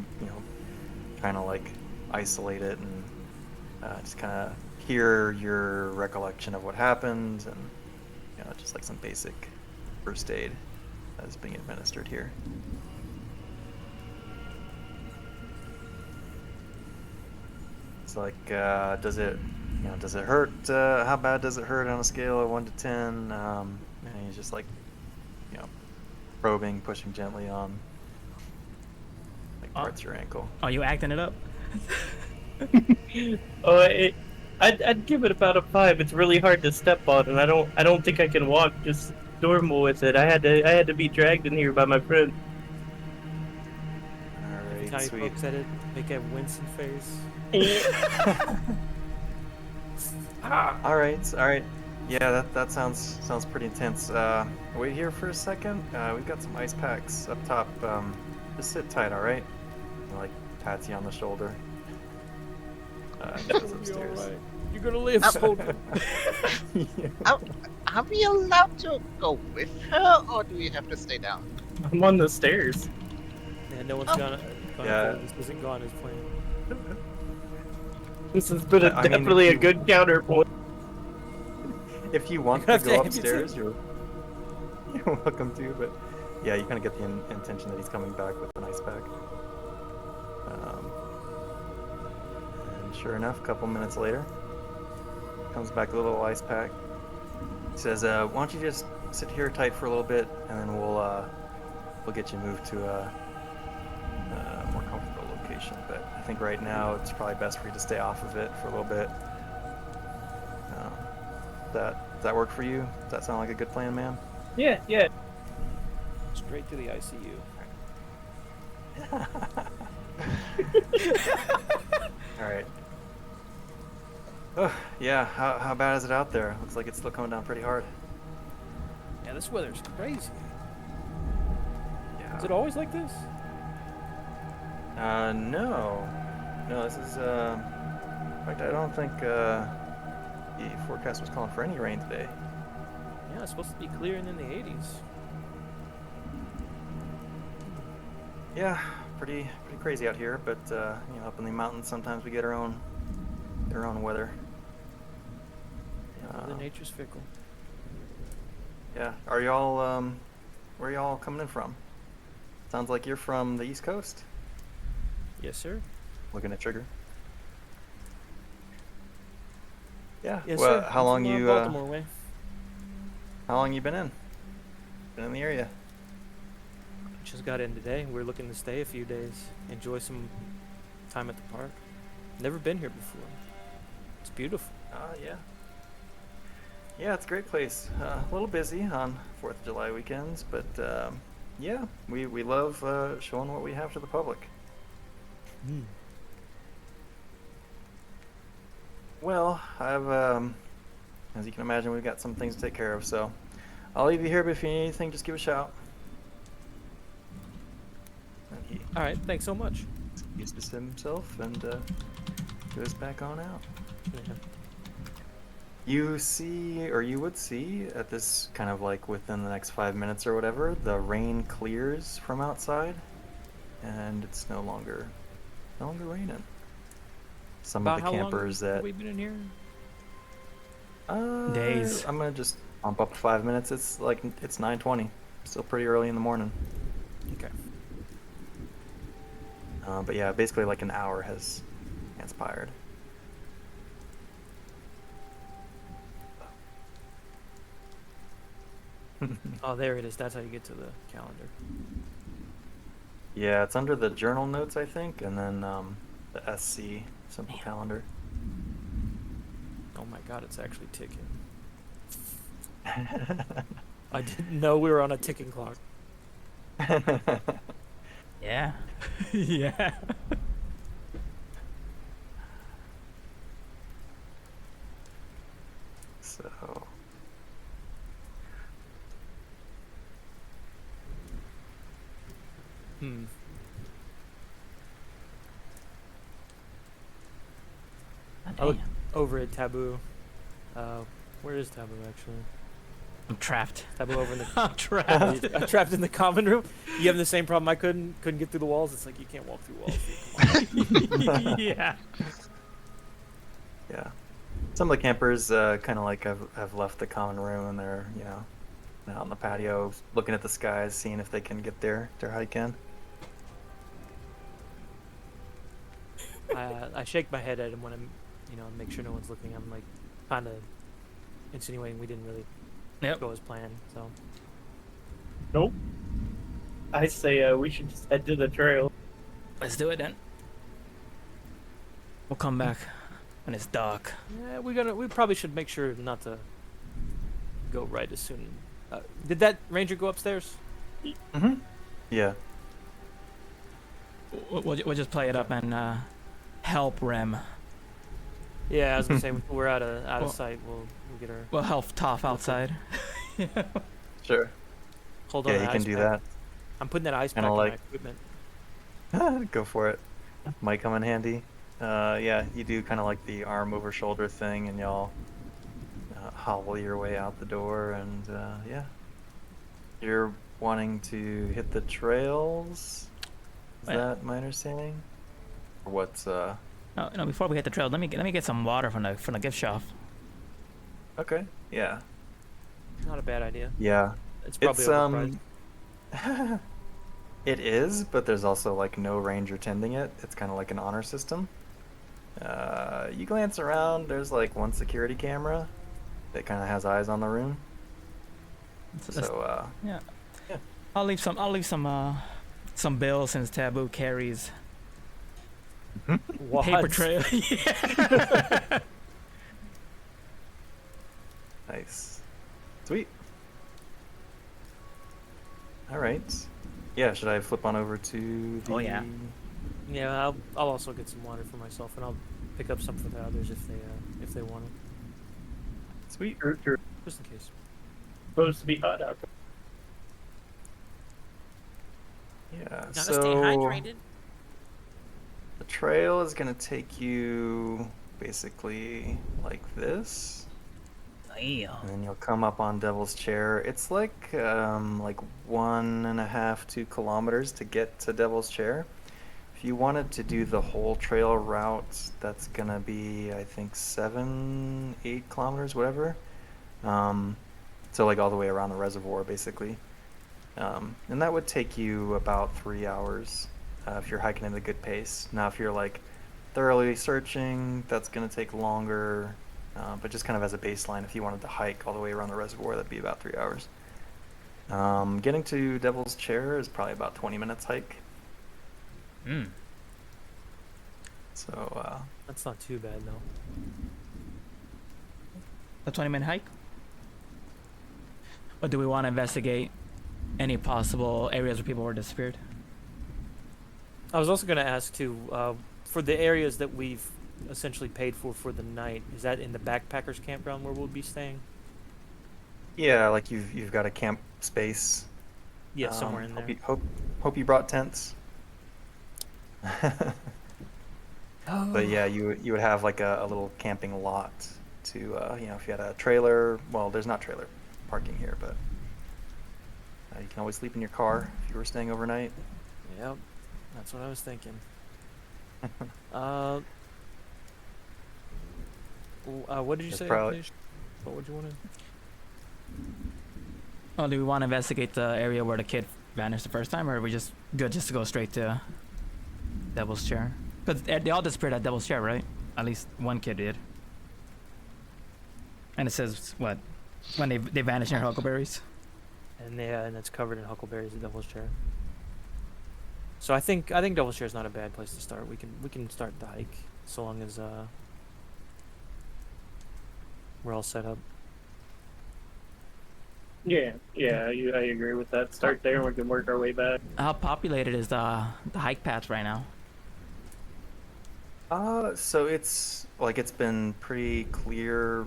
D: trying to like isolate it, and just kind of hear your recollection of what happened, and just like some basic first aid that is being administered here. It's like, does it hurt? How bad does it hurt on a scale of 1 to 10? And he's just like, probing, pushing gently on, like towards your ankle.
A: Oh, you acting it up?
C: I'd give it about a 5. It's really hard to step on, and I don't think I can walk just normal with it. I had to be dragged in here by my friend.
B: Every
D: Alright,
B: time he
D: sweet.
B: pokes at it, make a wincing face.
D: Alright. Yeah, that sounds pretty intense. Wait here for a second. We've got some ice packs up top. Just sit tight, alright? Like, pats you on the shoulder. Goes upstairs.
B: You're gonna live, soldier.
E: Are we allowed to go with her, or do we have to stay down?
C: I'm on the stairs.
B: Yeah, no one's gonna
D: Yeah.
B: This isn't gone as planned.
C: This has been
D: I mean,
C: definitely
D: if
C: a good counterpoint.
D: If you want
B: You're
D: to
B: gonna
D: go
B: have to
D: upstairs, you're welcome to, but yeah, you kind of get the intention that he's coming back with an ice pack. And sure enough, a couple minutes later, comes back with a little ice pack. He says, "Why don't you just sit here tight for a little bit, and then we'll get you moved to a more comfortable location. But I think right now it's probably best for you to stay off of it for a little bit." Does that work for you? Does that sound like a good plan, ma'am?
C: Yeah.
B: Straight to the ICU.
D: All right. Oh, yeah. How bad is it out there? Looks like it's still coming down pretty hard.
B: Yeah, this weather's crazy.
D: Yeah.
B: Is it always like this?
D: No. This is in fact, I don't think the forecast was calling for any rain today.
B: Yeah, it's supposed to be clear and in the 80s.
D: Yeah, pretty crazy out here, but up in the mountains sometimes we get our own weather.
B: Yeah, Mother Nature's fickle.
D: Yeah. Are y'all where are y'all coming in from? Sounds like you're from the East Coast.
B: Yes, sir.
D: Looking at Trigger. Yeah.
B: Yes,
D: well,
B: sir.
D: how
B: I'm
D: long
B: from,
D: you
B: Baltimore way.
D: how long you been in? Been in the area?
B: Just got in today. We're looking to stay a few days, enjoy some time at the park. Never been here before. It's beautiful.
D: Yeah. Yeah, it's a great place. A little busy on 4th of July weekends, but yeah, we love showing what we have to the public. Well, I've as you can imagine, we've got some things to take care of, so I'll leave you here, but if you need anything, just give a shout. And he
B: All right, thanks so much.
D: excuses himself and goes back on out.
B: Yeah.
D: You see, or you would see, at this kind of like within the next 5 minutes or whatever, the rain clears from outside, and it's no longer raining. Some
B: About
D: of
B: how
D: the campers
B: long
D: that
B: have we been in here?
A: Days.
D: I'm gonna just bump up to 5 minutes. It's 9:20, still pretty early in the morning.
B: Okay.
D: But yeah, basically like an hour has transpired.
B: Oh, there it is. That's how you get to the calendar.
D: Yeah, it's under the journal notes, I think, and then the SC simple calendar.
B: Oh my god, it's actually ticking. I didn't know we were on a ticking clock.
A: Yeah. Yeah.
D: So
B: Hmm. I look over at Taboo. Where is Taboo actually?
A: I'm trapped.
B: Taboo over in the.
A: I'm trapped.
B: I'm trapped in the common room. You have the same problem. I couldn't get through the walls. It's like you can't walk through walls. Dude. Come on.
A: Yeah.
D: Yeah. Some of the campers kind of like have left the common room and they're, out on the patio looking at the skies, seeing if they can get their hike in.
B: I shake my head at him when I'm, make sure no one's looking. I'm like, kind of insinuating we didn't really
A: Yep.
B: go as planned. So
C: Nope. I say we should just head to the trail.
A: Let's do it then. We'll come back when it's dark.
B: yeah, we probably should make sure not to go right as soon. Did that ranger go upstairs?
D: Mm-hmm. Yeah.
A: We'll just play it up and help Rem.
B: Yeah, I was gonna say when we're out of
A: Well-
B: sight, we'll get her.
A: We'll help Toph outside.
D: Sure.
B: Hold on.
D: Yeah,
B: to
D: you
B: the
D: can
B: ice
D: do
B: pack. I'm putting that ice pack
D: Kinda
B: on
D: like-
B: my equipment.
D: that. Go for it. Might come in handy. Yeah, you do kind of like the arm over shoulder thing, and y'all hobble your way out the door, and yeah. You're wanting to hit the trails? Is
A: Yeah.
D: that my understanding? Or what's
A: No, before we hit the trail, let me get some water from the gift shop.
D: Okay. Yeah.
B: Not a bad idea.
D: Yeah.
B: It's probably
D: It's
B: overpriced.
D: it is, but there's also like no ranger tending it. It's kind of like an honor system. You glance around, there's like one security camera that kind of has eyes on the room. So
A: Yeah.
D: Yeah.
A: I'll leave some bills since Taboo carries
B: What?
A: paper trail. Yeah.
D: nice. Sweet. All right. Yeah, should I flip on over to the
A: Oh, yeah.
B: Yeah, I'll also get some water for myself, and I'll pick up some for the others if they want it,
D: Sweet.
C: You're
B: just in case.
C: supposed to be hot out there.
D: Yeah.
F: Gotta
D: so
F: stay hydrated.
D: the trail is gonna take you basically like this.
A: Yeah.
D: And then you'll come up on Devil's Chair. It's like 1.5, 2 kilometers to get to Devil's Chair. If you wanted to do the whole trail route, that's gonna be I think 7, 8 kilometers, whatever. So like all the way around the reservoir, basically. And that would take you about 3 hours if you're hiking at a good pace. Now, if you're like thoroughly searching, that's gonna take longer. But just kind of as a baseline, if you wanted to hike all the way around the reservoir, that'd be about 3 hours. Getting to Devil's Chair is probably about 20 minutes hike.
A: Mm.
D: So,
B: That's not too bad though.
A: A 20-minute hike. Or do we want to investigate any possible areas where people were disappeared?
B: I was also gonna ask too, for the areas that we've essentially paid for the night, is that in the backpackers campground where we'll be staying?
D: yeah, like you've got a camp space.
B: Yeah, somewhere in there.
D: Hope you brought tents. But yeah, you would have like a little camping lot to if you had a trailer. Well, there's not trailer parking here, but you can always sleep in your car if you were staying overnight.
B: Yep, that's what I was thinking. What did you
D: That's
B: say?
D: probably-
B: Nish? What would you want to?
A: Oh, do we want to investigate the area where the kid vanished the first time, or are we just good just to go straight to Devil's Chair? Because they all disappeared at Devil's Chair, right? At least one kid did. And it says what when they vanish near huckleberries.
B: And it's covered in huckleberries at Devil's Chair. So I think Devil's Chair is not a bad place to start. We can start the hike so long as we're all set up.
C: Yeah, I agree with that. Start there and we can work our way back.
A: How populated is the hike paths right now?
D: So it's been pretty clear,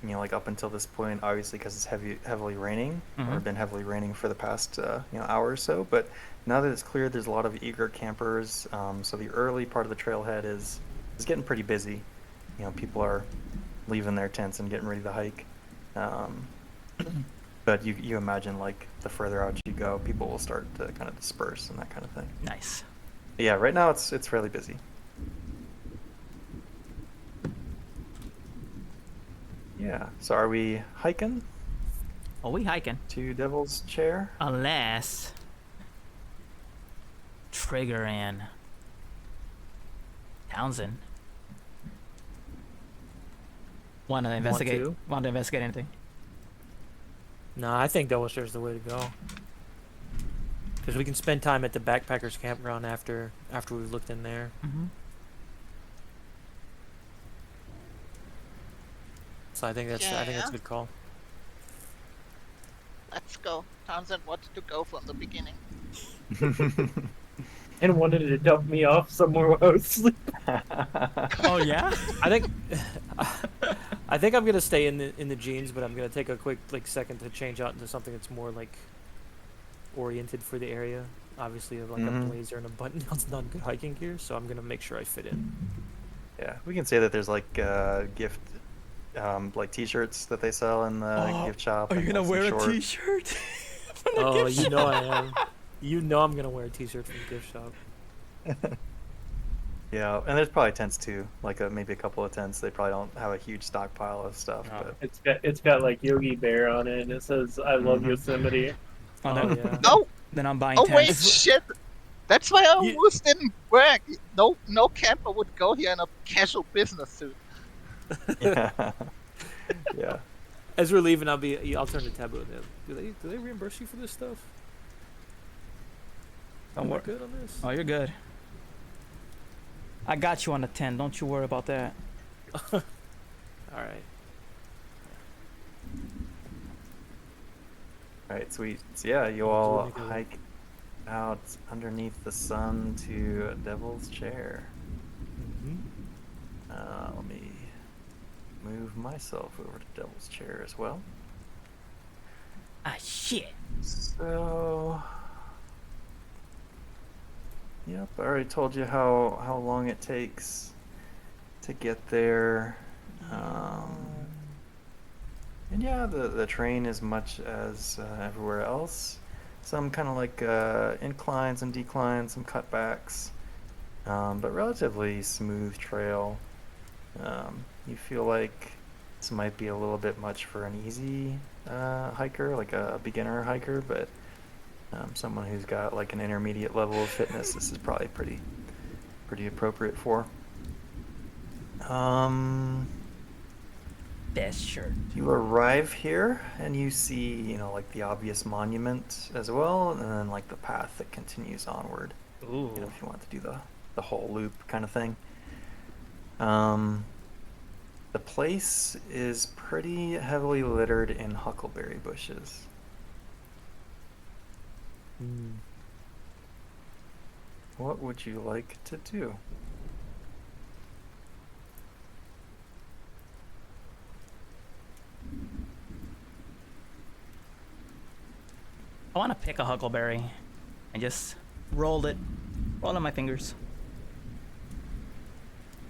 D: like up until this point, obviously because it's heavily raining, or
A: Mhm.
D: been heavily raining for the past hour or so. But now that it's clear, there's a lot of eager campers. So the early part of the trailhead is getting pretty busy. People are leaving their tents and getting ready to hike. But you imagine like the further out you go, people will start to kind of disperse and that kind of thing.
A: Nice.
D: But yeah, right now it's fairly busy. Yeah. So are we hiking
A: Oh, we hiking.
D: to Devil's Chair?
A: Unless Trigger and Townsend want to investigate.
B: to?
A: Want to investigate anything?
B: No, I think Devil's Chair is the way to go. Because we can spend time at the backpackers campground after we've looked in there.
A: Mm-hmm.
B: So I think that's a
E: Yeah.
B: good call.
E: Let's go. Townsend wanted to go from the beginning.
C: And wanted to dump me off somewhere while I was sleeping.
A: Oh yeah.
B: I think I'm gonna stay in the jeans, but I'm gonna take a quick second to change out into something that's more like oriented for the area. Obviously, like a blazer and a button down's not good hiking gear, so I'm gonna make sure I fit in.
D: Yeah, we can say that there's like gift, like T-shirts that they sell in the gift shop.
A: Are you
D: and,
A: gonna
D: like, some
A: wear a
D: short-
A: T-shirt?
B: Oh, you know I am. You know I'm gonna wear a T-shirt from the gift shop.
D: Yeah, and there's probably tents too, like maybe a couple of tents. They probably don't have a huge stockpile of stuff,
B: No.
D: but
C: It's got like Yogi Bear on it, and it says "I love
D: Mhm.
C: Yosemite."
A: Oh,
B: Oh
A: then,
B: yeah.
E: No!
A: then I'm buying
E: Oh wait,
A: tents.
E: shit! That's why I
B: You-
E: almost didn't work. No camper would go here in a casual business suit.
D: yeah, yeah.
B: As we're leaving, I'll turn to Taboo. Do they reimburse you for this stuff?
A: Don't
B: Am I
A: worry.
B: good on this?
A: Oh, you're good. I got you on the 10. Don't you worry about that.
B: All right.
D: All right, sweet. So yeah, you all hike out underneath the sun to Devil's Chair.
B: Mm-hmm.
D: Let me move myself over to Devil's Chair as well.
A: Ah, shit.
D: So, yep, I already told you how long it takes to get there. And yeah, the train is much as everywhere else. Some kind of like inclines and declines, some cutbacks, but relatively smooth trail. You feel like this might be a little bit much for an easy hiker, like a beginner hiker, but someone who's got like an intermediate level of fitness, this is probably pretty appropriate for.
A: Best shirt.
D: You arrive here and you see, like the obvious monument as well, and then like the path that continues onward.
B: Ooh.
D: If you want to do the whole loop kind of thing. The place is pretty heavily littered in huckleberry bushes.
B: Mm.
D: What would you like to do?
A: I want to pick a huckleberry and just roll it on my fingers.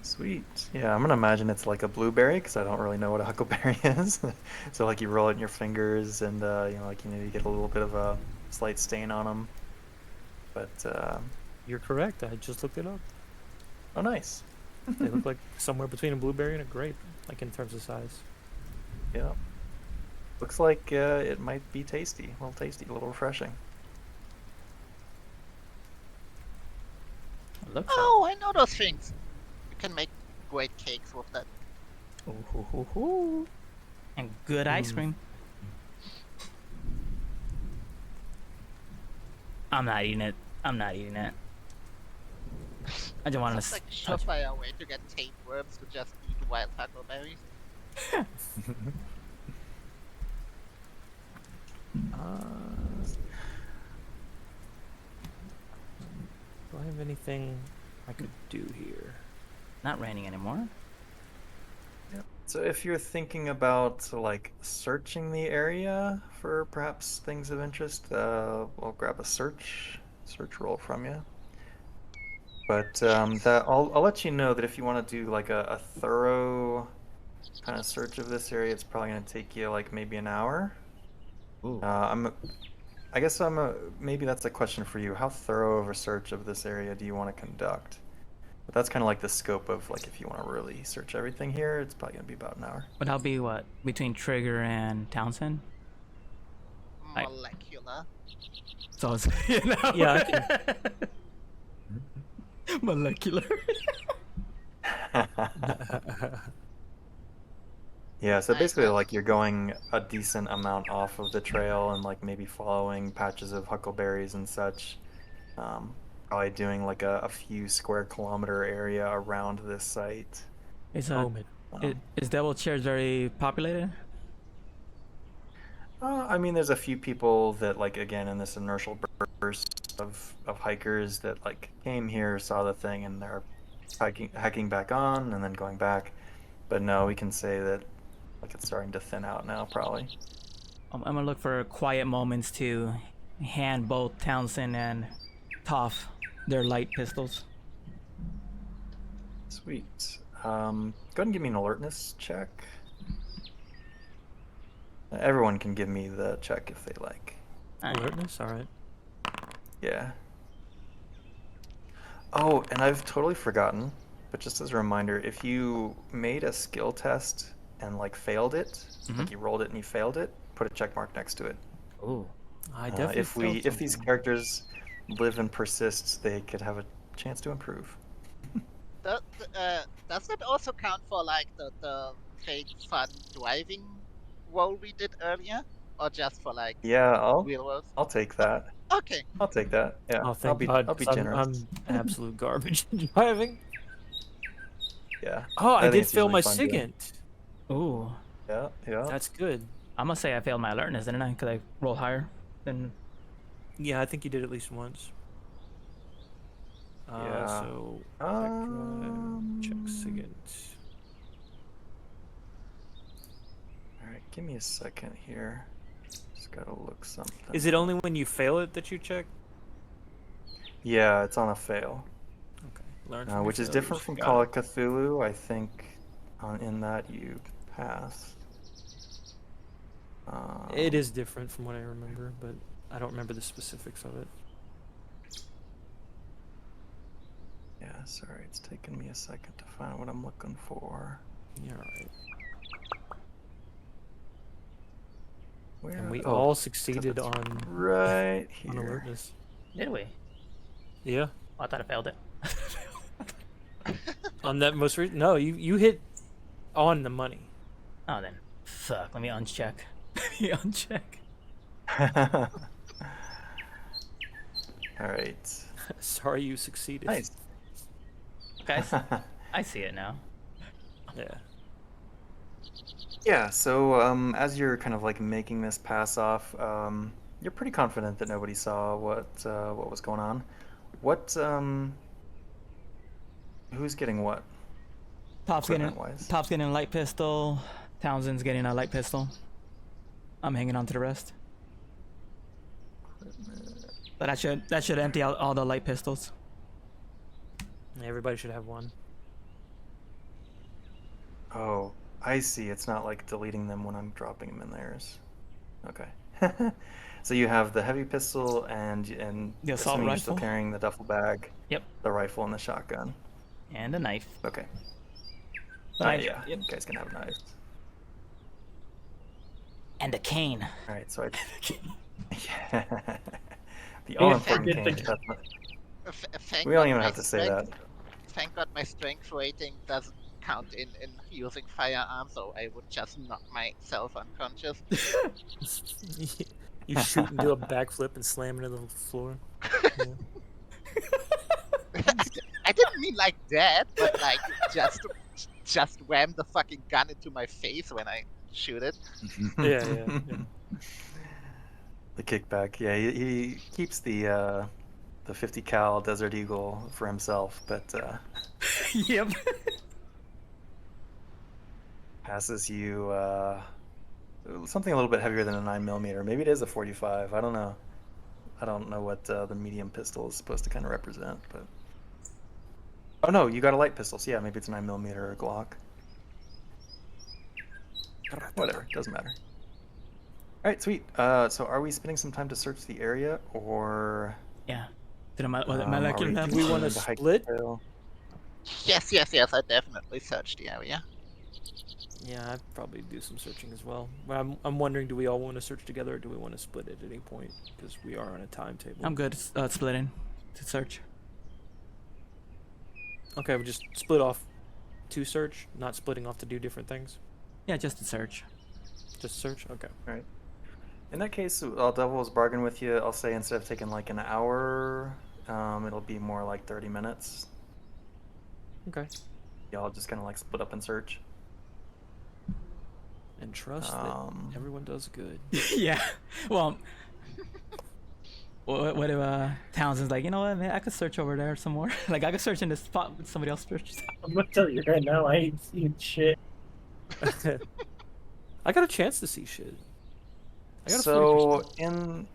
D: Sweet. Yeah, I'm gonna imagine it's like a blueberry because I don't really know what a huckleberry is. So like you roll it in your fingers and you get a little bit of a slight stain on them. But
B: You're correct. I just looked it up.
D: oh, nice.
B: They look like somewhere between a blueberry and a grape, like in terms of size.
D: Yeah. Looks like it might be tasty. A little tasty, a little refreshing.
A: Looks
E: Oh, I know those things. You can make great cakes with that.
A: Ooh. And good ice
B: Mm.
A: cream. I'm not eating it. I just wanted
E: Sounds
A: to
E: like a
A: touch.
E: surefire way to get tapeworms to just eat wild huckleberries.
B: Do I have anything I could do here?
A: Not raining anymore.
D: So if you're thinking about like searching the area for perhaps things of interest, I'll grab a search roll from you. But that I'll let you know that if you want to do like a thorough kind of search of this area, it's probably going to take you like maybe an hour.
F: Ooh.
D: I guess maybe that's a question for you. How thorough of a search of this area do you want to conduct? But that's kind of like the scope of like if you want to really search everything here, it's probably going to be about an hour.
A: But that'll be what, between Trigger and Townsend? I-
E: Molecular.
A: So it's, you know.
B: Yeah,
A: Molecular.
D: Yeah, so
E: I-
D: basically,
E: I-
D: like you're going a decent amount off of the trail and like maybe following patches of huckleberries and such. Probably doing like a few square kilometer area around this site.
A: Is
B: Omen.
A: is Devil Chairs very populated?
D: I mean, there's a few people that like again in this inertial burst of hikers that like came here, saw the thing, and they're hiking back on and then going back. But no, we can say that like it's starting to thin out now, probably.
A: I'm gonna look for quiet moments to hand both Townsend and Toph their light pistols.
D: Sweet. Go ahead and give me an alertness check. Everyone can give me the check if they like.
B: Alertness. All right.
D: Yeah. Oh, and I've totally forgotten, but just as a reminder, if you made a skill test and like failed it, like you rolled it and you failed it, put a check mark next to it.
F: Ooh.
B: I definitely.
D: If these characters live and persist, they could have a chance to improve.
E: Does that also count for like the fake fun driving role we did earlier, or just for like
D: Yeah,
E: real world?
D: I'll take that.
E: Okay.
D: I'll take that. Yeah,
B: Oh, thank God.
D: I'll be
B: 'cause
D: generous.
B: I'm absolute garbage at driving.
D: Yeah.
B: Oh, I
D: think
B: did
D: it's
B: fail
D: usually
B: my
D: fun doing.
B: SIGINT.
A: Ooh,
D: Yeah, yeah.
B: That's good.
A: I'm gonna say I failed my alertness, didn't I? Cause I rolled higher than.
B: Yeah, I think you did at least once.
D: Yeah.
B: So check SIGINT.
D: All right, give me a second here. Just gotta look something.
B: Is it only when you fail it that you check?
D: Yeah, it's on a fail,
B: Okay. Learn from your
D: which is
B: failures.
D: different from
B: Got
D: Call
B: it.
D: of Cthulhu. I think in that you pass.
B: It is different from what I remember, but I don't remember the specifics of it.
D: Yeah, sorry, it's taken me a second to find what I'm looking for.
B: Yeah, right.
D: Where?
B: And we
D: oh,
B: all
D: 'cause
B: succeeded
D: it's
B: on
D: right
B: on
D: here.
B: alertness.
A: Did we?
B: Yeah.
A: Oh, I thought I failed it.
B: On that most recent. No, you hit on the money.
A: Oh then, fuck. Let me uncheck. Let me uncheck.
D: All right.
B: Sorry, you succeeded.
D: Nice.
A: Guys, I see it now.
B: Yeah.
D: Yeah, so as you're kind of like making this pass off, you're pretty confident that nobody saw what was going on. What who's getting what?
A: Top's
D: Equipment-wise?
A: getting a light pistol. Townsend's getting a light pistol. I'm hanging on to the rest. But that should empty out all the light pistols.
B: Everybody should have one.
D: Oh, I see. It's not like deleting them when I'm dropping them in theirs. Okay. So you have the heavy pistol and
A: The assault
D: assuming you're still
A: rifle?
D: carrying the duffel bag,
A: Yep.
D: the rifle and the shotgun.
A: And a knife.
D: Okay.
A: The knife.
D: Yeah,
A: Yep.
D: you guys can have knives.
A: And a cane.
D: All right, so yeah, the
C: Yeah,
D: all
C: I
D: important
C: did
D: cane.
C: think-
D: Definitely.
E: Thank
D: We don't
E: God
D: even
E: my
D: have to say that.
E: strength- Thank God my strength rating doesn't count in using firearms, so I would just knock myself unconscious.
B: You shoot and do a backflip and slam into the floor. Yeah.
E: I didn't mean like that, but like just wham the fucking gun into my face when I shoot it.
B: Yeah.
D: The kickback. Yeah, he keeps the 50 cal Desert Eagle for himself, but
A: Yep.
D: passes you something a little bit heavier than a 9mm. Maybe it is a 45. I don't know. I don't know what the medium pistol is supposed to kind of represent, but oh no, you got a light pistol. So yeah, maybe it's a 9mm or a Glock. Whatever, doesn't matter. All right, sweet. So are we spending some time to search the area, or
A: Yeah. To the
D: are
A: molecular
D: we
A: level.
B: Do we wanna
D: continuing to hike the
B: split?
D: trail?
E: Yes, I definitely searched the area.
B: Yeah, I'd probably do some searching as well. But I'm wondering, do we all want to search together, or do we want to split at any point? Because we are on a timetable.
A: I'm good splitting to search.
B: Okay, we just split off to search, not splitting off to do different things.
A: Yeah, just to search.
B: Just search. Okay.
D: All right. In that case, I'll devil's bargain with you. I'll say instead of taking like an hour, it'll be more like 30 minutes.
B: Okay.
D: Y'all just kind of like split up and search.
B: And trust
D: Um,
B: that everyone does good.
A: Yeah. Well, what if Townsend's like, you know what, man, I could search over there some more. Like, I could search in this spot with somebody else searches.
C: I'm gonna tell you right now, I ain't seen shit.
B: I got a chance to see shit. I got a
D: So
B: 40%.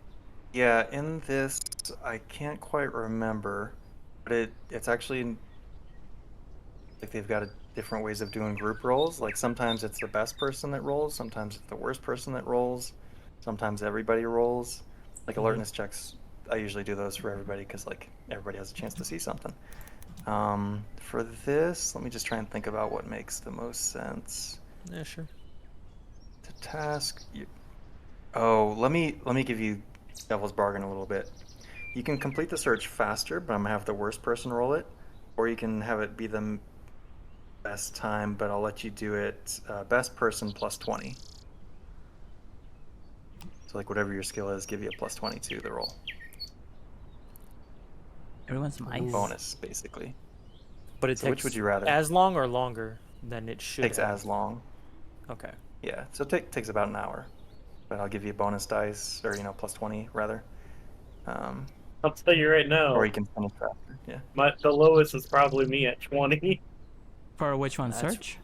D: in this, I can't quite remember, but it's actually like they've got different ways of doing group rolls. Like sometimes it's the best person that rolls, sometimes it's the worst person that rolls, sometimes everybody rolls. Like
B: Mhm.
D: alertness checks, I usually do those for everybody because like everybody has a chance to see something. For this, let me just try and think about what makes the most sense.
B: Yeah, sure.
D: To task, oh, let me give you devil's bargain a little bit. You can complete the search faster, but I'm gonna have the worst person roll it, or you can have it be the best time, but I'll let you do it best person plus 20. So like whatever your skill is, give you a plus 20 to the roll.
A: Everyone's nice.
D: Bonus, basically.
B: But it
D: So
B: takes
D: which would you rather?
B: as long or longer than it should.
D: Takes
B: have.
D: as long.
B: Okay.
D: Yeah, so it takes about an hour. But I'll give you a bonus dice, or plus 20 rather.
C: I'll tell you right now,
D: Or you can finish faster. Yeah.
C: the lowest is probably me at 20
A: For which one?
B: That's-
A: Search?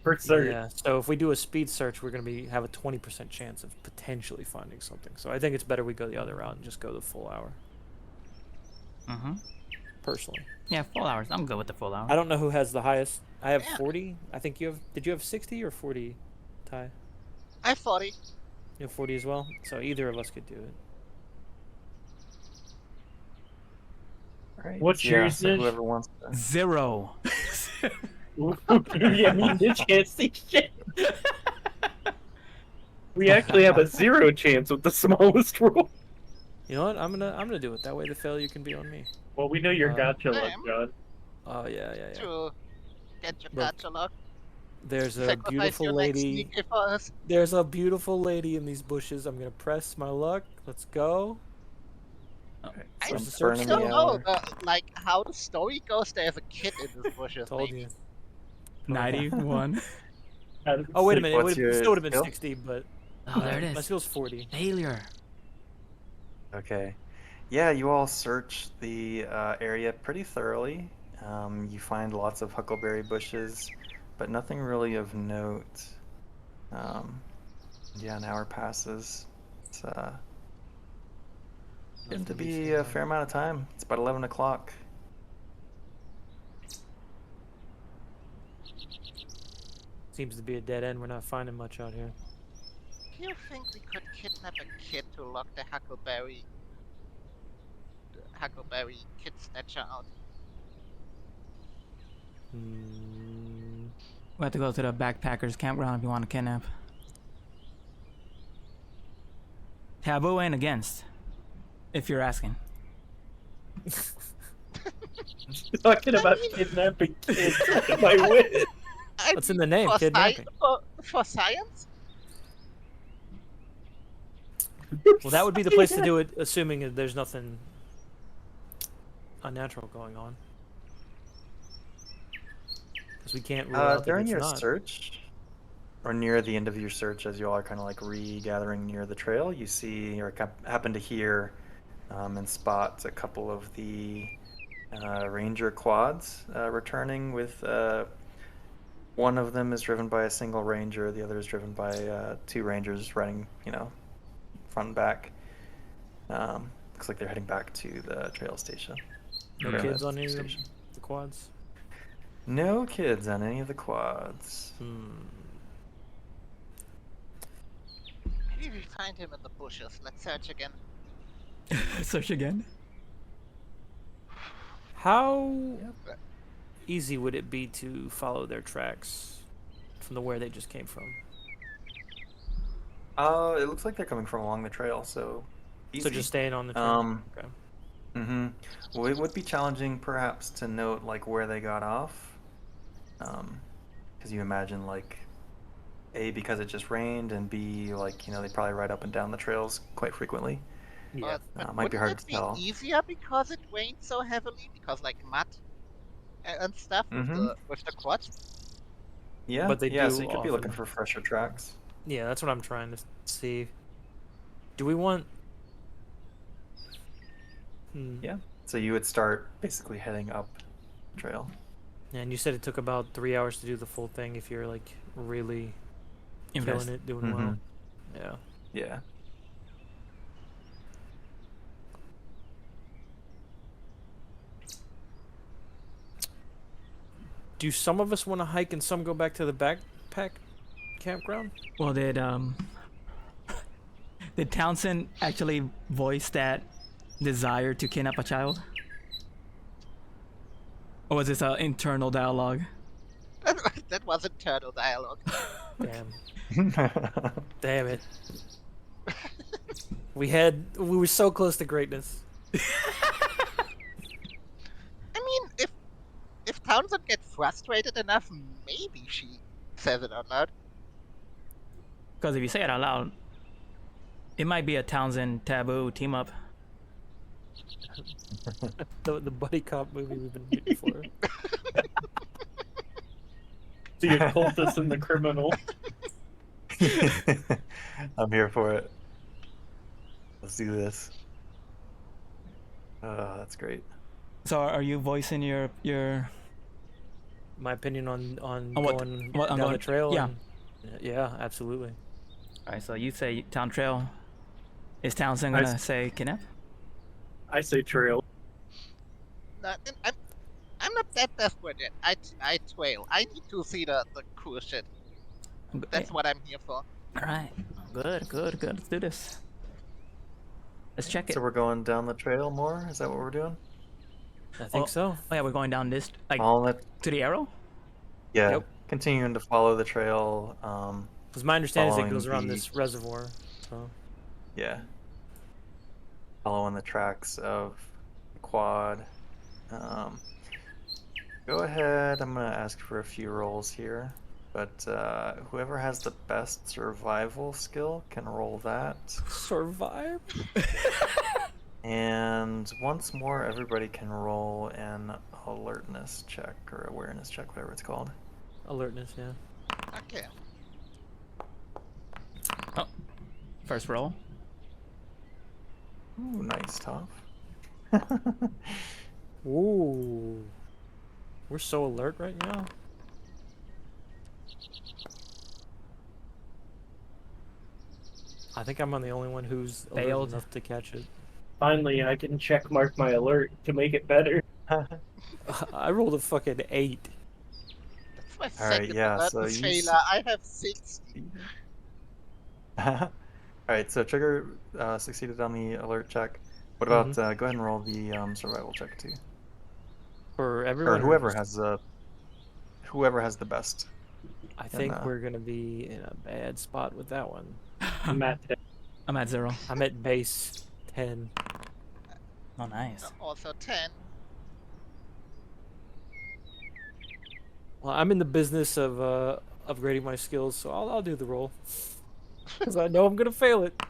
C: for certain.
B: Yeah. So if we do a speed search, we're gonna have a 20% chance of potentially finding something. So I think it's better we go the other route and just go the full hour.
A: Mm-hmm.
B: Personally,
A: Yeah, full hours. I'm good with the full hour.
B: I don't know who has the highest. I have
E: Yeah.
B: 40. I think you have. Did you have 60 or 40, Ty?
E: I have 40.
B: You have 40 as well. So either of us could do it.
D: All right.
C: What's
D: yeah,
C: yours,
D: so
C: Nish?
D: whoever wants to.
A: 0.
C: Yeah, me and Nish can't see shit. We actually have a 0 chance with the smallest roll.
B: You know what? I'm gonna do it. That way the failure can be on me.
C: Well, we know your
B: Uh,
C: gotcha luck,
E: Same.
C: John.
B: Oh yeah.
E: To get your
B: Look,
E: gotcha luck.
B: There's a
E: Sacrifice
B: beautiful
E: your next
B: lady.
E: sneaky for us.
B: There's a beautiful lady in these bushes. I'm gonna press my luck. Let's go.
D: Okay,
E: I
D: so I'm
B: the search
D: burning
E: don't
D: the
E: know
D: hour.
E: like how the story goes. There's a kid in this bushes.
B: Told
E: maybe.
B: you.
A: 91.
B: Oh wait a minute.
D: What's
B: It
D: your
B: still would have been
D: skill?
B: 60, but
A: Oh, there it
B: my
A: is.
B: skill's 40.
A: Failure.
D: Okay. Yeah, you all search the area pretty thoroughly. You find lots of huckleberry bushes, but nothing really of note. Yeah, an hour passes. It's getting to
B: Nothing beats
D: be
B: the
D: a
B: hour.
D: fair amount of time. It's about 11 o'clock.
B: Seems to be a dead end. We're not finding much out here.
E: Do you think we could kidnap a kid to lock the Huckleberry kid snatcher out?
B: Hmm.
A: We have to go to the backpackers campground if you want to kidnap. Taboo ain't against. If you're asking.
C: Talking about kidnapping kids. My wit.
E: I
B: What's in
E: mean,
B: the name?
E: for
B: Kidnapping.
E: for science?
B: Well, that would be the place to do it, assuming that there's nothing unnatural going on. Because we can't rule out that
D: During
B: it's
D: your
B: not.
D: search, or near the end of your search, as you all are kind of like regathering near the trail, you see or happen to hear and spot a couple of the ranger quads returning with one of them is driven by a single ranger, the other is driven by two rangers riding, front and back. Looks like they're heading back to the trail station.
B: No
D: Trail
B: kids on any of
D: station.
B: the quads?
D: No kids on any of the quads.
E: Maybe we find him in the bushes. Let's search again.
A: Search again.
B: How easy would it be to follow their tracks from where they just came from?
D: It looks like they're coming from along the trail, so easy.
B: So just staying on the trail. Okay.
D: Well, it would be challenging, perhaps, to note like where they got off, because you imagine like, A, because it just rained, and B, like they probably ride up and down the trails quite frequently.
B: Yeah.
E: But
D: Might be
E: wouldn't
D: hard
E: it
D: to tell.
E: easier because it rained so heavily? Because like mud and stuff with the quad.
D: Yeah,
B: But they
D: yeah.
B: do
D: So you could be looking
B: often.
D: for fresher tracks.
B: Yeah, that's what I'm trying to see. Do we want?
D: Yeah. So you would start basically heading up the trail.
B: Yeah, and you said it took about 3 hours to do the full thing if you're like really
A: Invest.
B: killing it, doing well. Yeah.
D: Yeah.
B: Do some of us want to hike and some go back to the backpack campground?
A: Well, did Townsend actually voice that desire to kidnap a child? Or was this an internal dialogue?
E: That was internal dialogue.
B: Damn. Damn it. We were so close to greatness.
E: I mean, if Townsend gets frustrated enough, maybe she says it out loud.
A: Because if you say it out loud, it might be a Townsend taboo team up.
B: The buddy cop movie we've been waiting for.
C: The occultist and the criminal.
D: I'm here for it. Let's do this. That's great.
A: So are you voicing your
B: My opinion on
A: On
B: going
A: what- on
B: down
A: going-
B: the trail.
A: yeah.
B: Yeah, absolutely.
A: Alright, so you say town trail. Is Townsend gonna say kidnap?
C: I say trail.
E: No, I'm not that desperate yet. I trail. I need to see the cool shit. That's what I'm here for.
A: Alright. Good. Let's do this. Let's check it.
D: So we're going down the trail more? Is that what we're doing?
B: I think so.
A: Oh yeah, we're going down this like
D: All that.
A: to the arrow?
D: Yeah.
B: Yep.
D: Continuing to follow the trail.
B: Because my understanding is it
D: Following
B: goes around
D: the-
B: this reservoir. So
D: Yeah. Following the tracks of the quad. Go ahead. I'm gonna ask for a few rolls here, but whoever has the best survival skill can roll that.
B: survive.
D: And once more, everybody can roll an alertness check or awareness check, whatever it's called.
B: Alertness, yeah.
E: Okay.
A: First roll.
D: Ooh, nice, Toph.
B: Ooh. We're so alert right now. I think I'm on the only one who's alert
A: Failed.
B: enough to catch it.
C: Finally, I can check mark my alert to make it better.
B: I rolled a fucking 8.
E: That's my
D: All right,
E: second
D: yeah,
E: alertness
D: so you
E: failure. I have 60.
D: Alright, so Trigger succeeded on the alert check. What about, go ahead and roll the survival check too.
B: For everyone.
D: Or whoever has the best.
B: I think
D: and,
B: we're gonna be in a bad spot with that one.
C: I'm at 10.
A: I'm at 0.
B: I'm at base 10.
A: Oh nice.
E: Also 10.
B: Well, I'm in the business of upgrading my skills, so I'll do the roll. Because I know I'm gonna fail it.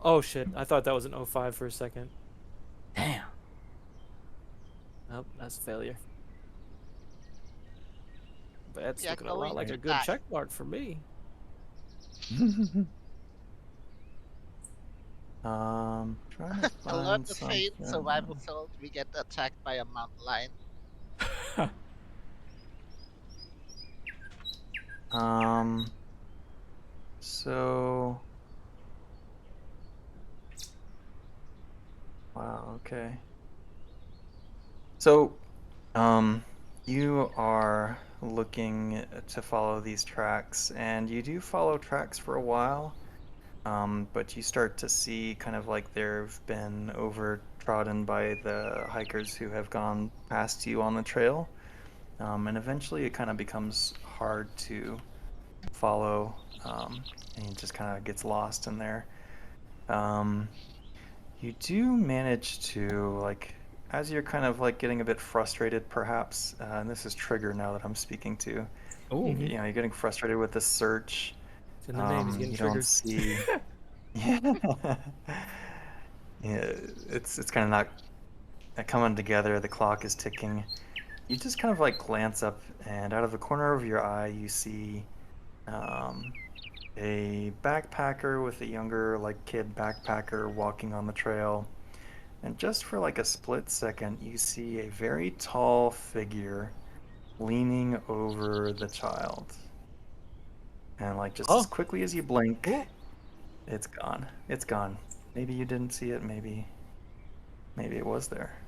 B: Oh shit! I thought that was an 05 for a second.
A: Damn.
B: Nope, that's a failure. But that's
E: Yeah,
B: looking a lot
E: going
B: like
E: to
B: a good
E: die.
B: check mark for me.
D: Trying to
E: Alert
D: find
E: the failed
D: something.
E: survival sold. We get attacked by a mountain lion.
D: So. Wow, okay. So, You are looking to follow these tracks, and you do follow tracks for a while, but you start to see kind of like they've been overtrodden by the hikers who have gone past you on the trail, and eventually it kind of becomes hard to follow, and it just kind of gets lost in there. Um, you do manage to, like, as you're kind of like getting a bit frustrated, perhaps, and this is Trigger now that I'm speaking to.
A: Oh,
C: Mhm.
D: You know, you're getting frustrated with the search.
B: It's in the name. He's getting
D: You don't
B: triggered.
D: see. Yeah. Yeah, it's kind of not coming together. The clock is ticking. You just kind of like glance up, and out of the corner of your eye, you see um, a backpacker with a younger, like, kid backpacker walking on the trail. And just for like a split second, you see a very tall figure leaning over the child. And like just as
C: Oh.
D: quickly as you blink,
C: Oh.
D: it's gone. It's gone. Maybe you didn't see it, maybe it was there.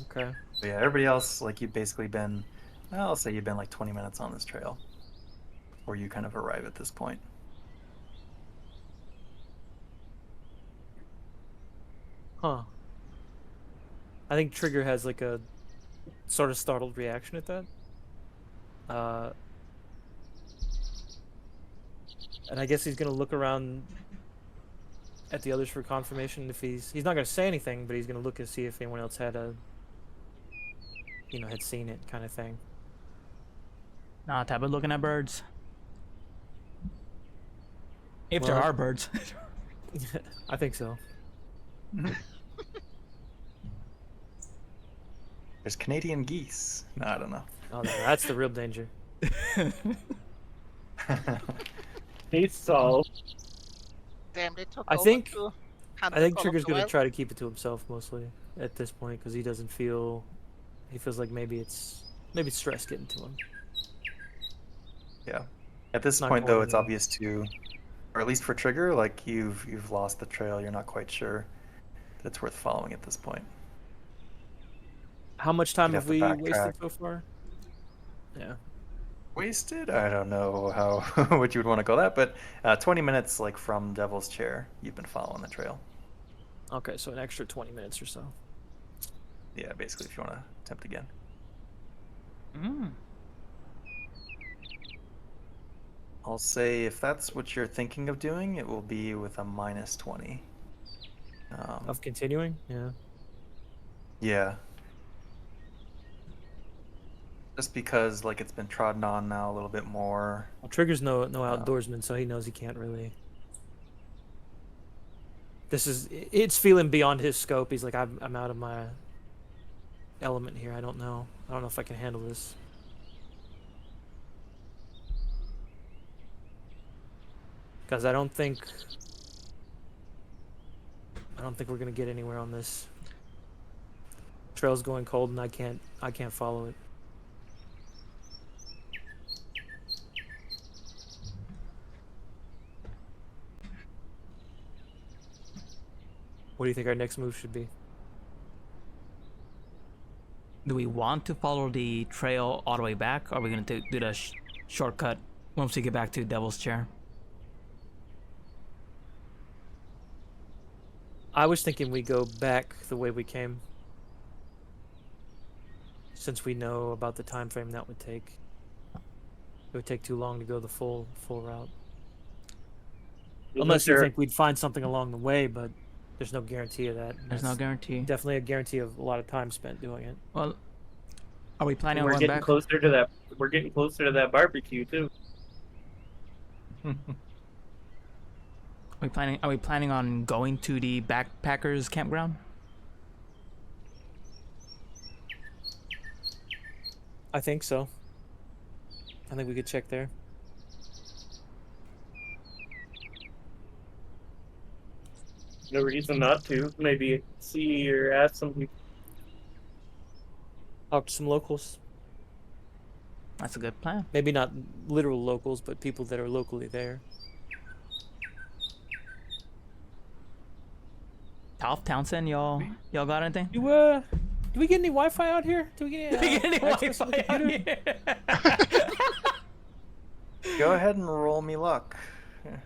B: Okay.
D: But yeah, everybody else, like, you've basically been, I'll say you've been like 20 minutes on this trail before you kind of arrive at this point.
B: Huh. I think Trigger has like a sort of startled reaction at that. And I guess he's gonna look around at the others for confirmation. If he's not gonna say anything, but he's gonna look and see if anyone else had had seen it, kind of thing.
A: nah, Tabit looking at birds. If there
B: Well-
A: are birds.
B: I think so.
D: There's Canadian geese. No, I don't know.
B: Oh, no, that's the real danger.
C: Case solved.
E: Damn, they took
B: I
E: over
B: think-
E: to
B: I
E: handle
B: think
E: all of
B: Trigger's
E: the
B: gonna
E: wild-
B: try to keep it to himself mostly at this point because he doesn't feel. He feels like maybe it's stress getting to him.
D: Yeah. At this
B: Not
D: point, though,
B: going
D: it's
B: anywhere.
D: obvious to, or at least for Trigger, like, you've lost the trail. You're not quite sure that it's worth following at this point.
B: How much time
D: You'd
B: have
D: have
B: we
D: to
B: wasted
D: backtrack.
B: so far? Yeah.
D: Wasted? I don't know how what you would want to call that, but 20 minutes, like, from Devil's Chair, you've been following the trail.
B: Okay, so an extra 20 minutes or so.
D: Yeah, basically, if you want to attempt again.
A: Mm.
D: I'll say if that's what you're thinking of doing, it will be with a minus 20.
B: Of continuing? Yeah.
D: Yeah. Just because, like, it's been trodden on now a little bit more.
B: Well, Trigger's no outdoorsman, so he knows he can't really. It's feeling beyond his scope. He's like, I'm out of my element here. I don't know if I can handle this. Because I don't think we're gonna get anywhere on this. Trail's going cold, and I can't follow it. What do you think our next move should be?
A: Do we want to follow the trail all the way back? Or are we going to do the shortcut once we get back to Devil's Chair?
B: I was thinking we go back the way we came. Since we know about the time frame that would take. It would take too long to go the full route. Unless you think we'd find something along the way, but there's no guarantee of that.
A: There's no guarantee.
B: Definitely a guarantee of a lot of time spent doing it.
A: Well, are we planning on
C: We're
A: going
C: getting
A: back?
C: closer to that. We're getting closer to that barbecue too.
A: Are we planning on going to the backpackers campground?
B: I think so. I think we could check there.
C: No reason not to. Maybe see or ask some people.
B: Talk to some locals.
A: That's a good plan.
B: Maybe not literal locals, but people that are locally there.
A: Townsend, y'all got anything?
B: You Do we get any Wi-Fi out here? Do we get
A: Do we get any
B: access to the
A: Wi-Fi out
B: computer?
A: here?
D: Go ahead and roll me luck. Yeah.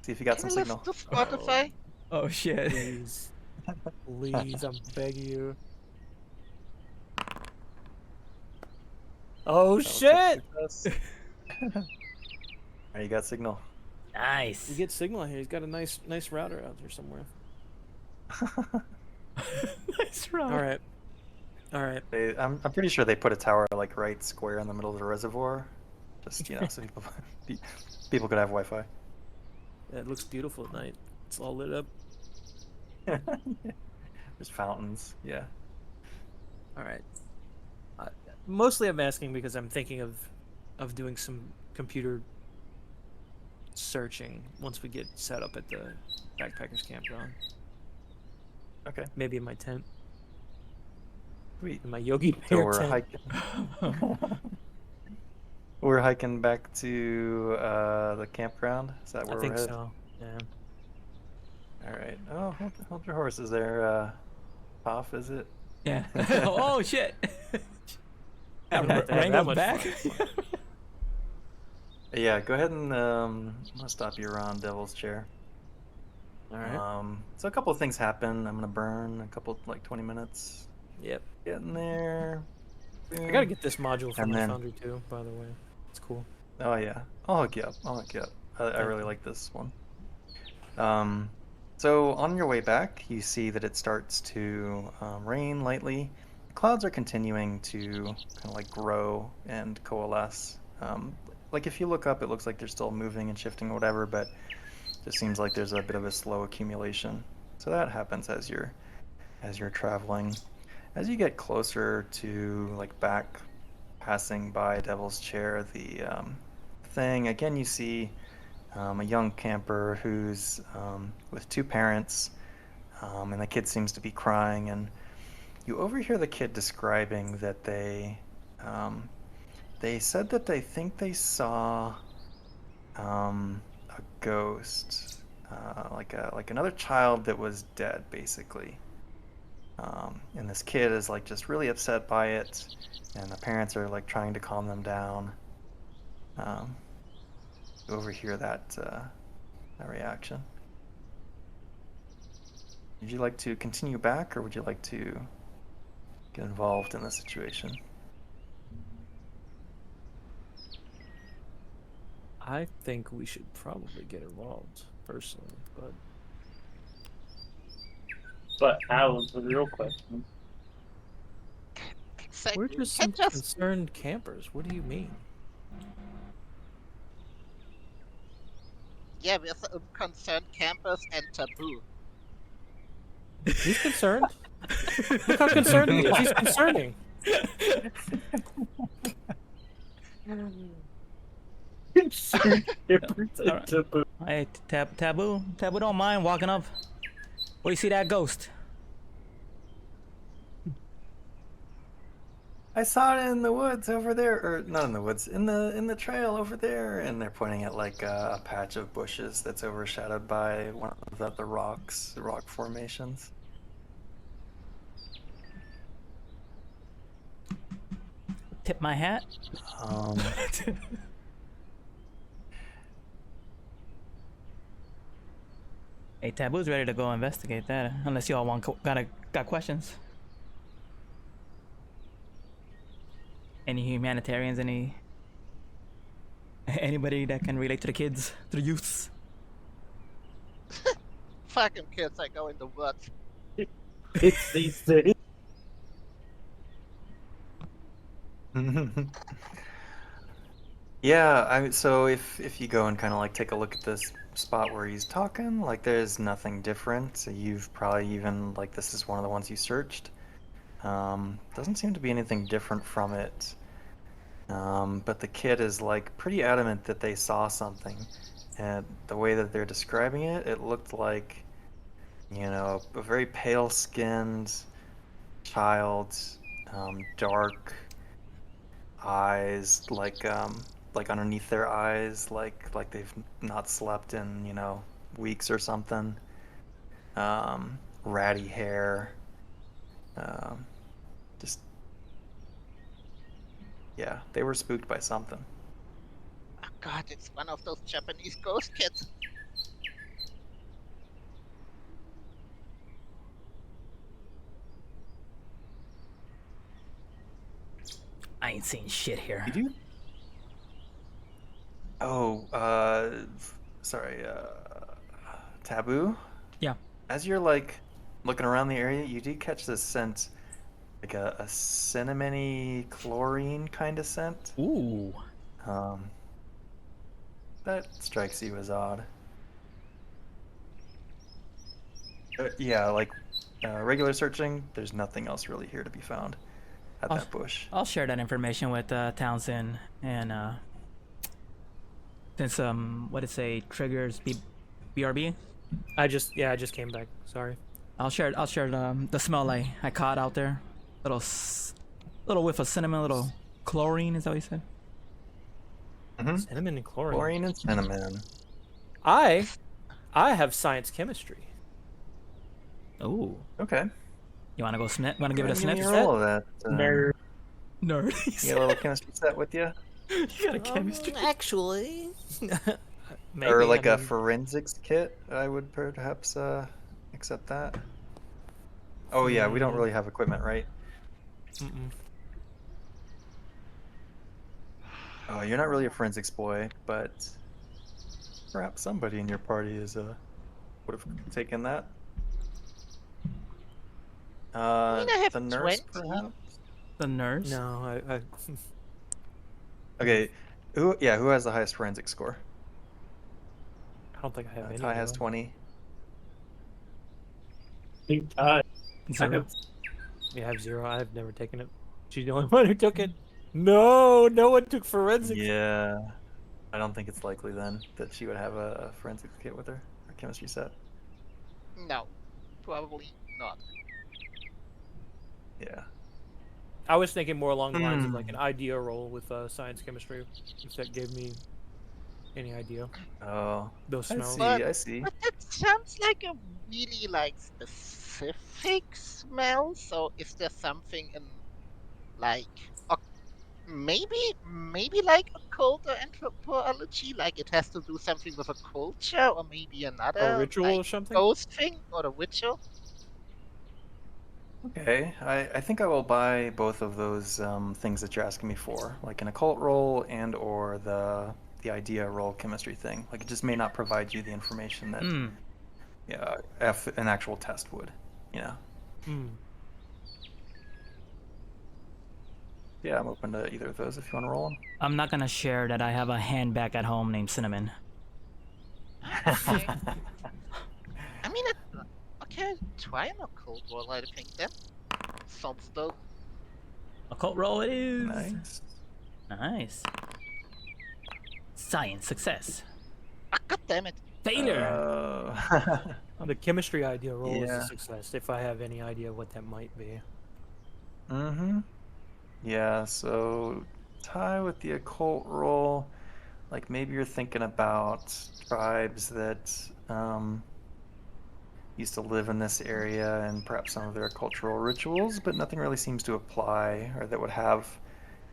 D: See if you got
E: Can
D: some
E: you lift
D: signal.
E: to Spotify?
A: Oh shit.
B: Please, please, I'm begging you. Oh
D: That looks like
B: shit!
D: success. Alright, you got signal.
A: Nice.
B: We get signal here. He's got a nice router out there somewhere.
A: Nice run.
B: All right.
D: I'm pretty sure they put a tower like right square in the middle of the reservoir, just so people could have Wi-Fi.
B: It looks beautiful at night. It's all lit up.
D: There's fountains. Yeah.
B: All right. Mostly, I'm asking because I'm thinking of doing some computer searching once we get set up at the backpackers campground.
D: Okay.
B: Maybe in my tent,
D: Sweet.
B: in my Yogi
D: So
B: Bear
D: we're
B: tent.
D: hiking. We're hiking back to the campground. Is that where
B: I
D: we're
B: think
D: headed?
B: so. Yeah.
D: All right. Oh, hold your horses there. Off, is it?
A: Yeah. Oh shit.
B: Haven't had to have
A: Rang
B: that
A: us
B: much
A: back.
B: fun.
D: Yeah. Go ahead and I'm gonna stop you around Devil's Chair.
B: All right.
D: So a couple of things happen. I'm gonna burn a couple, like 20 minutes.
B: Yep.
D: Getting there.
B: I gotta get this module from
D: And
B: the
D: then-
B: Foundry too. By the way, it's cool.
D: Oh yeah, I'll hook you up. I
B: Thank
D: really
B: you.
D: like this one. So on your way back, you see that it starts to rain lightly. The clouds are continuing to kind of like grow and coalesce. Like if you look up, it looks like they're still moving and shifting or whatever, but it just seems like there's a bit of a slow accumulation. So that happens as you're traveling. As you get closer to like back passing by Devil's Chair, the thing again, you see a young camper who's with two parents, and the kid seems to be crying, and you overhear the kid describing that they said that they think they saw a ghost, like another child that was dead, basically. And this kid is like just really upset by it, and the parents are like trying to calm them down. You overhear that reaction. Would you like to continue back, or would you like to get involved in the situation?
B: I think we should probably get involved personally, but
C: how is the real question?
B: we're just some concerned campers. What do you mean?
E: Yeah, we're some concerned campers and taboo.
B: He's concerned. Look how concerned he is. He's concerning.
A: Alright. Hey, Taboo, don't mind walking up. Where do you see that ghost?
D: I saw it in the woods over there, or not in the woods, in the trail over there, and they're pointing at like a patch of bushes that's overshadowed by one of the rocks, the rock formations.
A: Tip my hat. Hey, Taboo's ready to go investigate that. Unless y'all got questions. Any humanitarians? Anybody that can relate to the kids, to the youths?
E: Fucking kids, I go in the woods.
C: It's these days.
D: Yeah, so if you go and kind of like take a look at this spot where he's talking, like there's nothing different. So you've probably even like this is one of the ones you searched. Doesn't seem to be anything different from it. But the kid is like pretty adamant that they saw something, and the way that they're describing it, it looked like, you know, a very pale-skinned child, dark eyes, like underneath their eyes, like they've not slept in, you know, weeks or something. Ratty hair. Yeah, they were spooked by something.
E: Oh God, it's one of those Japanese ghost kids.
A: I ain't seen shit here.
D: Did you? Oh, sorry, Taboo?
A: Yeah.
D: As you're like looking around the area, you do catch this scent, like a cinnamony chlorine kind of scent.
A: Ooh.
D: Um, that strikes you as odd. Yeah, like regular searching, there's nothing else really here to be found at
A: I'll,
D: that bush.
A: I'll share that information with Townsend and since what it say triggers BRB.
B: I just came back. Sorry.
A: I'll share the smell I caught out there. Little whiff of cinnamon, little chlorine. Is that what you said?
D: Mm-hmm.
B: Cinnamon and chlorine.
D: Chlorine and cinnamon.
B: I have science chemistry.
A: Ooh.
D: Okay.
A: You wanna go sniff? Wanna give it a
D: Give me
A: sniff?
D: a roll of that.
C: Nerd.
A: Nerd.
D: You got a little chemistry set with you?
A: You got a chemistry.
B: Actually, maybe,
D: Or like
B: I
D: a
B: mean,
D: forensics kit? I would perhaps accept that. Oh yeah, we don't really have equipment, right?
B: mm-mm.
D: Oh, you're not really a forensics boy, but perhaps somebody in your party is would have taken that.
E: I have
D: The nurse,
E: 20.
D: perhaps.
A: The nurse.
B: No, I
D: Okay, who has the highest forensic score?
B: don't think I have any.
D: Ty has
B: though.
D: 20.
C: I
A: Zero.
C: have
B: Yeah, I have 0. I've never taken it. She's the only one who took it. No one took forensics.
D: Yeah, I don't think it's likely then that she would have a forensics kit with her, or chemistry set.
E: No, probably not.
D: Yeah.
B: I was thinking more along the lines of like an idea roll with science chemistry, if that gave me any idea.
D: Oh,
B: Those
D: I
B: smells.
D: see.
E: But-
D: I see.
E: But that sounds like a really like specific smell. So is there something in like maybe like a cult or anthropology? Like it has to do something with a culture or maybe another
B: ritual
E: like
B: or something?
E: ghost thing or a ritual?
D: Okay, I think I will buy both of those things that you're asking me for, like an occult roll and or the idea roll chemistry thing. Like it just may not provide you the information that
A: Hmm.
D: yeah, an actual test would, you know.
B: Hmm.
D: Yeah, I'm open to either of those if you want to roll
A: I'm not gonna share that I have a hand back at home named Cinnamon.
E: Okay.
D: them.
E: I mean, okay, try an occult roll. I think then. Sounds dope.
A: Occult roll it is.
D: Nice.
A: Nice. Science success.
E: Ah, God damn it!
A: Failure.
B: The chemistry idea roll is
D: Yeah.
B: a success. If I have any idea what that might be.
D: Mm-hmm. Yeah, so tie with the occult roll, like maybe you're thinking about tribes that used to live in this area and perhaps some of their cultural rituals, but nothing really seems to apply or that would have,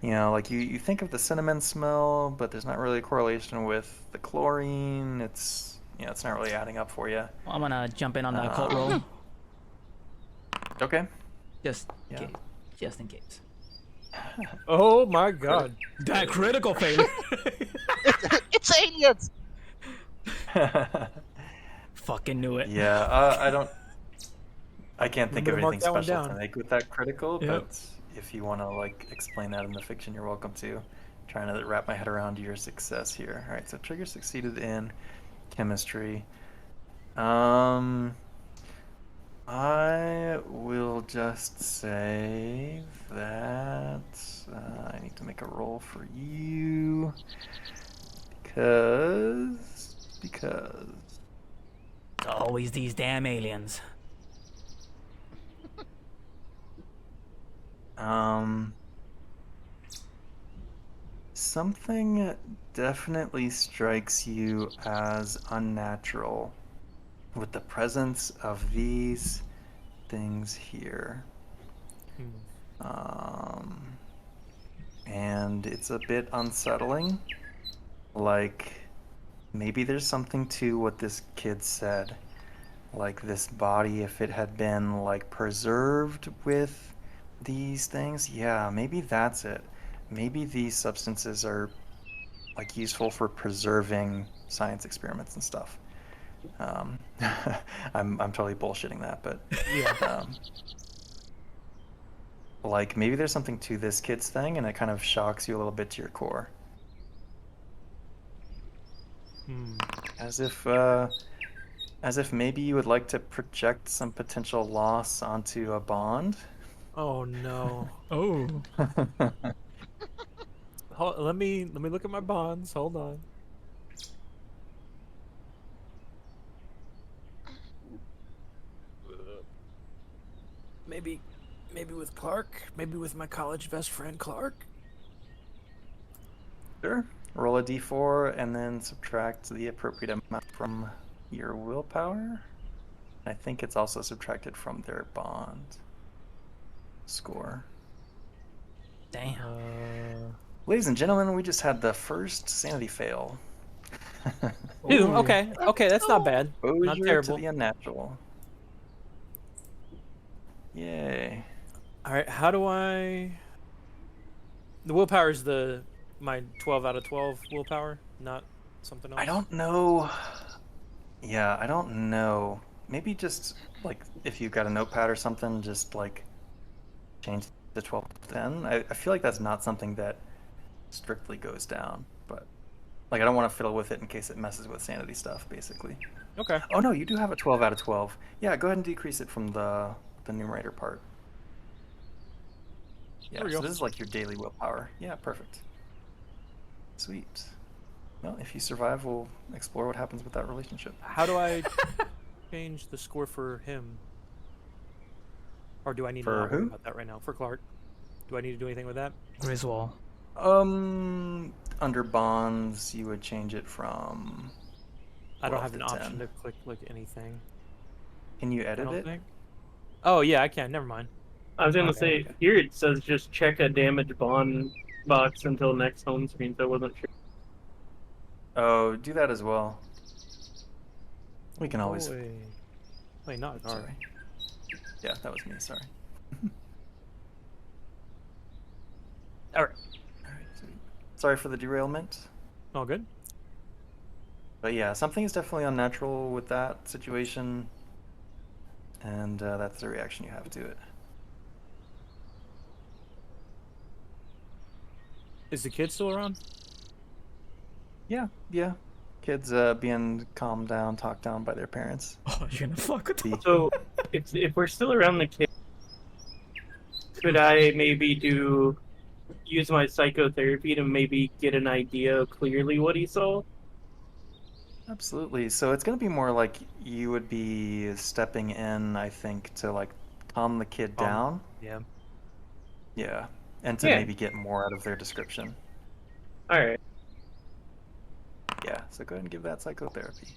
D: you know, like you think of the cinnamon smell, but there's not really a correlation with the chlorine. It's, you know, it's not really adding up for you.
A: Well, I'm gonna jump in on the occult roll.
D: Okay.
A: Just in
D: Yeah.
A: case. Just in case.
B: Oh my god.
A: That critical failure.
E: It's aliens.
A: Fucking knew it.
D: Yeah, I can't think of
B: Remember to mark
D: anything
B: that one
D: special to
B: down.
D: make with that critical,
A: Yep.
D: but if you want to like explain that in the fiction, you're welcome to. Trying to wrap my head around your success here. All right, so Trigger succeeded in chemistry. I will just say that I need to make a roll for you because
A: It's always these damn aliens.
D: Something definitely strikes you as unnatural with the presence of these things here.
B: Hmm.
D: and it's a bit unsettling. Like, maybe there's something to what this kid said. Like, this body, if it had been, like, preserved with these things, yeah, maybe that's it. Maybe these substances are, like, useful for preserving science experiments and stuff. I'm totally bullshitting that, but
B: Yeah.
D: like maybe there's something to this kid's thing, and it kind of shocks you a little bit to your core,
B: Hmm.
D: as if maybe you would like to project some potential loss onto a bond.
B: Oh no.
A: Oh.
B: Let me look at my bonds. Hold on. Maybe with Clark. Maybe with my college best friend Clark.
D: Sure. Roll a d4 and then subtract the appropriate amount from your willpower. I think it's also subtracted from their bond score.
A: Damn.
D: Ladies and gentlemen, we just had the first sanity fail.
B: Two.
A: Ooh.
B: Okay. Okay, that's not bad. Not
D: Exposure to
B: terrible.
D: the unnatural. Yay.
B: All right. How do I? The willpower is my 12 out of 12 willpower, not something else.
D: I don't know. Yeah, I don't know. Maybe just like if you've got a notepad or something, just like change the 12 to 10. I feel like that's not something that strictly goes down, but like I don't want to fiddle with it in case it messes with sanity stuff, basically.
B: Okay.
D: Oh no, you do have a 12 out of 12. Yeah, go ahead and decrease it from the numerator part. Yeah,
B: There we
D: so
B: go.
D: this is like your daily willpower. Yeah, perfect. Sweet. Well, if you survive, we'll explore what happens with that relationship.
B: How do I change the score for him? Or do I need to
D: For
B: not worry
D: who?
B: about that right now? For Clark, do I need to do anything with that?
A: Griswold.
D: Under bonds, you would change it from
B: I don't
D: 12
B: have an
D: to
B: option
D: 10.
B: to click like anything.
D: Can you
B: I
D: edit
B: don't
D: it?
B: think. Oh yeah, I can. Never mind.
C: I was gonna
D: Okay.
C: say here it says just check a damaged bond box until next home screen, so I wasn't sure.
D: Oh, do that as well. We can always.
B: Boy. Wait, not Clark.
D: Sorry. Yeah, that was me. Sorry.
B: All right.
D: All right. Sweet. Sorry for the derailment.
B: All good.
D: But yeah, something is definitely unnatural with that situation, and that's the reaction you have to it.
B: Is the kid still around?
D: Yeah, yeah. Kids being calmed down, talked down by their parents.
A: Oh, you're gonna fuck with them.
C: So if we're still around the kid, could I maybe use my psychotherapy to maybe get an idea clearly what he saw?
D: Absolutely. So it's going to be more like you would be stepping in, I think, to like calm the kid down.
B: Yeah.
D: Yeah. And to
C: Yeah.
D: maybe get more out of their description.
C: All right.
D: Yeah. So go ahead and give that psychotherapy.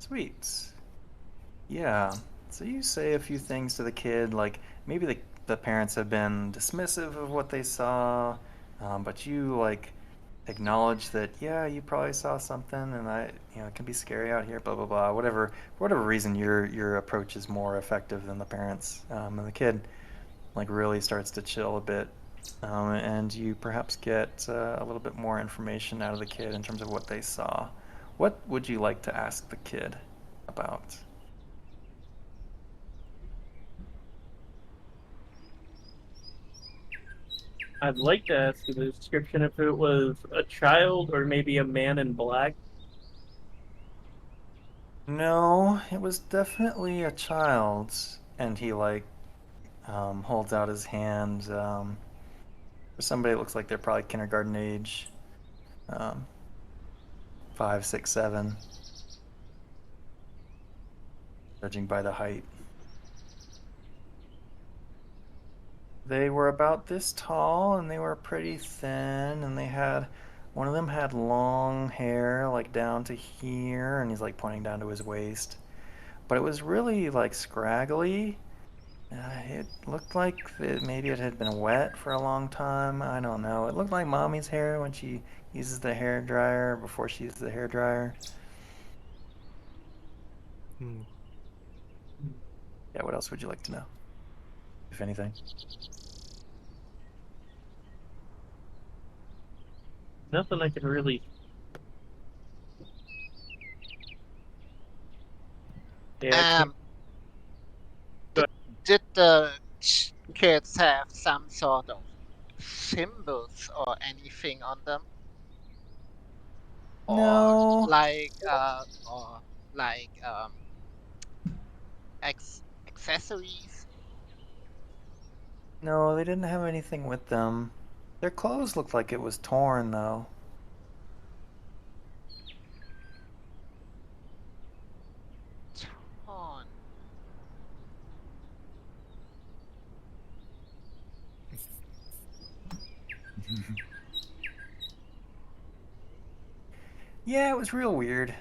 D: Sweet. Yeah. So you say a few things to the kid, like maybe the parents have been dismissive of what they saw, but you like acknowledge that, yeah, you probably saw something, and it can be scary out here, blah blah blah. Whatever, for whatever reason, your approach is more effective than the parents, and the kid like really starts to chill a bit, and you perhaps get a little bit more information out of the kid in terms of what they saw. What would you like to ask the kid about?
C: I'd like to ask you the description if it was a child or maybe a man in black.
D: No, it was definitely a child, and he like holds out his hand. For somebody, it looks like they're probably kindergarten age, um, 5, 6, 7, judging by the height. They were about this tall, and they were pretty thin, and one of them had long hair, like down to here, and he's like pointing down to his waist. But it was really like scraggly, It looked like maybe it had been wet for a long time. I don't know. It looked like mommy's hair when she uses the hair dryer before she uses the hair dryer.
B: Hmm.
D: Yeah, what else would you like to know? If anything.
C: Nothing I can really. Yeah, I can't.
E: Um, did the kids have some sort of symbols or anything on them, or
D: No,
E: like accessories?
D: no, they didn't have anything with them. Their clothes looked like it was torn, though.
E: Torn.
D: Yeah, it was real weird.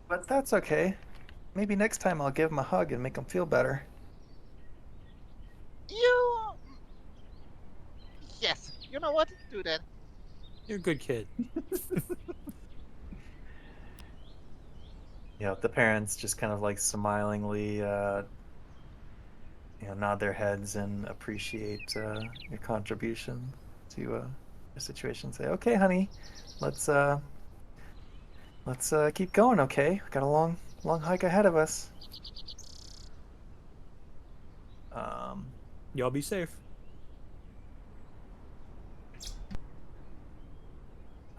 D: But that's okay. Maybe next time I'll give them a hug and make them feel better.
E: You. Yes. You know what? Do that.
B: You're a good kid.
D: The parents just kind of like smilingly, nod their heads and appreciate your contribution to the situation. Say, okay, honey, let's keep going. Okay, we got a long hike ahead of us. Um,
B: Y'all be safe.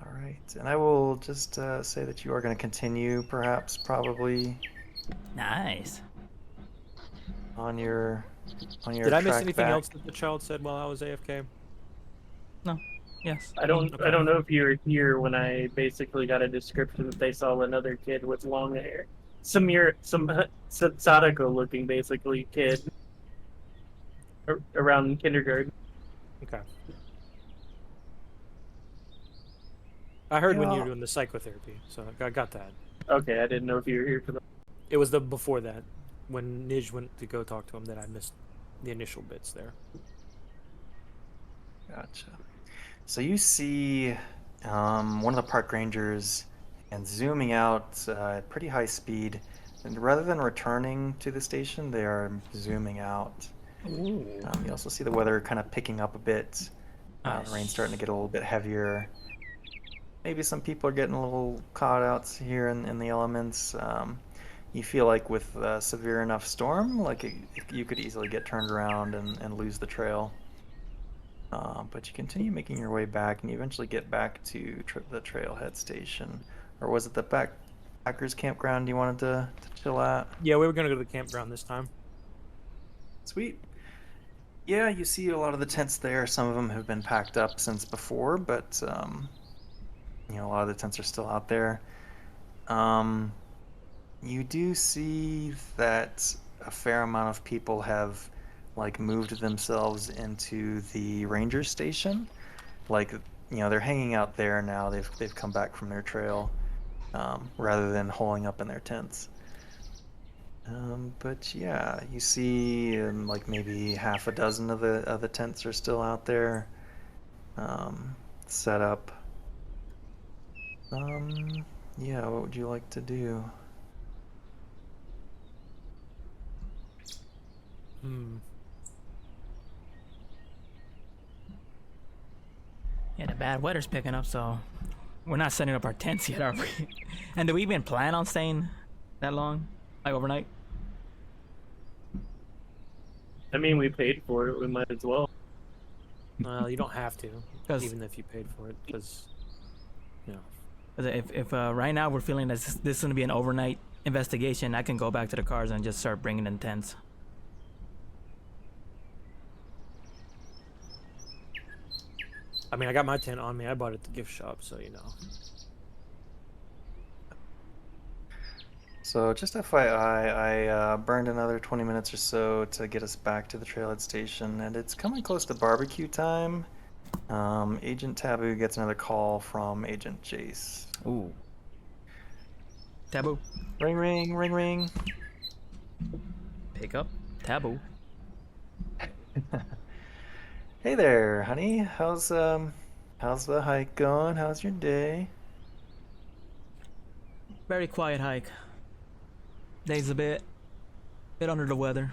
D: all right, and I will just say that you are going to continue, perhaps, probably
A: Nice.
D: on your
B: Did I miss
D: track
B: anything
D: back.
B: else that the child said while I was AFK?
A: No. Yes.
C: I don't.
B: Okay.
C: I don't know if you were here when I basically got a description that they saw another kid with long hair. Some Sadako looking basically kid around kindergarten.
B: Okay. I heard when you were
D: Yeah,
B: doing the psychotherapy, so I got that.
C: Okay, I didn't know if you were here for the.
B: It was the before that, when Nij went to go talk to him, that I missed the initial bits there.
D: gotcha. So you see one of the park rangers and zooming out at pretty high speed. And rather than returning to the station, they are zooming out.
A: Ooh.
D: You also see the weather kind of picking up a bit. The rain's starting to get a little bit heavier. Maybe some people are getting a little caught out here in the elements. You feel like with a severe enough storm, like you could easily get turned around and lose the trail. But you continue making your way back, and you eventually get back to the trailhead station. Or was it the backpackers campground you wanted to chill at?
B: Yeah, we were gonna go to the campground this time.
D: Sweet. Yeah, you see a lot of the tents there. Some of them have been packed up since before, but a lot of the tents are still out there. You do see that a fair amount of people have like moved themselves into the ranger station. Like, they're hanging out there now. They've come back from their trail, rather than holing up in their tents. But yeah, you see like maybe half a dozen of the tents are still out there, set up. Yeah, what would you like to do?
B: Hmm.
A: Yeah, the bad weather's picking up, so we're not setting up our tents yet, are we? And do we even plan on staying that long? Like overnight?
C: I mean, we paid for it. We might as well.
B: Well, you don't have to,
A: 'Cause-
B: even if you paid for it, because, you know.
A: 'Cause if right now we're feeling this is going to be an overnight investigation, I can go back to the cars and just start bringing in tents.
B: I mean, I got my tent on me. I bought it at the gift shop, so you know.
D: So just FYI, I burned another 20 minutes or so to get us back to the trailhead station, and it's coming close to barbecue time. Agent Taboo gets another call from Agent Jace.
A: Ooh. Taboo.
D: Ring, ring, ring, ring.
A: Pick up. Taboo.
D: Hey there, honey. How's the hike going? How's your day?
A: Very quiet hike. Day's a bit under the weather.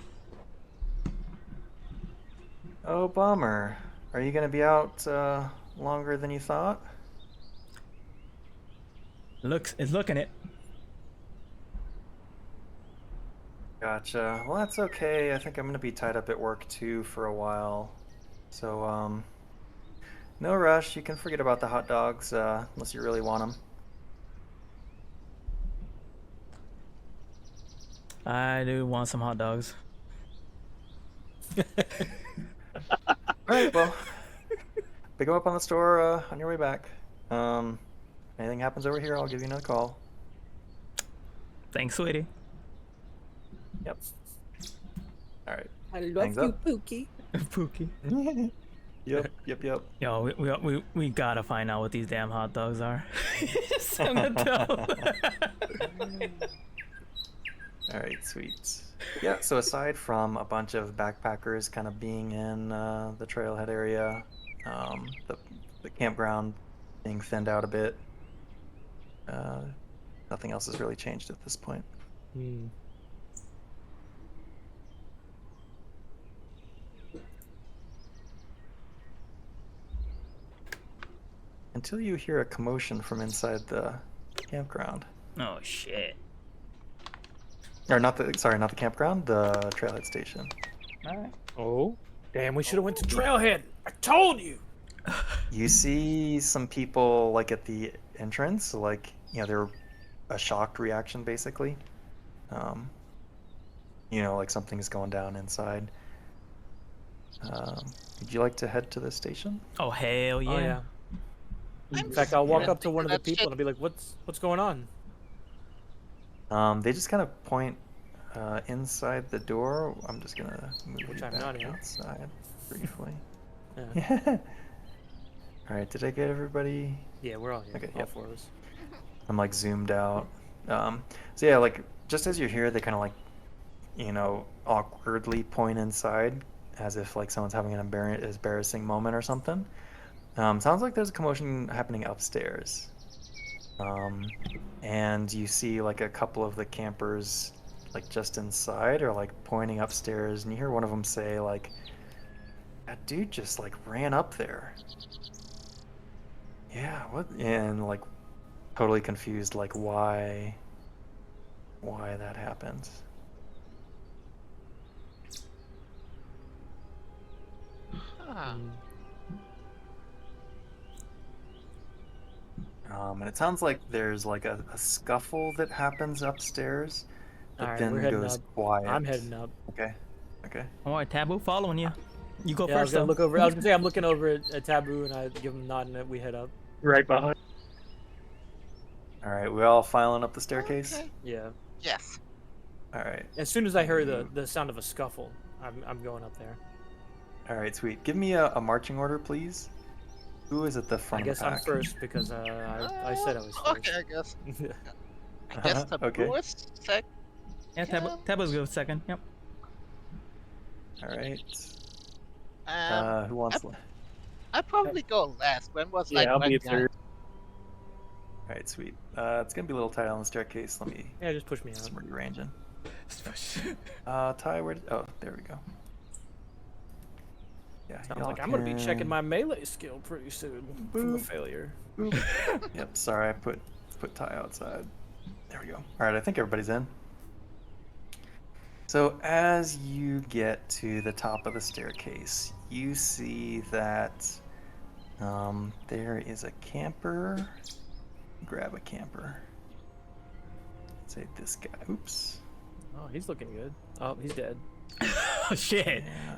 D: Oh, bummer. Are you gonna be out longer than you thought?
A: It's looking it.
D: Gotcha. Well, that's okay. I think I'm gonna be tied up at work too for a while. So, no rush. You can forget about the hot dogs, unless you really want them.
A: I do want some hot dogs.
D: Alright, well, pick them up on the store on your way back. Anything happens over here, I'll give you another call.
A: Thanks, sweetie.
D: Yep. Alright.
F: I love
D: Hangs
F: you,
D: up.
F: Pookie.
A: Pookie.
D: Yep.
A: Yo, we gotta find out what these damn hot dogs are. I'm gonna tell.
D: Alright, sweet. Yeah, so aside from a bunch of backpackers kind of being in the trailhead area, the campground being thinned out a bit, nothing else has really changed at this point. Until you hear a commotion from inside the campground.
A: Oh shit.
D: Or not the campground, the trailhead station.
A: Alright.
B: Oh, damn! We should have went to Trailhead. I told you.
D: You see some people like at the entrance, like they're a shocked reaction basically. Like something's going down inside. Would you like to head to the station?
A: Oh hell yeah.
B: Oh yeah.
E: I'm
B: In fact, I'll walk
E: scared
B: up to one of the
E: that
B: people
E: shit-
B: and I'll be like, "What's going on?"
D: They just kind of point inside the door. I'm just gonna move
B: Which
D: you
B: I'm
D: back
B: not in.
D: outside briefly.
B: Yeah,
D: Yeah. All right. Did I get everybody?
B: yeah, we're all here.
D: Okay,
B: all
D: yep.
B: four of us.
D: I'm like zoomed out. So yeah, like just as you're here, they kind of like, awkwardly point inside, as if like someone's having an embarrassing moment or something. Sounds like there's a commotion happening upstairs. And you see like a couple of the campers like just inside or like pointing upstairs, and you hear one of them say like, "That dude just like ran up there." Yeah, what? And like totally confused, like why that happens.
E: Ah,
D: And it sounds like there's like a scuffle that happens upstairs, but
B: Alright,
D: then
B: we're heading
D: goes
B: up.
D: quiet.
B: I'm heading up.
D: Okay.
A: Alright, Taboo, following you. You go
B: Yeah, I was
A: first
B: gonna
A: though.
B: look over. I was gonna say I'm looking over at Taboo and I give him a nod and we head up.
C: Right behind.
D: All right, we all filing up the staircase.
E: okay.
B: Yeah.
E: Yes.
D: All right.
B: As soon as I hear the sound of a scuffle, I'm going up there.
D: All right, sweet. Give me a marching order, please. Who is at the
B: I
D: front
B: guess
D: of the
B: I'm
D: pack?
B: first because I said I was first.
E: Okay, I guess. I guess the
D: Okay.
E: okay. Sec.
A: Yeah, Taboo's good second. Yep.
D: All right.
E: Um,
D: Who wants? All
E: I probably go last. When was
C: Yeah,
E: like
C: I'll
E: my
C: be
E: guy?
C: third.
D: right, sweet. It's gonna be a little tight on the staircase. Let me
B: Yeah, just push me out.
D: some rearranging. Ty, where? Oh, there we go. Yeah.
B: Sounds
D: y'all
B: like I'm gonna be checking
D: can-
B: my melee skill pretty soon from the failure.
D: Yep. Sorry, I put Ty outside. There we go. All right, I think everybody's in. So as you get to the top of the staircase, you see that there is a camper. Grab a camper. Let's say this guy. Oops.
B: Oh, he's looking good. Oh, he's dead.
A: Oh shit.
D: Yeah.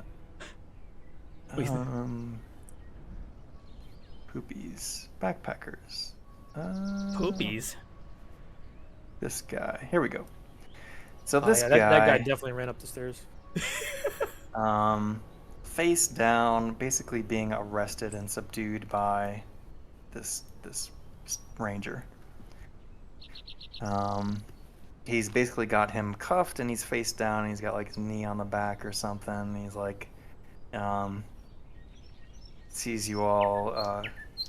A: Wait.
D: Poopies. Backpackers.
A: Poopies.
D: This guy. Here we go. So
B: Oh,
D: this
B: yeah,
D: guy,
B: that guy definitely ran up the stairs.
D: face down, basically being arrested and subdued by this ranger. he's basically got him cuffed and he's face down and he's got like his knee on the back or something. And he's like, sees you all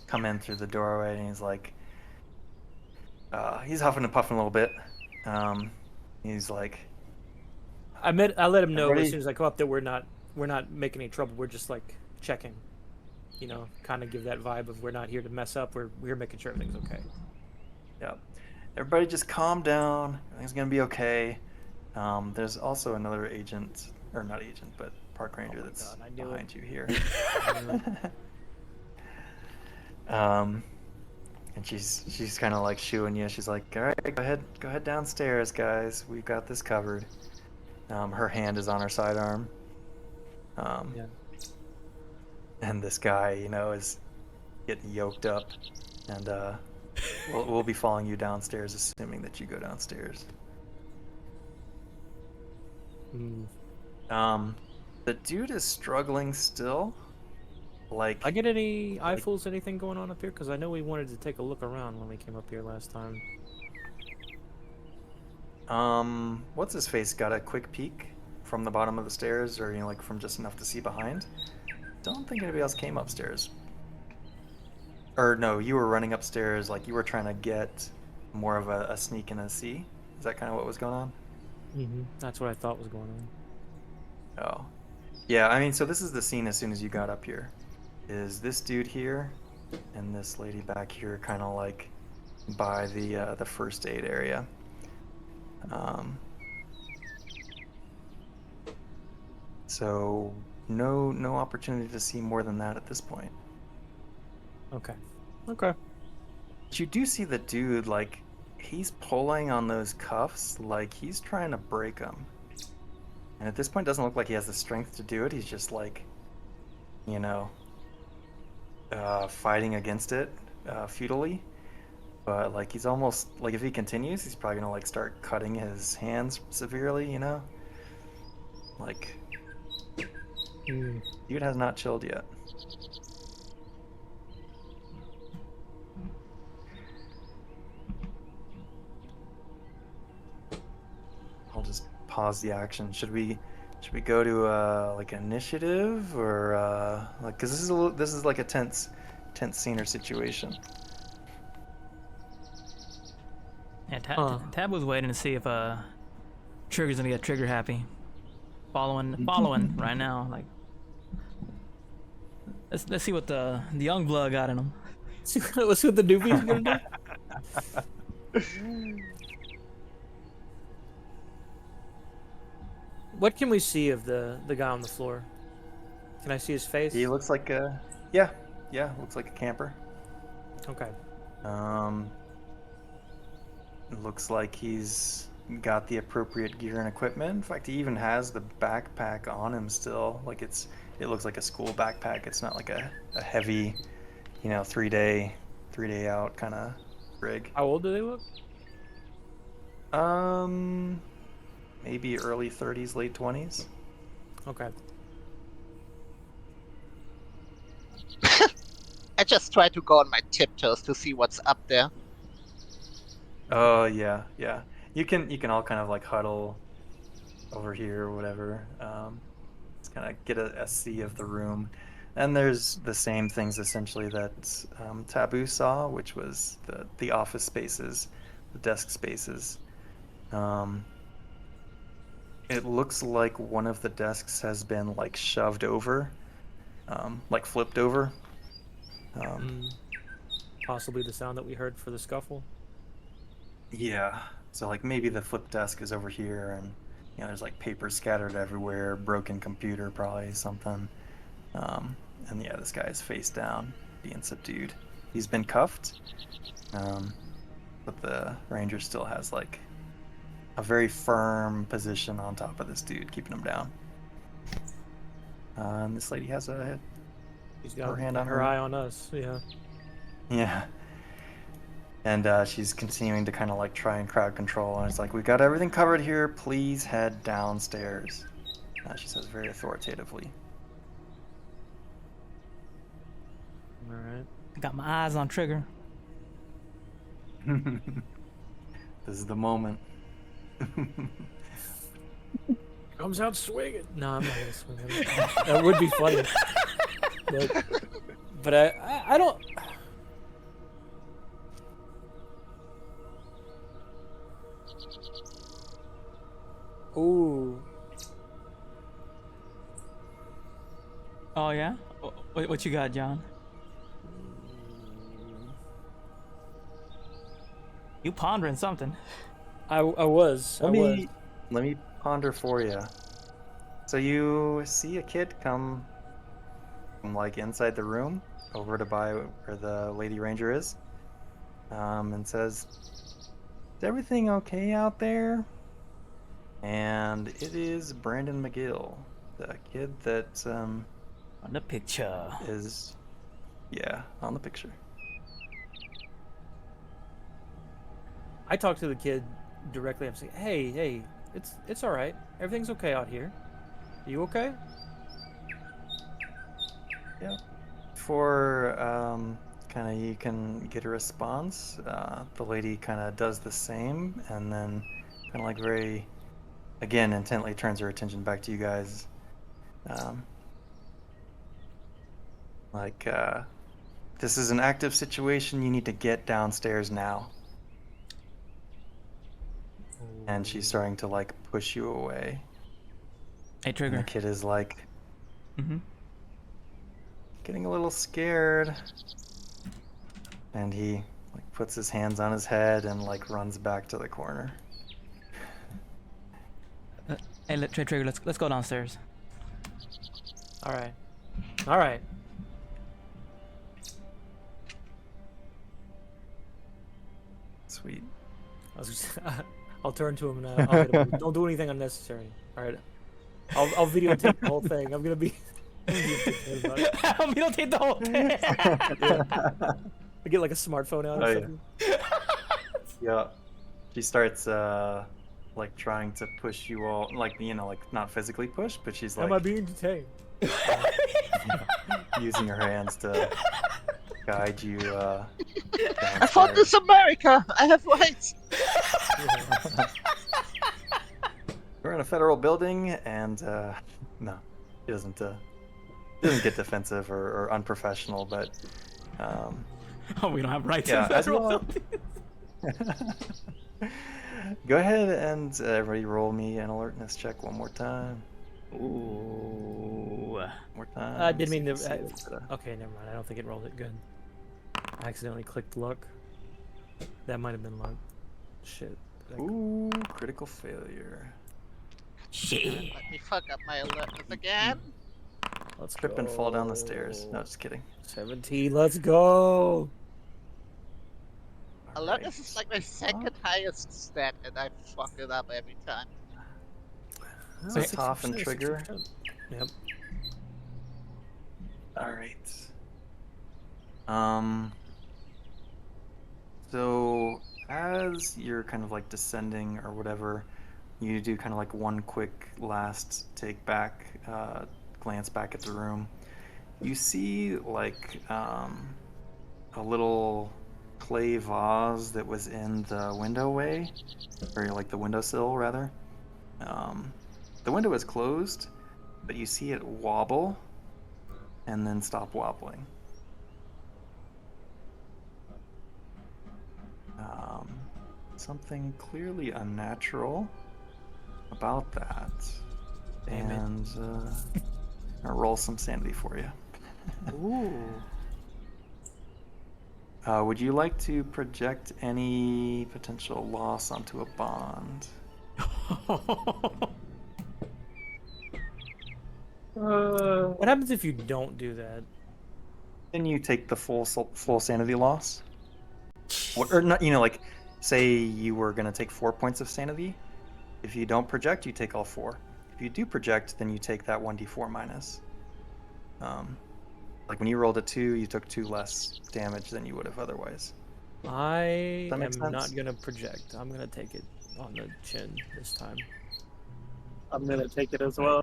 D: come in through the doorway and he's like, he's huffing and puffing a little bit. He's like,
B: I let him know as
D: Everybody-
B: soon as I go up that we're not making any trouble. We're just like checking, you know, kind of give that vibe of we're not here to mess up. We're making sure everything's okay.
D: yeah, everybody just calm down. Everything's gonna be okay. There's also another agent, or not agent, but park ranger
B: my
D: that's
B: God, I knew
D: behind you here.
B: I knew it.
D: And she's kind of like shooing you. She's like, "All right, go ahead downstairs, guys. We've got this covered." Her hand is on her sidearm.
B: Yeah.
D: And this guy, you know, is getting yoked up, and we'll be following you downstairs, assuming that you go downstairs.
B: Mm.
D: The dude is struggling still. Like,
B: I get any eyefuls, anything going on up here? Because I know we wanted to take a look around when we came up here last time.
D: what's his face got a quick peek from the bottom of the stairs, or, you know, like from just enough to see behind. Don't think anybody else came upstairs. Or no, you were running upstairs, like you were trying to get more of a sneak and a see. Is that kind of what was going on?
B: Mm-hmm. That's what I thought was going on.
D: Oh, yeah. I mean, so this is the scene as soon as you got up here. Is this dude here, and this lady back here, kind of like by the first aid area. So no opportunity to see more than that at this point.
B: Okay. Okay.
D: But you do see the dude, like, he's pulling on those cuffs, like he's trying to break them. And at this point, it doesn't look like he has the strength to do it. He's just like, you know, fighting against it futilely. But like he's almost like, if he continues, he's probably gonna like start cutting his hands severely. You know, like
B: Mm.
D: dude has not chilled yet. I'll just pause the action. Should we go to like initiative, or like, because this is like a tense scene or situation.
A: Yeah,
B: Huh.
A: Tab was waiting to see if Trigger's gonna get trigger happy. Following right now. Like, let's see what the young blood got in him.
B: Let's see what the doobie's gonna do. What can we see of the guy on the floor? Can I see his face?
D: He looks like looks like a camper.
B: Okay.
D: It looks like he's got the appropriate gear and equipment. In fact, he even has the backpack on him still. Like it looks like a school backpack. It's not like a heavy, you know, 3-day out kind of rig.
B: How old do they look?
D: Maybe early 30s, late 20s.
B: Okay.
E: I just try to go on my tiptoes to see what's up there.
D: Oh yeah. You can all kind of like huddle over here or whatever. Just kind of get a see of the room. And there's the same things essentially that Taboo saw, which was the office spaces, the desk spaces. It looks like one of the desks has been like shoved over, like flipped over.
B: Possibly the sound that we heard for the scuffle.
D: Yeah. So like maybe the flip desk is over here, and you know there's like paper scattered everywhere, broken computer probably something. And yeah, this guy is face down, being subdued. He's been cuffed, but the ranger still has like a very firm position on top of this dude, keeping him down. And this lady has a
B: She's got
D: her hand on
B: her eye on us. Yeah.
D: yeah. And she's continuing to kind of like try and crowd control, and it's like, we've got everything covered here. Please head downstairs. She says very authoritatively.
B: All right.
A: I got my eyes on Trigger.
D: This is the moment.
B: Comes out swinging. No, I'm not gonna swing at it. That would be funny. But I don't. Ooh.
A: Oh yeah. What you got, John? You pondering something?
B: I was.
D: Let me ponder for you. So you see a kid come from like inside the room over to by where the Lady Ranger is, and says, "Is everything okay out there?" And it is Brandon McGill, the kid that
A: On the picture.
D: is, yeah, on the picture.
B: I talked to the kid directly. I'm saying, hey, it's all right. Everything's okay out here. You okay?
D: Yeah. Before kind of you can get a response, the lady kind of does the same, and then kind of like very, again, intently turns her attention back to you guys. Like, this is an active situation. You need to get downstairs now. And she's starting to like push you away.
A: Hey,
D: And
A: Trigger.
D: the kid is like
A: Mm-hmm.
D: getting a little scared. And he like puts his hands on his head and like runs back to the corner.
A: Hey, Trigger. Let's go downstairs.
B: All right.
D: Sweet.
B: I'll turn to him and I'll hit him. Don't do anything unnecessary. All right. I'll videotape the whole thing. I'm gonna be.
A: We don't take the whole thing.
B: I get like a smartphone out or
D: Oh, yeah.
B: something.
D: Yeah. She starts like trying to push you all, like, you know, like not physically push, but she's
B: Am I
D: like
B: being detained?
D: using her hands to guide you
E: I thought this
D: downstairs.
E: America. I have rights.
D: We're in a federal building, and no, she doesn't get defensive or unprofessional, but
A: Oh, we don't have rights
D: yeah,
A: in
D: as you
A: federal
D: all
A: buildings.
D: go ahead and everybody roll me an alertness check one more time.
A: Ooh.
D: One more time.
B: I didn't mean
D: See
B: to.
D: if you see it.
B: Okay, never mind. I don't think it rolled it good. I accidentally clicked luck. That might have been luck. Shit.
D: Ooh, critical failure.
A: Shit.
E: Let me fuck up my alertness again.
B: Let's
D: Trip and fall down the
B: go.
D: stairs. No, just kidding.
B: 17. Let's go.
E: Alertness is like my second highest stat, and I fuck it up every time.
D: So Toph and Trigger.
B: 60%. Yep.
D: All right. So as you're kind of like descending or whatever, you do kind of like one quick last take back, glance back at the room. You see like a little clay vase that was in the window way, or like the windowsill rather. The window is closed, but you see it wobble and then stop wobbling. Something clearly unnatural about that.
B: Damn it.
D: And I'll roll some sanity for you.
B: Ooh.
D: Would you like to project any potential loss onto a bond?
B: What happens if you don't do that?
D: Then you take the full sanity loss. Or not, you know, like say you were gonna take 4 points of sanity. If you don't project, you take all 4. If you do project, then you take that 1d4 minus. Like when you rolled a 2, you took 2 less damage than you would have otherwise.
B: I
D: that
B: am
D: make sense?
B: not gonna project. I'm gonna take it on the chin this time.
C: I'm gonna take it as well.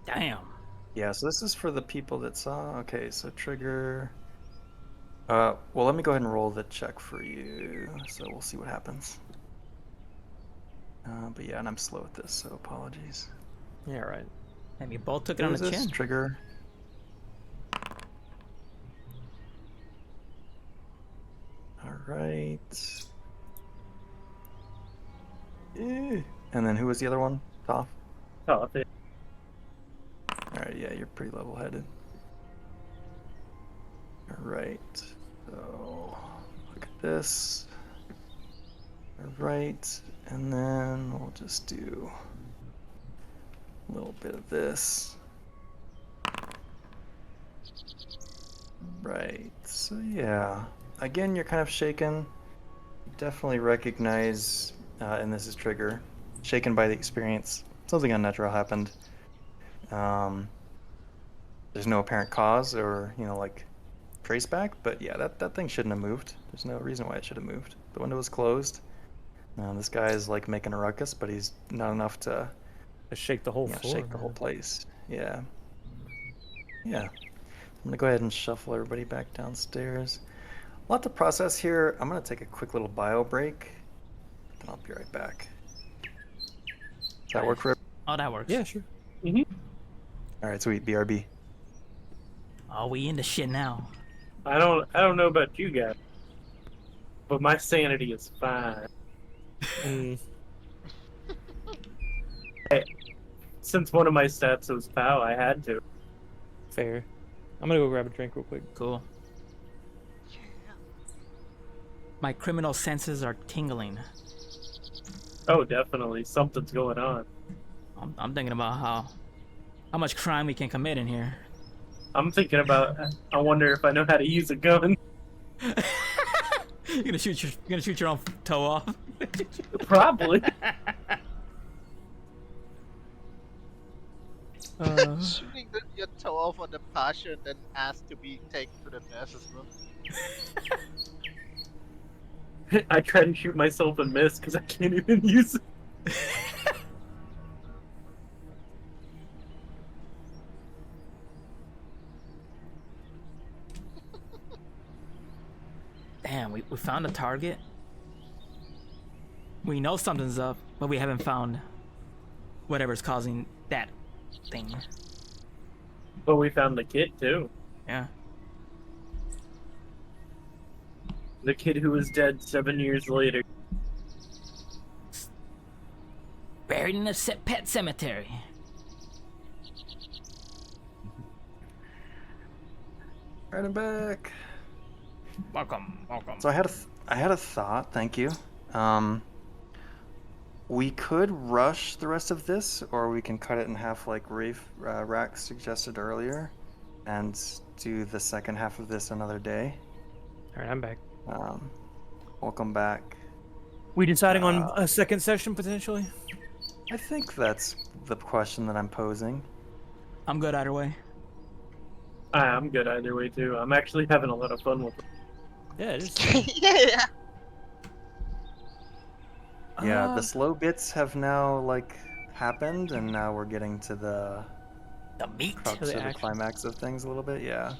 A: Damn.
D: Yeah, so this is for the people that saw. Okay, so trigger. Well, let me go ahead and roll the check for you, so we'll see what happens. But yeah, and I'm slow at this, so apologies.
B: Yeah, right.
A: And you both took it
D: Who
A: on
D: is
A: the
D: this?
A: chin.
D: Trigger. All right. And then who was the other one? Toph?
C: Tough.
D: All right, yeah, you're pretty level-headed. All right, so look at this. All right, and then we'll just do a little bit of this. Right, so yeah. Again, you're kind of shaken. Definitely recognize, and this is Trigger, shaken by the experience. Something unnatural happened. There's no apparent cause or, like trace back, but yeah, that thing shouldn't have moved. There's no reason why it should have moved. The window was closed. This guy is like making a ruckus, but he's not enough to,
B: Let's shake the whole floor.
D: shake the whole
B: man.
D: place. Yeah. Yeah. I'm gonna go ahead and shuffle everybody back downstairs. A lot to process here. I'm gonna take a quick little bio break. Then I'll be right back. Does that work for
A: Oh, that works.
B: Yeah, sure.
D: All right, sweet. BRB.
A: Oh, we in the shit now.
C: I don't know about you guys, but my sanity is fine.
B: Mm,
C: Since one of my stats was POW, I had to.
B: fair. I'm gonna go grab a drink real quick.
A: Cool.
E: Yeah.
A: My criminal senses are tingling.
C: Oh, definitely. Something's going on.
A: I'm thinking about how much crime we can commit in here.
C: I'm thinking about, I wonder if I know how to use a gun.
A: You're gonna shoot your own toe off.
C: Probably.
E: Shooting your toe off on the pasture and then asked to be taken to the nurse's room.
C: I try to shoot myself and miss because I can't even use it.
A: Damn, we found a target. We know something's up, but we haven't found whatever's causing that thing.
C: But we found the kid too.
A: Yeah.
C: The kid who was dead 7 years later.
A: Buried in a pet cemetery.
D: Right, I'm back.
A: Welcome.
D: So I had a thought. Thank you. We could rush the rest of this, or we can cut it in half like Rax suggested earlier, and do the second half of this another day.
B: All right, I'm back.
D: Welcome back.
B: We deciding on a second session potentially?
D: I think that's the question that I'm posing.
A: I'm good either way.
C: I'm good either way too. I'm actually having a lot of fun with it.
B: Yeah, it is.
E: Yeah.
D: Yeah, the slow bits have now happened, and now we're getting to the
A: meat.
D: crux
B: the
D: or the
B: action.
D: climax of things a little bit. Yeah.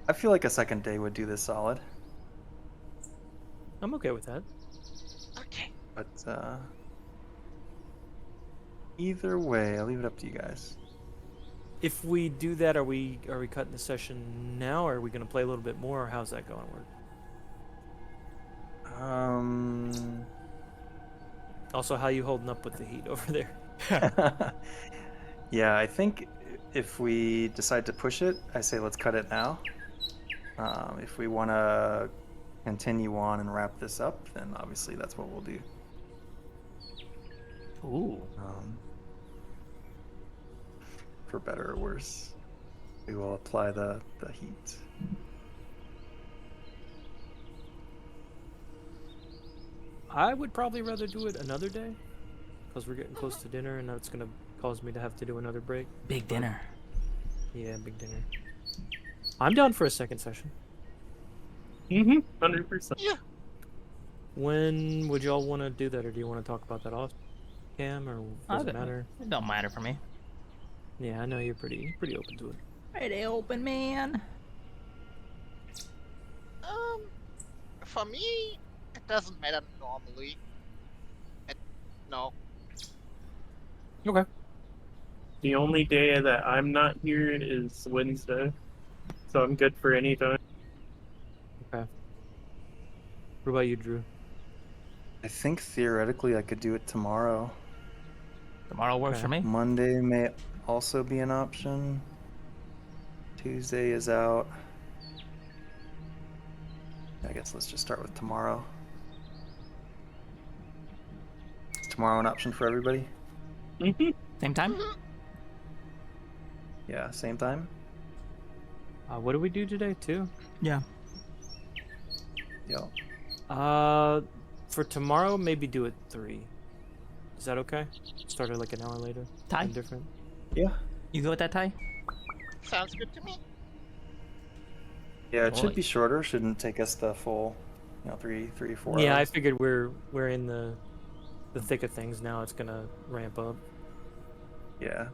D: I feel like a second day would do this solid,
B: I'm okay with that.
E: Okay.
D: but either way, I'll leave it up to you guys.
B: If we do that, are we cutting the session now, or are we gonna play a little bit more, or how's that going to work? Also, how you holding up with the heat over there?
D: Yeah, I think if we decide to push it, I say let's cut it now. If we want to continue on and wrap this up, then obviously that's what we'll do.
A: Ooh.
D: For better or worse, we will apply the heat.
B: I would probably rather do it another day, because we're getting close to dinner, and that's gonna cause me to have to do another break.
A: Big dinner.
B: Yeah, big dinner. I'm down for a second session.
C: 100%.
E: Yeah.
B: When would y'all want to do that, or do you want to talk about that off cam, or does it matter?
A: It don't matter for me.
B: Yeah, I know you're pretty open to it.
A: Pretty open, man.
E: For me, it doesn't matter normally. It No.
B: Okay.
C: The only day that I'm not here is Wednesday, so I'm good for any time.
B: Okay. What about you, Drew?
D: I think theoretically I could do it tomorrow.
A: Tomorrow works
B: Okay.
A: for me.
D: Monday may also be an option. Tuesday is out. I guess let's just start with tomorrow. Is tomorrow an option for everybody?
C: Mhm.
A: Same time?
D: Yeah, same time?
B: What do we do today, too?
A: Yeah.
D: Yeah.
B: For tomorrow, maybe do it 3. Is that okay? Start it like an hour later.
A: Ty?
B: Indifferent.
D: Yeah.
A: You go with that, Ty?
E: Sounds good to me.
D: Yeah, it
A: Well,
D: should be shorter. Shouldn't take us the full, 4
B: Yeah, I
D: hours.
B: figured we're in the thick of things now. It's gonna ramp up.
D: Yeah.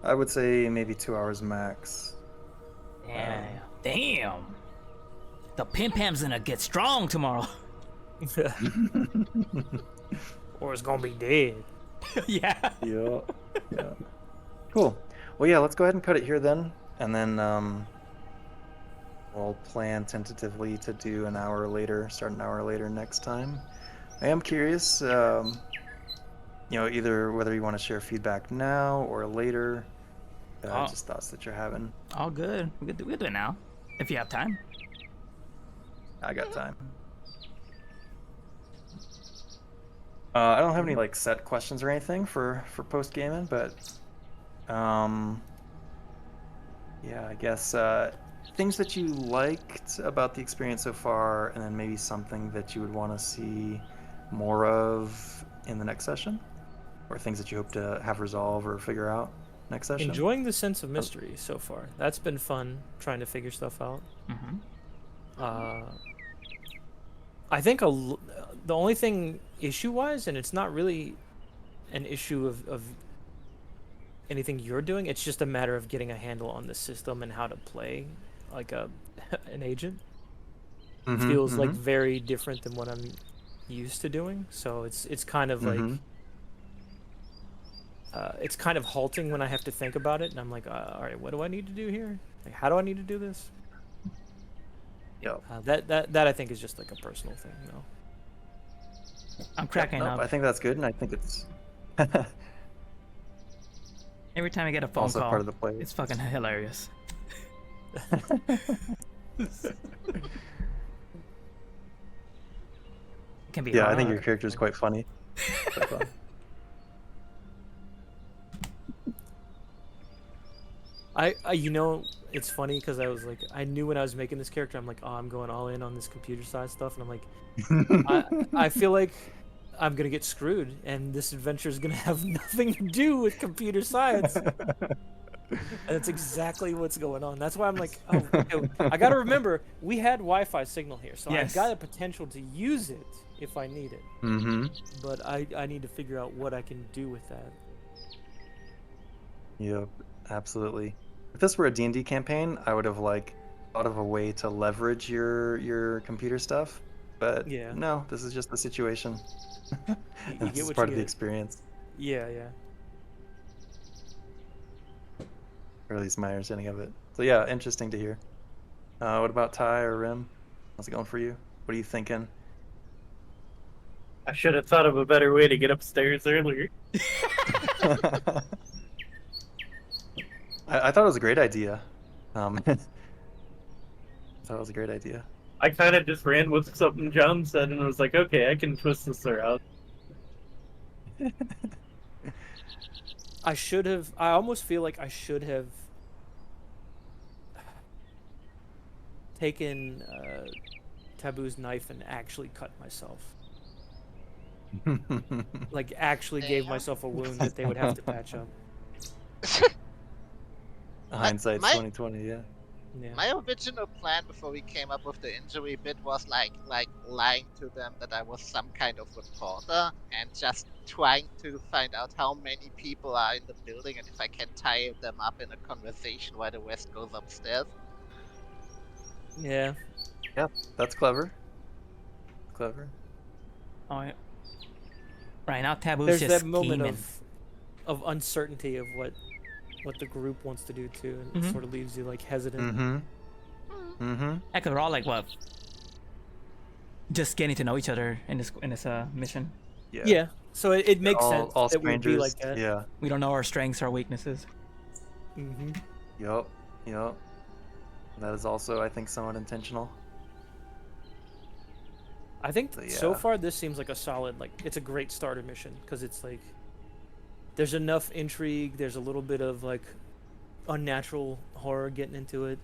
D: I would say maybe 2 hours max.
A: Damn. The Pim Pam's gonna get strong tomorrow.
B: Or it's gonna be dead.
A: Yeah.
D: Yeah. Yeah. Cool. Well, yeah, let's go ahead and cut it here then. And then we'll plan tentatively to do an hour later, start an hour later next time. I am curious, either whether you want to share feedback now or later,
A: Oh.
D: just thoughts that you're having.
A: All good. We could do it now. If you have time.
D: I got time. I don't have any like set questions or anything for post gaming, but yeah, I guess things that you liked about the experience so far, and then maybe something that you would want to see more of in the next session, or things that you hope to have resolve or figure out next session.
B: Enjoying the sense of mystery so far. That's been fun trying to figure stuff out.
A: Mm-hmm.
B: I think the only thing issue-wise, and it's not really an issue of anything you're doing, it's just a matter of getting a handle on the system and how to play like an agent.
D: Mm-hmm,
B: Feels like
D: mm-hmm,
B: very different than what I'm used to doing. So it's kind of like
D: mm-hmm.
B: it's kind of halting when I have to think about it, and I'm like, all right, what do I need to do here? Like, how do I need to do this?
D: Yep.
B: That I think is just like a personal thing, though.
A: I'm cracking
D: Nope,
A: up.
D: I think that's good, and I think it's
A: Every time I get a phone
D: also
A: call,
D: part of the play.
A: it's fucking hilarious. It can be
D: Yeah, I
A: hard.
D: think your character is quite funny. Quite fun.
B: It's funny because I was like, I knew when I was making this character, I'm like, oh, I'm going all in on this computer science stuff, and I'm like, I feel like I'm gonna get screwed, and this adventure is gonna have nothing to do with computer science. And that's exactly what's going on. That's why I'm like, oh, okay, I gotta remember, we had Wi-Fi signal here, so
A: Yes.
B: I've got a potential to use it if I need it.
D: Mm-hmm.
B: But I need to figure out what I can do with that.
D: Yep, absolutely. If this were a D&D campaign, I would have thought of a way to leverage your computer stuff, but
B: Yeah.
D: no, this is just the situation.
B: You
D: This
B: get
D: is
B: what
D: part
B: you
D: of the
B: get.
D: experience,
B: Yeah.
D: or at least my understanding of it. So yeah, interesting to hear. What about Ty or Rim? How's it going for you? What are you thinking?
C: I should have thought of a better way to get upstairs earlier.
D: I thought it was a great idea. I thought it was a great idea.
C: I kind of just ran with something John said and was like, okay, I can twist this around.
B: I almost feel like I should have taken Taboo's knife and actually cut myself. Like, actually gave
E: Damn.
B: myself a wound that they would have to patch up.
D: Hindsight's
E: my-
D: 2020, yeah.
B: Yeah.
E: My original plan before we came up with the injury bit was like lying to them that I was some kind of reporter and just trying to find out how many people are in the building and if I can tie them up in a conversation while the rest goes upstairs.
B: Yeah.
D: Yeah, that's clever. Clever.
A: Oh, yeah. Right now, Taboo's
B: There's
A: just
B: that moment
A: scheming.
B: of uncertainty of what the group wants to do too, and it
A: Mhm.
B: sort of leaves you like hesitant.
D: Mm-hmm.
E: Hmm.
D: Mm-hmm.
A: Heck, we're all like what? Just getting to know each other in this mission.
D: Yeah.
B: Yeah. So it makes sense
D: All
B: that we'll be
D: strangers.
B: like that.
D: Yeah.
A: We don't know our strengths, our weaknesses.
B: Mm-hmm.
D: Yup. Yup. That is also, I think, somewhat intentional.
B: I think
D: So,
B: so
D: yeah.
B: far this seems like a solid, like it's a great starter mission because it's like there's enough intrigue. There's a little bit of like unnatural horror getting into it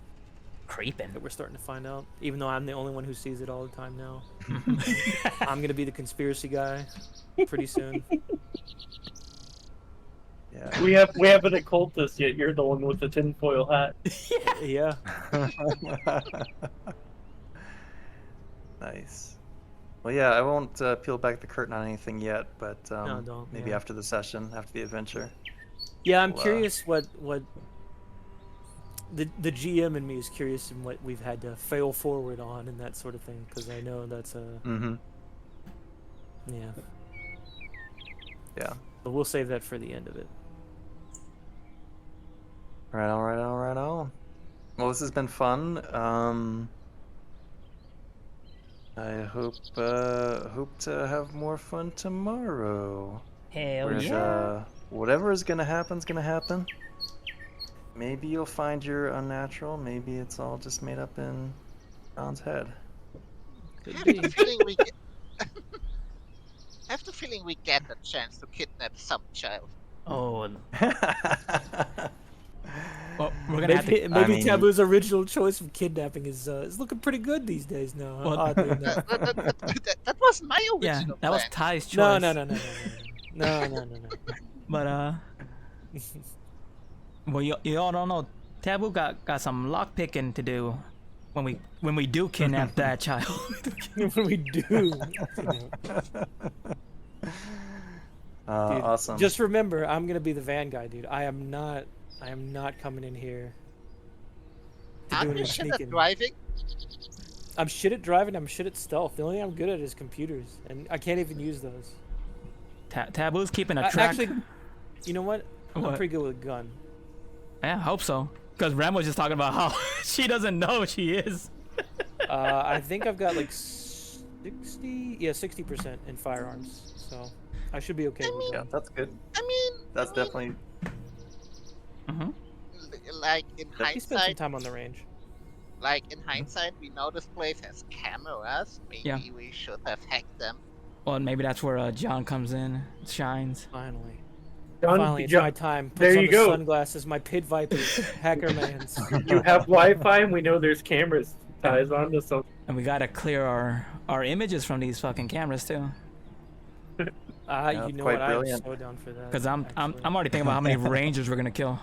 A: Creeping.
B: that we're starting to find out. Even though I'm the only one who sees it all the time now, I'm gonna be the conspiracy guy pretty soon.
D: Yeah.
C: We have an occultist, yet you're the one with the tinfoil hat.
B: Yeah.
D: Nice. Well, yeah, I won't peel back the curtain on anything yet, but
B: No, don't.
D: maybe
B: Yeah.
D: after the session, after the adventure.
B: Yeah, I'm
D: Well,
B: curious what the GM in me is curious in what we've had to fail forward on and that sort of thing because I know that's a
D: Mm-hmm.
B: yeah.
D: Yeah.
B: But we'll save that for the end of it.
D: Right on, right on, right on. Well, this has been fun. I hope to have more fun tomorrow.
A: Hell
D: Whereas,
A: yeah.
D: whatever is gonna happen. Maybe you'll find your unnatural. Maybe it's all just made up in John's head.
E: I
B: Could
E: have
B: be.
E: the feeling we get. I have the feeling we get a chance to kidnap some child.
A: Oh, well, we're gonna have
B: Maybe
A: to.
B: maybe
D: mean-
B: Taboo's original choice of kidnapping is looking pretty good these days now.
A: Well-
B: Oddly enough.
E: That was my
A: Yeah,
E: original
A: that was
E: plan.
A: Ty's choice.
B: No. No.
A: But well, you all don't know. Taboo got some lock picking to do when we do kidnap that child.
B: When we do. Dude,
D: Awesome.
B: Just remember, I'm gonna be the van guy, dude. I am not coming in here to do
E: Aren't
B: any
E: you shit at
B: sneaking.
E: driving?
B: I'm shit at driving. I'm shit at stealth. The only thing I'm good at is computers, and I can't even use those.
A: Taboo's keeping a track.
B: Actually, you know what? I'm
A: What?
B: pretty good with a gun.
A: Yeah, I hope so. Because Ram was just talking about how she doesn't know she is.
B: I think I've got like 60% in firearms, so I should be okay with
D: Yeah,
B: that.
D: that's good.
E: I mean,
D: That's definitely.
A: Mm-hmm.
E: like in
B: You spent some
E: hindsight.
B: time on the range.
E: Like in hindsight, we know this place has cameras. Maybe
A: Yeah.
E: we should have hacked them.
A: Well, maybe that's where John comes in, shines.
B: Finally,
C: John,
B: it's
C: John,
B: my time. Puts
C: there
B: on
C: you
B: the
C: go.
B: sunglasses, my pit vipers, hacker man's.
C: you have Wi-Fi, and we know there's cameras ties on this. So
A: And we gotta clear our images from these fucking cameras too.
D: Yeah,
B: You know
D: quite
B: what?
D: brilliant.
B: I'm so down for that.
A: Because I'm
B: actually.
A: already thinking about how many rangers we're gonna kill.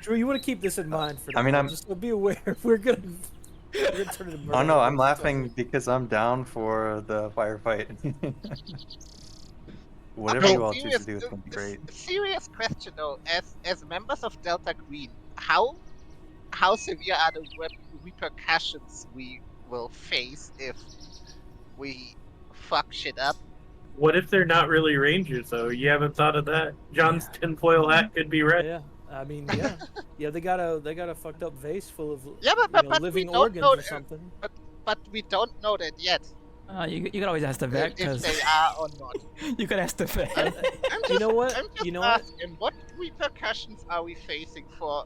B: Drew, you want to keep this in mind for.
D: I mean,
B: tomorrow,
D: I'm-
B: just so be aware we're gonna turn it into
D: Oh
B: murder
D: no, I'm
B: and stuff.
D: laughing because I'm down for the firefight. Whatever
E: Okay,
D: you all choose to do, it's gonna be great.
E: Serious question though, as members of Delta Green, how severe are the repercussions we will face if we fuck shit up?
C: what if they're not really rangers, though? You haven't thought of that. John's tinfoil hat could be red.
B: Yeah, I mean, yeah. They got a fucked up vase full of
E: Yeah,
B: you know,
E: but
B: living
E: we don't
B: organs
E: know
B: or something.
E: But we don't know that yet.
A: You could always ask the vet
E: If
A: because
E: they are or not.
A: you could ask the vet.
E: I'm
B: You know what?
E: I'm just
B: You know what?
E: asking, what repercussions are we facing for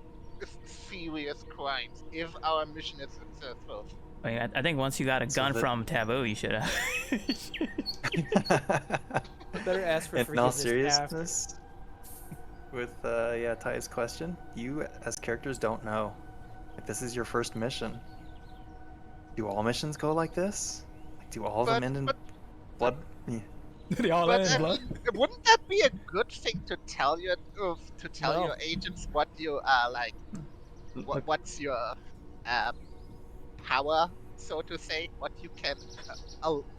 E: serious crimes if our mission is successful?
A: I mean, I think once you got a
D: So
A: gun
D: the-
A: from Taboo, you should.
B: Better ask for
D: In all
B: forgiveness after.
D: seriousness, with Ty's question, you as characters don't know. Like, this is your first mission. Do all missions go like this? Like, do all of them end in blood? Yeah.
A: They all
E: But
A: end
E: I
A: in blood.
E: mean, wouldn't that be a good thing to tell your
B: No.
E: your agents what you are like?
A: Look,
E: What's your power, so to say? What you can,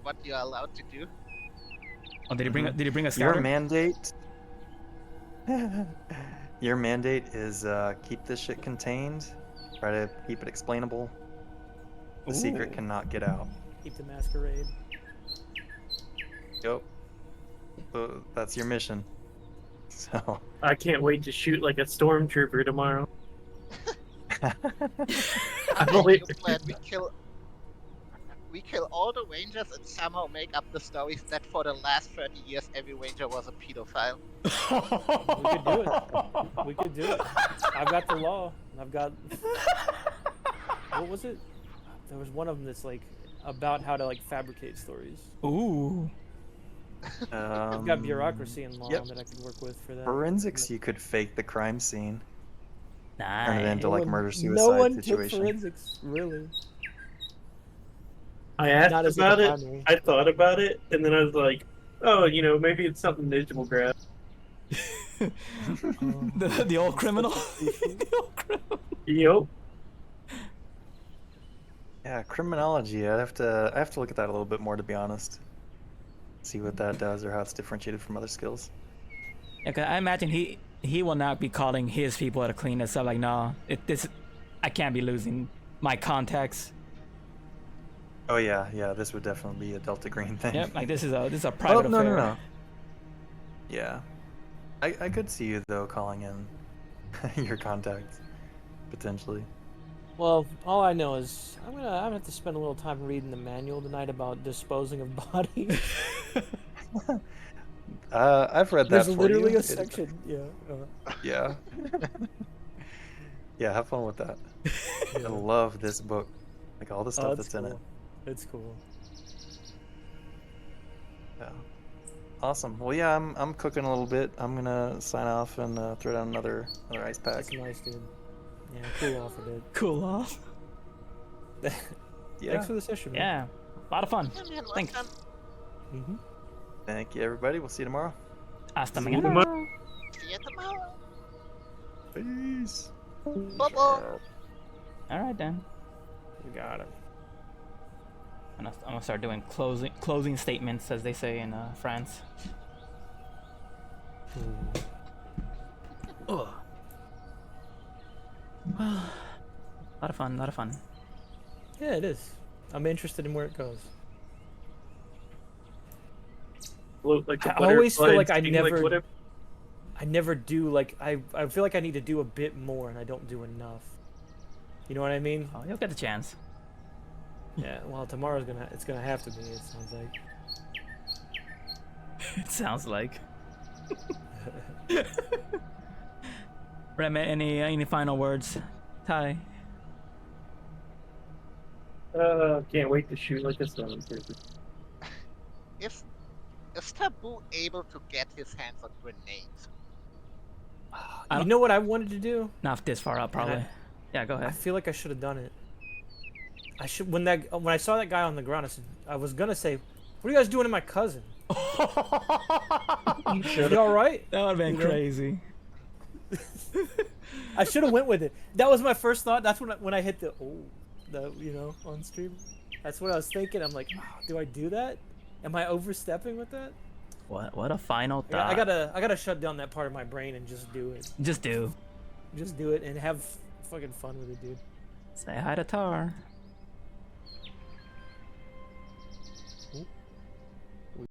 E: what you're allowed to do?
A: oh, did he bring a
D: Your
A: starter?
D: mandate. Your mandate is keep this shit contained. Try to keep it explainable. The secret
A: Ooh.
D: cannot get out.
B: Keep the masquerade.
D: Yep. So that's your mission. So.
C: I can't wait to shoot like a stormtrooper tomorrow.
E: I
C: I've
E: like
C: only-
E: your plan. We kill all the rangers and somehow make up the stories that for the last 30 years every ranger was a pedophile.
B: We could do it. We could do it. I've got the law. I've got. What was it? There was one of them that's like about how to like fabricate stories.
A: Ooh.
B: I've got bureaucracy and law
D: yep.
B: that I could work with for that.
D: Forensics, you could fake the crime scene. Turn it
A: Nice.
D: into like murder-suicide
B: No one
D: situation.
B: took forensics, really.
C: I asked
B: Not as
C: about
B: like a
C: it.
B: primary.
C: I thought about it, and then I was like, oh, you know, maybe it's something Ninja will grab.
A: The old criminal. The old criminal.
C: Yup.
D: Yeah, criminology. I have to look at that a little bit more, to be honest. See what that does or how it's differentiated from other skills.
A: Yeah, 'cause I imagine he will not be calling his people to clean this up. Like, no, I can't be losing my contacts.
D: Oh yeah, this would definitely be a Delta Green thing.
A: Yep, like this is a
D: Oh,
A: private
D: no,
A: affair.
D: no. Yeah. I could see you, though, calling in your contacts, potentially.
B: Well, all I know is I'm gonna have to spend a little time reading the manual tonight about disposing of bodies.
D: I've read that
B: There's
D: for
B: literally
D: you.
B: a section. Yeah.
D: Yeah. Yeah, have fun with that. I love this book. Like, all the stuff that's in it.
B: It's cool.
D: Yeah. Awesome. Well, yeah, I'm cooking a little bit. I'm gonna sign off and throw down another ice pack.
B: That's nice, dude. Yeah, cool off a bit.
A: Cool off.
D: Yeah.
B: Thanks for the session. Man.
A: Yeah, a lot of fun.
E: Yeah, man,
A: Thanks.
E: welcome.
B: Mm-hmm.
D: Thank you, everybody. We'll see you tomorrow.
A: Hasta
C: See you
A: mañana.
C: tomorrow.
E: See you tomorrow.
D: Peace.
E: Bye-bye.
A: All right then.
B: You got it.
A: I'm gonna start doing closing statements, as they say in France. Ugh. A lot of fun. A lot of fun.
B: Yeah, it is. I'm interested in where it goes.
C: Float like a
B: I always feel
C: butterfly
B: like I
C: and sting
B: never-
C: whatever.
B: I never do like I feel like I need to do a bit more and I don't do enough. You know what I mean?
A: Oh, you'll get the chance.
B: Yeah. Well, tomorrow's it's gonna have to be. It sounds like.
A: It sounds like. Rem, any final words? Ty.
C: Can't wait to shoot like a stormtrooper.
E: Is Taboo able to get his hands on grenades?
A: I
B: You
A: don't-
B: know what I wanted to do?
A: Not this far up, probably. Yeah, go
B: I
A: ahead.
B: feel like I should have done it. I should when I saw that guy on the ground. I was gonna say, "What are you guys doing to my cousin? You all right?"
A: That would have been
B: You know?
A: crazy.
B: I should have went with it. That was my first thought. That's when I hit on stream. That's what I was thinking. I'm like, oh, do I do that? Am I overstepping with that?
A: What a final thought.
B: I gotta shut down that part of my brain and just do it.
A: Just do.
B: Just do it and have fucking fun with it, dude.
A: Say hi to Tar.